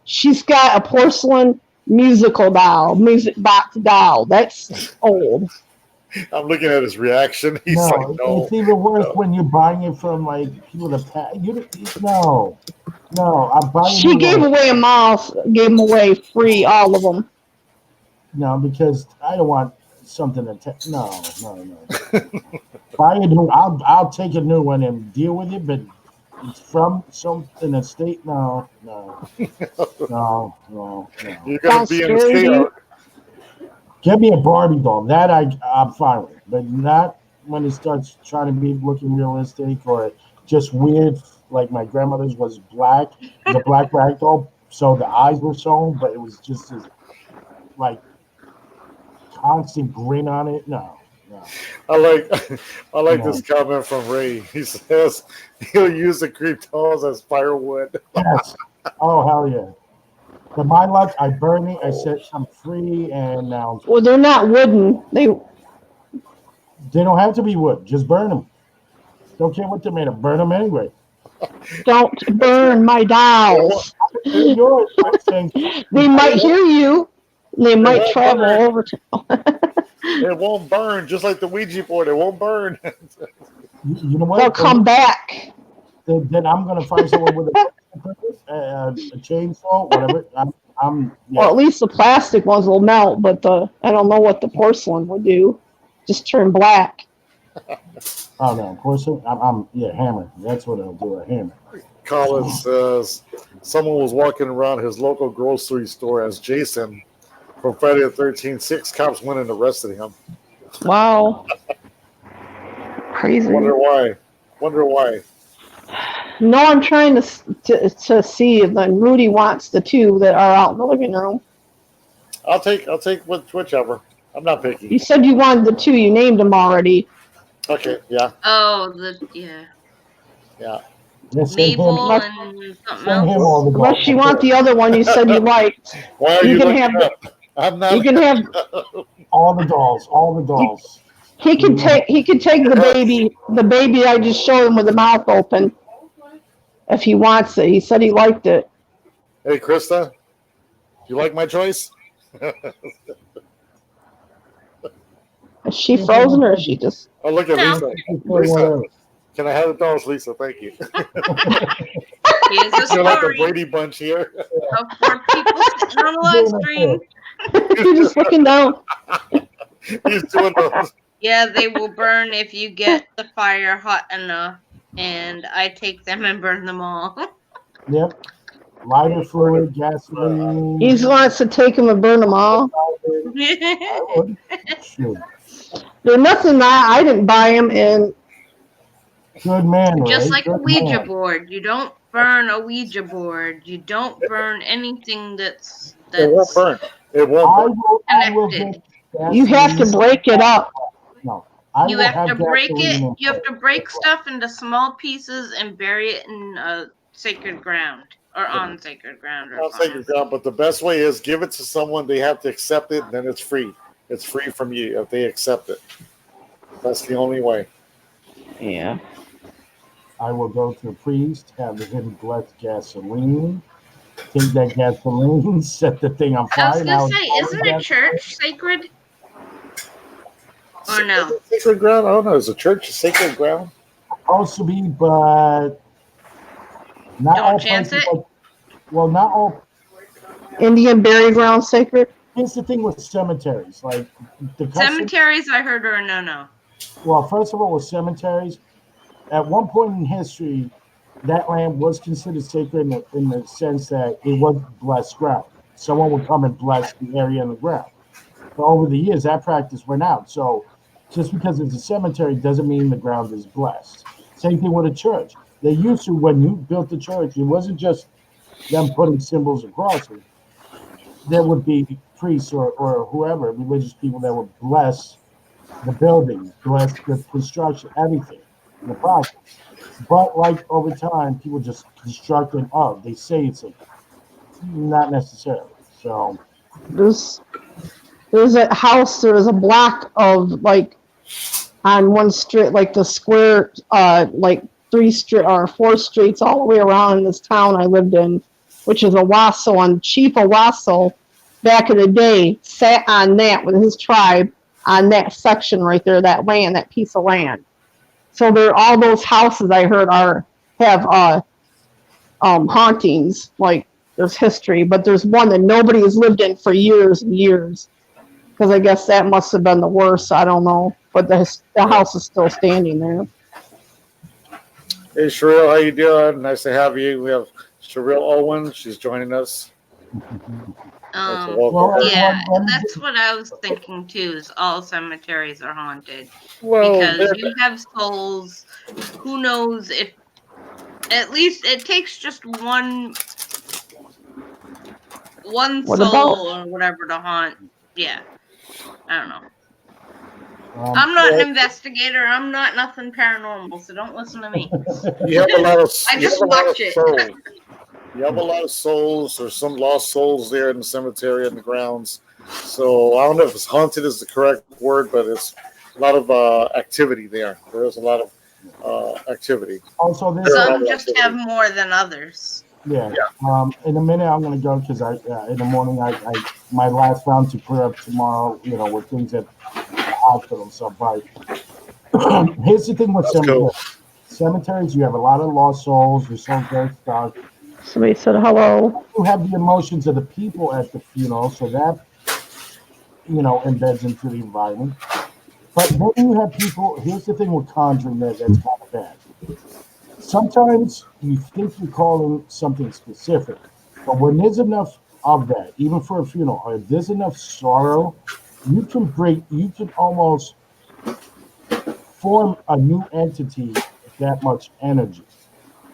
she's got a porcelain musical doll, music box doll. That's old. I'm looking at his reaction. He's No, like, no. it's even worse when you're buying it from like people that no, I'm buying. She new gave ones. away them all, gave them away free, all of them. No, because I don't want something to no. Buy a new. I'll take a new one and deal with it, but it's from something estate. No. You're gonna Sounds be in his scary, chaos. Get me a Barbie doll. That I'm fine with, but not when it starts trying to be looking realistic or just weird. Like my grandmother's was black, the black rag doll, so the eyes were sewn, but it was just this like constant grin on it. No. I like No. this comment from Ray. He says he'll use the creep dolls as firewood. Yes. Oh hell yeah. But my luck, I burn it. I set some free, and now Well, they're not wooden. they don't have to be wood. Just burn them. Don't care what they're made of. Burn them anyway. Don't burn my dolls. They're yours. I'm saying, They might hear you. They might travel over to. It won't burn, just like the Ouija board. It won't burn. you know what? They'll come back. Then I'm gonna find someone with a chainsaw, whatever. I'm yeah. Well, at least the plastic ones will melt, but I don't know what the porcelain would do. Just turn black. Oh no, of course I'm hammer. That's what I'll do. A hammer. Colin says someone was walking around his local grocery store as Jason from Friday the 13th. 6 cops went and arrested him. Wow. Crazy. Wonder why. Wonder why. No, I'm trying to see if then Rudy wants the two that are out in the living room. I'll take whichever. I'm not You picky. said you wanted the two. You named them already. Okay, yeah, Oh, yeah. Let's send him, Mabel Let's- and something send him else. all the Unless you dogs. want the other one you said you liked. Why are You you, can looking have- up? I'm not. You can have. All the dolls. All the dolls. He can take the baby I just showed him with the mouth open. If he wants it, he said he liked it. Hey, Krista, you like my choice? Is she frozen or is she just? Oh, look at No. Lisa. Whatever. Can I have the dolls, Lisa? Thank you. Here's a You're like the story Brady Bunch here. of 4 people sitting on a live stream. You're just looking down. He's doing those. Yeah, they will burn if you get the fire hot enough, and I take them and burn them all. Yep. Lighter fluid, gasoline. He wants to take them and burn them all. I would. Shoot. There's nothing I didn't buy them, and Good man, Just Ray. like a Good Ouija man. board. You don't burn a Ouija board. You don't burn anything that's It won't burn. It I won't will connected. get you have to gasoline. break it up. No. I You will have to break gasoline it. in You have place. to break stuff into small pieces and bury it in sacred ground or on sacred ground or I'll take your something. ground, but the best way is give it to someone. They have to accept it, and then it's free. It's free from you if they accept it. That's the only way. Yeah. I will go to a priest, have him bless gasoline, take that gasoline, set the thing on I fire. was Now gonna say, it's isn't a church sacred? Or no? Sacred ground? I don't know. Is a church a sacred ground? supposed to be, but not Don't all chance places. it? Well, not all. Indian burial ground sacred. Here's the thing with cemeteries, like the custom, Cemeteries, I heard, are a no-no. Well, first of all, with cemeteries, at one point in history, that land was considered sacred in the sense that it was blessed ground. Someone would come and bless the area and the ground. But over the years, that practice went out. So just because it's a cemetery doesn't mean the ground is blessed. Same thing with a church. They used to, when you built the church, it wasn't just them putting symbols across it. There would be priests or whoever, religious people that would bless the building, bless the construction, everything in the process. But like over time, people just construct it up. They say it's a, not necessarily. So There's a house. There's a block of like on one street, like the square, like 4 streets all the way around in this town I lived in, which is Owasso. And Chief Owasso, back in the day, sat on that with his tribe on that section right there, that land, that piece of land. So there, all those houses I heard have hauntings. Like there's history, but there's one that nobody has lived in for years and years. Because I guess that must have been the worst. I don't know, but the house is still standing there. Hey, Sherelle, how you doing? Nice to have you. We have Sherelle Owen. She's joining us. Welcome. Well, Yeah, everyone- that's what I was thinking too. Is all cemeteries are haunted Well, because you have souls. Who knows if? At least it takes just one What soul about- or whatever to haunt. Yeah, I don't know. um, I'm not an investigator. I'm not nothing paranormal, so don't listen to me. you have a lot of. I you just have a lot of watch it. souls. You have a lot of souls, or some lost souls there in the cemetery and the grounds. So I don't know if it's haunted is the correct word, but it's a lot of activity there. There's a lot of activity. also, this Some just have more than others. Yeah. In a minute, I'm gonna go because in the morning, I my last round to clear up tomorrow. You know, with things at the hospital. So, but here's the thing with That's cool. cemeteries. You have a lot of lost souls. Your souls very stuck. Somebody said hello. You have the emotions of the people at the funeral, so that embeds into the environment. But then you have people. Here's the thing with conjuring that's kind of bad. Sometimes you think you're calling something specific, but when there's enough of that, even for a funeral. If there's enough sorrow, you can almost form a new entity with that much energy.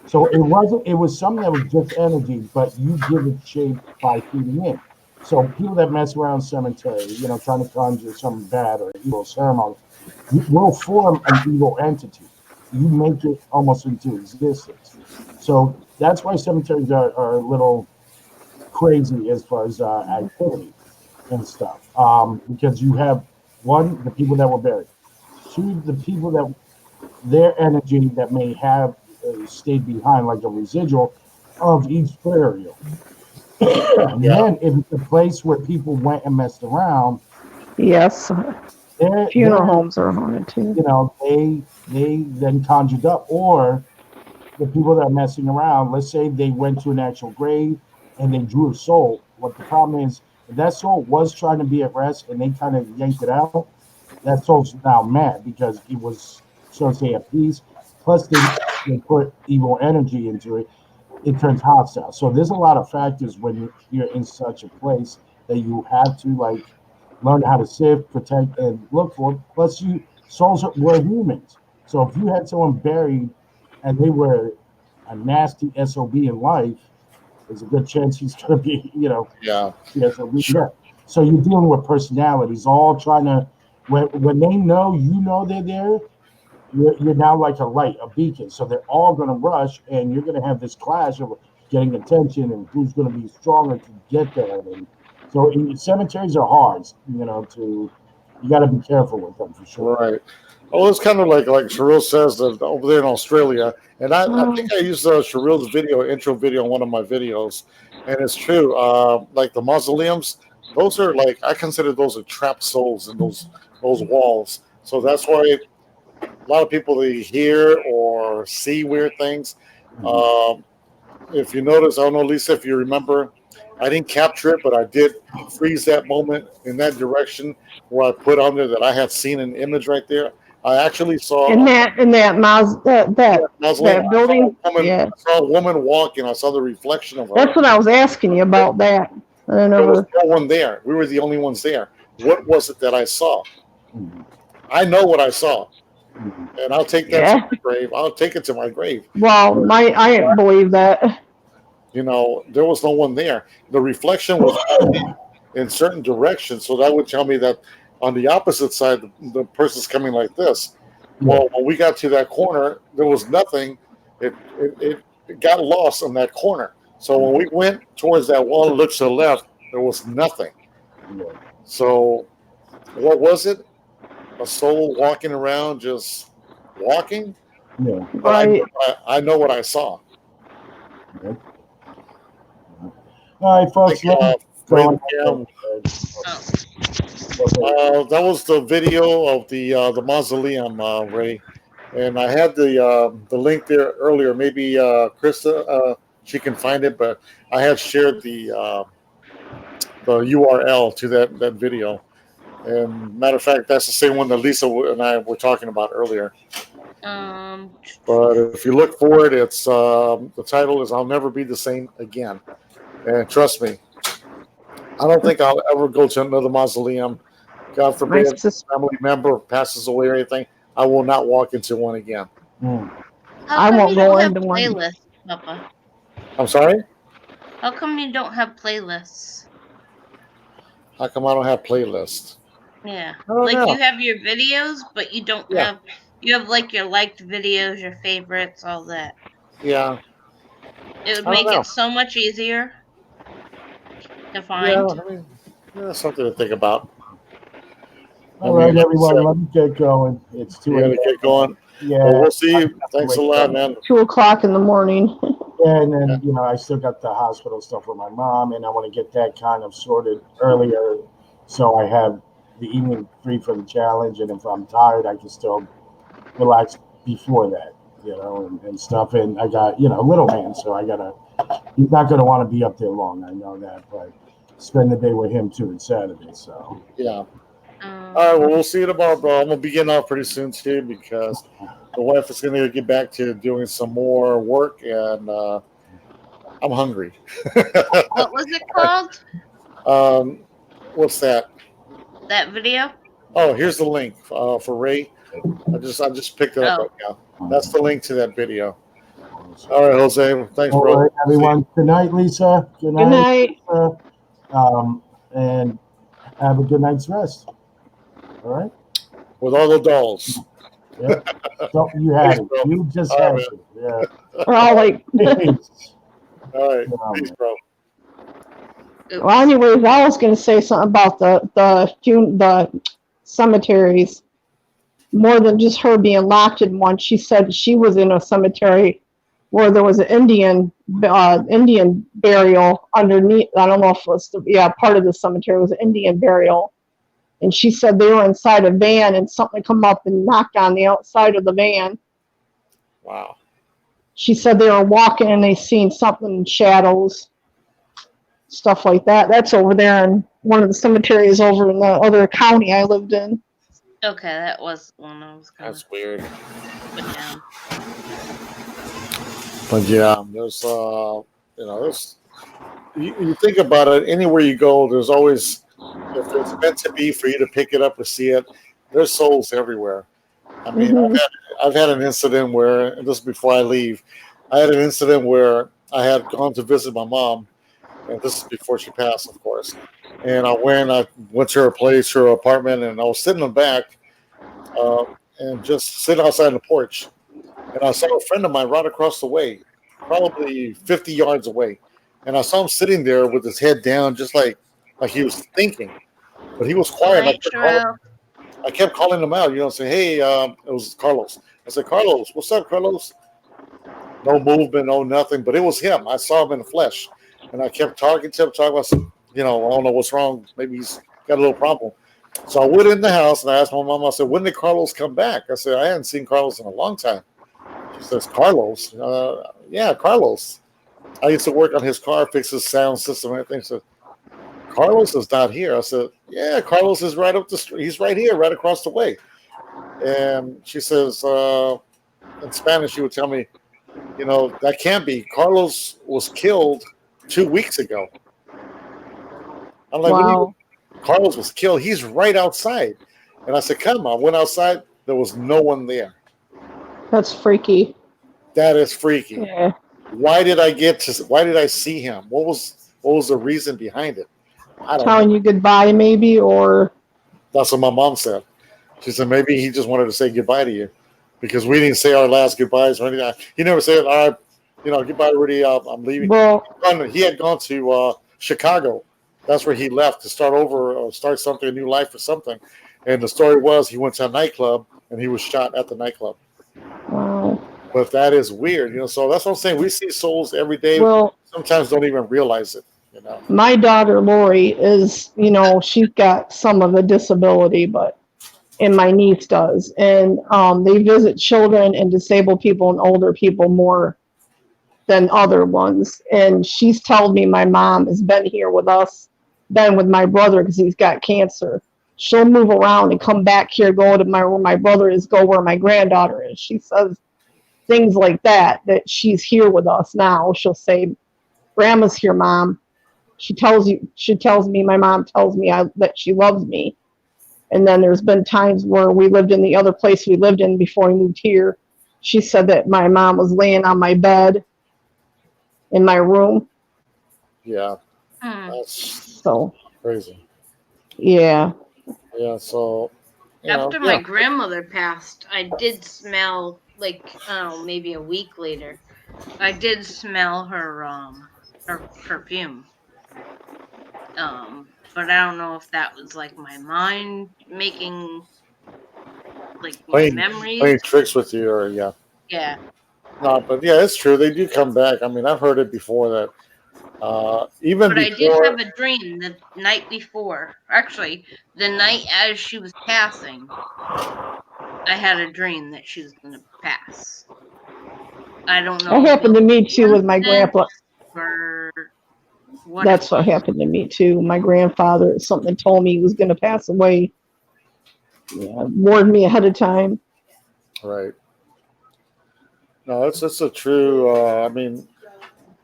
So it was something that was just energy, but you give it shape by feeding in. So people that mess around cemetery, trying to conjure something bad or evil ceremony, you will form an evil entity. You make it almost into existence. So that's why cemeteries are a little crazy as far as activity and stuff. Because you have one, the people that were buried, two, the people that their energy that may have stayed behind, like a residual of each burial. And then if it's a place where people went and messed around, Yes, funeral homes are haunted too. They then conjured up, or the people that are messing around, let's say they went to an actual grave and they drew a soul. What the problem is, if that soul was trying to be at rest and they kind of yanked it out, that soul's now mad because it was, so to say, at peace. Plus, they put evil energy into it. It turns hostile. So there's a lot of factors when you're in such a place that you have to learn how to sift, protect, and look for. Plus, souls were humans. So if you had someone buried and they were a nasty SOB in life, there's a good chance he's going to be, Yeah. SOB. Sure. So you're dealing with personalities, all trying to. When they know they're there, you're now like a light, a beacon. So they're all going to rush, and you're going to have this clash of getting attention and who's going to be stronger to get there. And so cemeteries are hard, you got to be careful with them for sure. Right. Well, it's kind of like Cheryl says that over there in Australia, and I think I used Cheryl's intro video in one of my videos, and it's true. Like the mausoleums, those are I consider those are trapped souls in those walls. So that's why a lot of people, they hear or see weird things. If you notice, I don't know, Lisa, if you remember, I didn't capture it, but I did freeze that moment in that direction where I put on there that I had seen an image right there. I actually saw that building. I saw a woman walking. I saw the reflection of her. That's what I was asking you about that. There was no one there. We were the only ones there. What was it that I saw? I know what I saw, and I'll take that to my grave. I'll take it to my grave. Well, I believe that. There was no one there. The reflection was in certain directions, so that would tell me that on the opposite side, the person's coming like this. Well, when we got to that corner, there was nothing. It got lost in that corner. So when we went towards that wall and looked to the left, there was nothing. So what was it? A soul walking around, just walking? Yeah. Right. I know what I saw. Okay. All right, folks. That was the video of the mausoleum, Ray, and I had the link there earlier. Maybe Krista, she can find it, but I had shared the URL to that video. And matter of fact, that's the same one that Lisa and I were talking about earlier. But if you look for it, it's the title is "I'll Never Be the Same Again," and trust me, I don't think I'll ever go to another mausoleum. God forbid, a family member passes away or anything, I will not walk into one again. I won't go into one. Playlists, Papa? I'm sorry? How come you don't have playlists? How come I don't have playlists? Yeah, know. you have your videos, but you don't have. You have your liked videos, your favorites, all that. Yeah. It would make it so much easier to find. Yeah, that's something to think about. All right, everyone, let me get going. It's 2 a.m. Get going. Yeah. Well, we'll see you. Thanks a lot, man. 2:00 in the morning. And then, I still got the hospital stuff with my mom, and I want to get that kind of sorted earlier so I have the evening free for the challenge. And if I'm tired, I can still relax before that, and stuff. And I got, little man, so he's not going to want to be up there long. I know that, but spend the day with him too on Saturday. So, yeah. All right, well, we'll see you tomorrow, bro. I'm going to be getting off pretty soon, too, because the wife is going to get back to doing some more work. And I'm hungry. What was it called? What's that? That video? Oh, here's the link for Ray. I just picked it up Oh. right now. That's the link to that video. All right, Jose. Thanks, All bro. right, everyone. Good night, Lisa. Good Good night. night. And have a good night's rest. All right. With all the dolls. Yep. So you had Thanks, it. bro. You just All had right, it. Yeah. We're all like, All right. Peace, bro. Oops. well, anyways, I was gonna say something about the cemeteries. More than just her being locked in one, she said she was in a cemetery where there was an Indian burial underneath. I don't know if it was part of the cemetery was an Indian burial, and she said they were inside a van and something come up and knocked on the outside of the van. Wow. She said they were walking and they seen something in shadows, stuff like that. That's over there in one of the cemeteries over in the other county I lived in. Okay, that was one I was gonna That's weird. put down. But yeah, there's there's you think about it, anywhere you go, there's always, if it's meant to be for you to pick it up or see it, there's souls everywhere. I mean, Mhm. I've had an incident where, and this is before I leave, I had an incident where I had gone to visit my mom, and this is before she passed, of course. And I went to her place, her apartment, and I was sitting in the back, and just sitting outside on the porch. And I saw a friend of mine right across the way, probably 50 yards away. And I saw him sitting there with his head down, just like he was thinking. But he was quiet. Night, Sherelle. I kept calling him out, say, hey, it was Carlos. I said, Carlos, what's up, Carlos? No movement, no nothing. But it was him. I saw him in the flesh. And I kept talking to him. I said, I don't know what's wrong. Maybe he's got a little problem. So I went in the house and I asked my mom, I said, when did Carlos come back? I said, I hadn't seen Carlos in a long time. She says, Carlos? Yeah, Carlos. I used to work on his car, fix his sound system and everything. So Carlos is not here. I said, yeah, Carlos is right up the street. He's right here, right across the way. And she says, in Spanish, she would tell me, that can't be. Carlos was killed 2 weeks ago. I'm like, Wow. Carlos was killed. He's right outside. And I said, come on. I went outside. There was no one there. That's freaky. That is freaky. Yeah. Why did I see him? What was the reason behind it? I don't Telling know. you goodbye, maybe, or That's what my mom said. She said maybe he just wanted to say goodbye to you because we didn't say our last goodbyes or anything. He never said, all right, goodbye, Rudy. I'm leaving. well, He had gone to Chicago. That's where he left to start over or start something, a new life or something. And the story was he went to a nightclub and he was shot at the nightclub. wow. But that is weird, so that's what I'm saying. We see souls every day. Well, Sometimes don't even realize it, my daughter Lori is, she's got some of a disability, and my niece does, and they visit children and disabled people and older people more than other ones. And she's told me my mom has been here with us, been with my brother because he's got cancer. She'll move around and come back here, go to where my brother is, go where my granddaughter is. She says things like that she's here with us now. She'll say, Grandma's here, Mom. She tells me, my mom tells me that she loves me. And then there's been times where we lived in the other place we lived in before we moved here. She said that my mom was laying on my bed in my room. Yeah, Hmm. that's So, crazy. yeah. Yeah, so After my grandmother passed, I did smell, maybe a week later, I did smell her perfume. But I don't know if that was like my mind making my playing memories. tricks with you, or yeah. But yeah, it's true. They do come back. I mean, I've heard it before that. Even But I did before, have a dream the night before. Actually, the night as she was passing, I had a dream that she was going to pass. I don't know. That happened to me too with my grandpa. That's what happened to me too. My grandfather, something told me he was going to pass away. Yeah, warned me ahead of time. right? No, it's a true. I mean,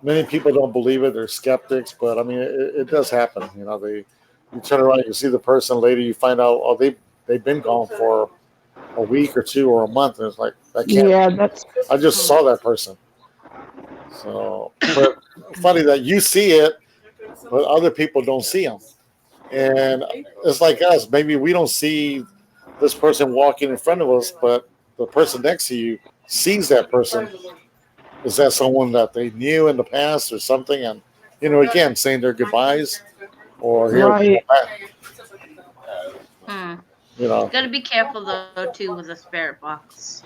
many people don't believe it. They're skeptics, but I mean, it does happen. You know, you turn around, you see the person later, you find out, oh, they've been gone for a week or two or a month, and it's like, I can't. Yeah, that's I just saw that person. So, but funny that you see it, but other people don't see them. And it's like us. Maybe we don't see this person walking in front of us, but the person next to you sees that person. Is that someone that they knew in the past or something? And, you know, again, saying their goodbyes or here, right. you know, Gotta be careful though too with a spirit box.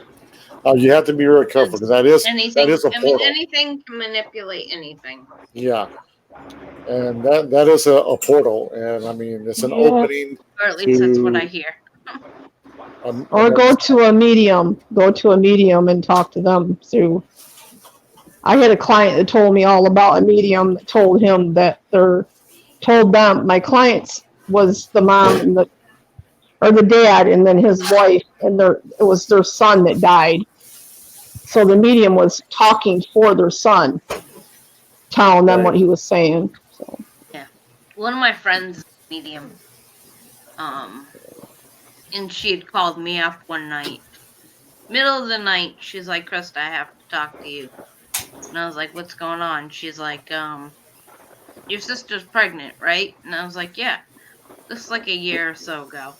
you have to be very careful because that is a I mean, portal. anything can manipulate anything. Yeah. And that is a portal. And I mean, it's an Yeah. opening. Or at least that's what I hear. Or go to a medium. Go to a medium and talk to them through. I had a client that told me all about a medium that told him that my clients was the mom and the dad and then his wife, and it was their son that died. So the medium was talking for their son, telling them what he was saying. So. Yeah. One of my friends is a medium. And she had called me up one night. Middle of the night, she's like, Krista, I have to talk to you. And I was like, what's going on? She's like, your sister's pregnant, right? And I was like, yeah. This is like a year or so ago.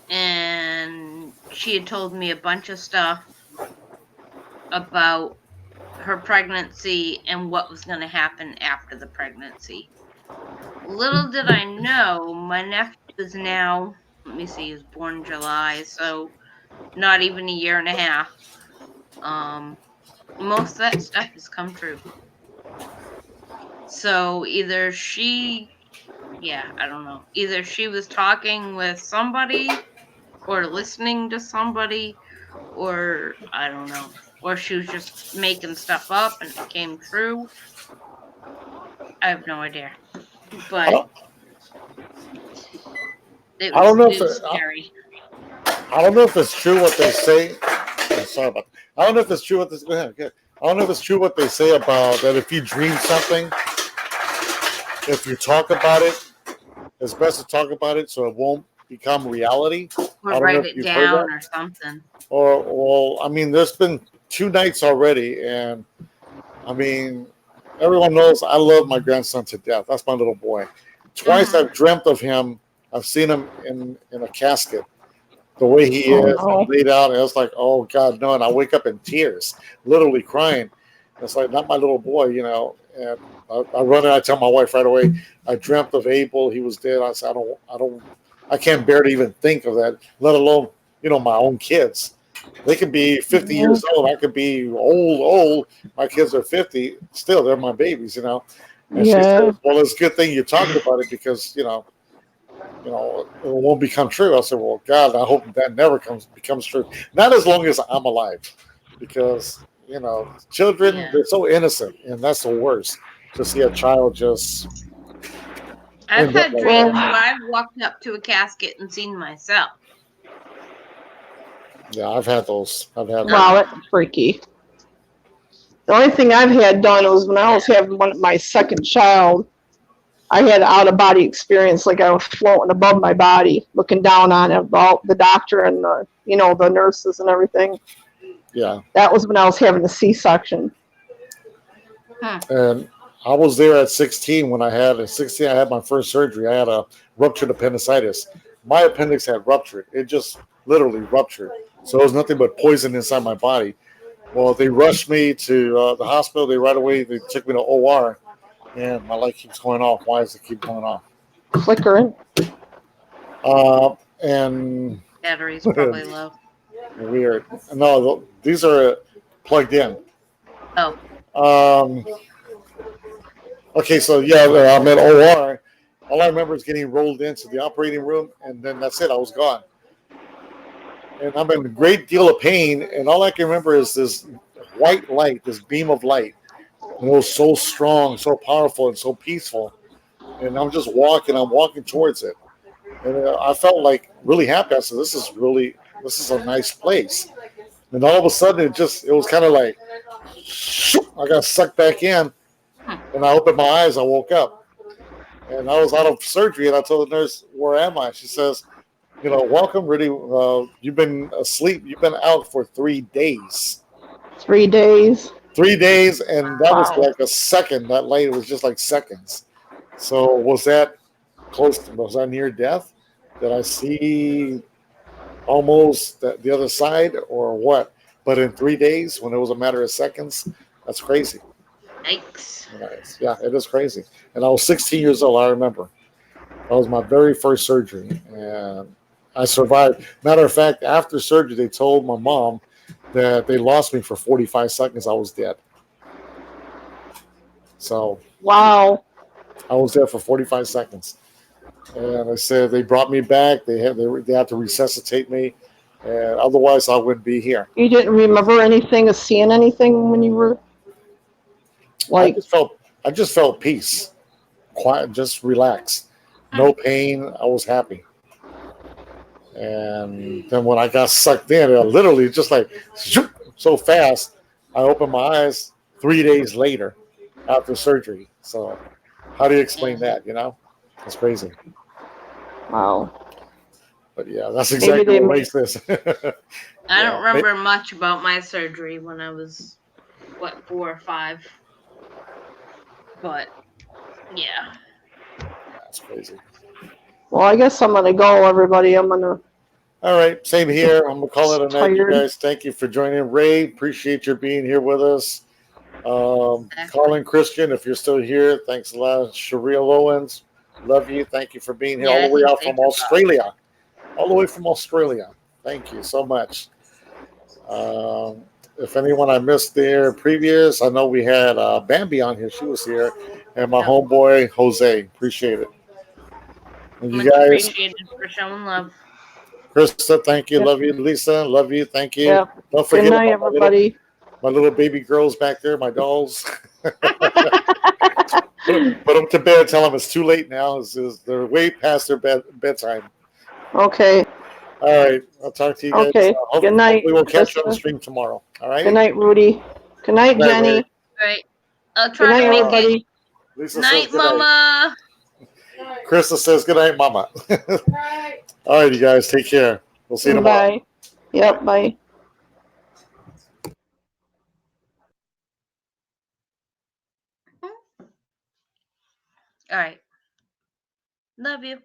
And she had told me a bunch of stuff about her pregnancy and what was going to happen after the pregnancy. Little did I know, my nephew is now, let me see, he was born in July, so not even a year and a half. Most of that stuff has come true. So either I don't know. Either she was talking with somebody or listening to somebody, or I don't know. Or she was just making stuff up and it came true. I have no idea. But it was scary. I don't know if it's true what they say. I'm sorry about that. I don't know if it's true what they go ahead. I don't know if it's true what they say about that if you dream something, if you talk about it, it's best to talk about it so it won't become reality. Or write it down or something. Well, I mean, there's been 2 nights already, and I mean, everyone knows I love my grandson to death. That's my little boy. Twice I've dreamt of him. I've seen him in a casket. The way he is laid out, and it's like, oh God, no! And I wake up in tears, literally crying. It's like not my little boy, you know. And I run and I tell my wife right away. I dreamt of Abel. He was dead. I said, I can't bear to even think of that. Let alone, you know, my own kids. They could be 50 years old. I could be old. My kids are 50. Still, they're my babies, you know. And she said, well, it's a good thing you talked about it because, you know, it won't become true. I said, well, God, I hope that never becomes true. Not as long as I'm alive, because, you know, children, they're so innocent, and that's the worst, to see a child just... I've had dreams where I've walked up to a casket and seen myself. Yeah, I've had those. Wow, that's freaky. The only thing I've had done was when I was having my second child, I had an out-of-body experience, like I was floating above my body, looking down on the doctor and the nurses and everything. Yeah. That was when I was having the C-section. And I was there at 16 when I had my first surgery. I had a ruptured appendicitis. My appendix had ruptured. It just literally ruptured. So it was nothing but poison inside my body. Well, they rushed me to the hospital. They took me to OR. And my light keeps going off. Why does it keep going off? Flickering. And battery's probably low. Weird. No, these are plugged in. Oh. Okay, so yeah, I'm at OR. All I remember is getting rolled into the operating room, and then that's it. I was gone. And I'm in a great deal of pain, and all I can remember is this white light, this beam of light. And it was so strong, so powerful, and so peaceful. And I'm just walking towards it. And I felt like really happy. I said, this is a nice place. And all of a sudden, it was kind of like, shoop, I got sucked back in, and I opened my eyes. I woke up, and I was out of surgery. And I told the nurse, "Where am I?" She says, welcome, Rudy. You've been asleep. You've been out for 3 days. 3 days. 3 days, and that was Wow. like a second. That light was just like seconds. So was that close? Was I near death? Did I see almost the other side, or what? But in 3 days, when it was a matter of seconds, that's crazy. Yikes. Nice. Yeah, it is crazy. And I was 16 years old. I remember that was my very first surgery, and I survived. Matter of fact, after surgery, they told my mom that they lost me for 45 seconds. I was dead. So Wow. I was there for 45 seconds, and they said they brought me back. They had to resuscitate me, and otherwise I wouldn't be here. You didn't remember anything of seeing anything when you were like, I just felt peace, quiet, just relaxed, no pain. I was happy. And then when I got sucked in, it literally just like zoop, so fast, I opened my eyes 3 days later after surgery. So how do you explain that? It's crazy. wow. But yeah, that's Maybe exactly they what made- makes this. I Yeah. don't remember much about my surgery when I was, 4 or 5. But, yeah. That's crazy. Well, I guess I'm gonna go, everybody. I'm gonna. All right, same here. I'm gonna call it a night, you Tired. guys. Thank you for joining. Ray, appreciate your being here with us. Colin Christian, if you're still here, thanks a lot. Sherelle Owens, love you. Thank you for being here all Yeah, the way he's out from thinking about Australia. All the way from Australia. Thank you so much. If anyone I missed there previous, I know we had Bambi on here. She was here. And my Yeah. homeboy, Jose. Appreciate it. And you Much guys, appreciated for showing love. Krista, thank you. Yep. Love you. Lisa, love you. Thank you. Yeah. Don't Good forget night, about everybody. my little baby girls back there, my dolls. Put them to bed. Tell them it's too late now. They're way past their bedtime. Okay. All right. I'll talk to you guys. Okay. Good night, Hopefully we'll catch you on the Krista. stream tomorrow. All right. Good night, Rudy. Good night, Good night, Jenny. Ray. Right. I'll Good try night, to make it. everybody. Lisa Night, says good night. Mama. Krista says good night, Mama. Right. All right, you guys. Take care. We'll see you tomorrow. Bye. Yep. Bye. All right. Love you.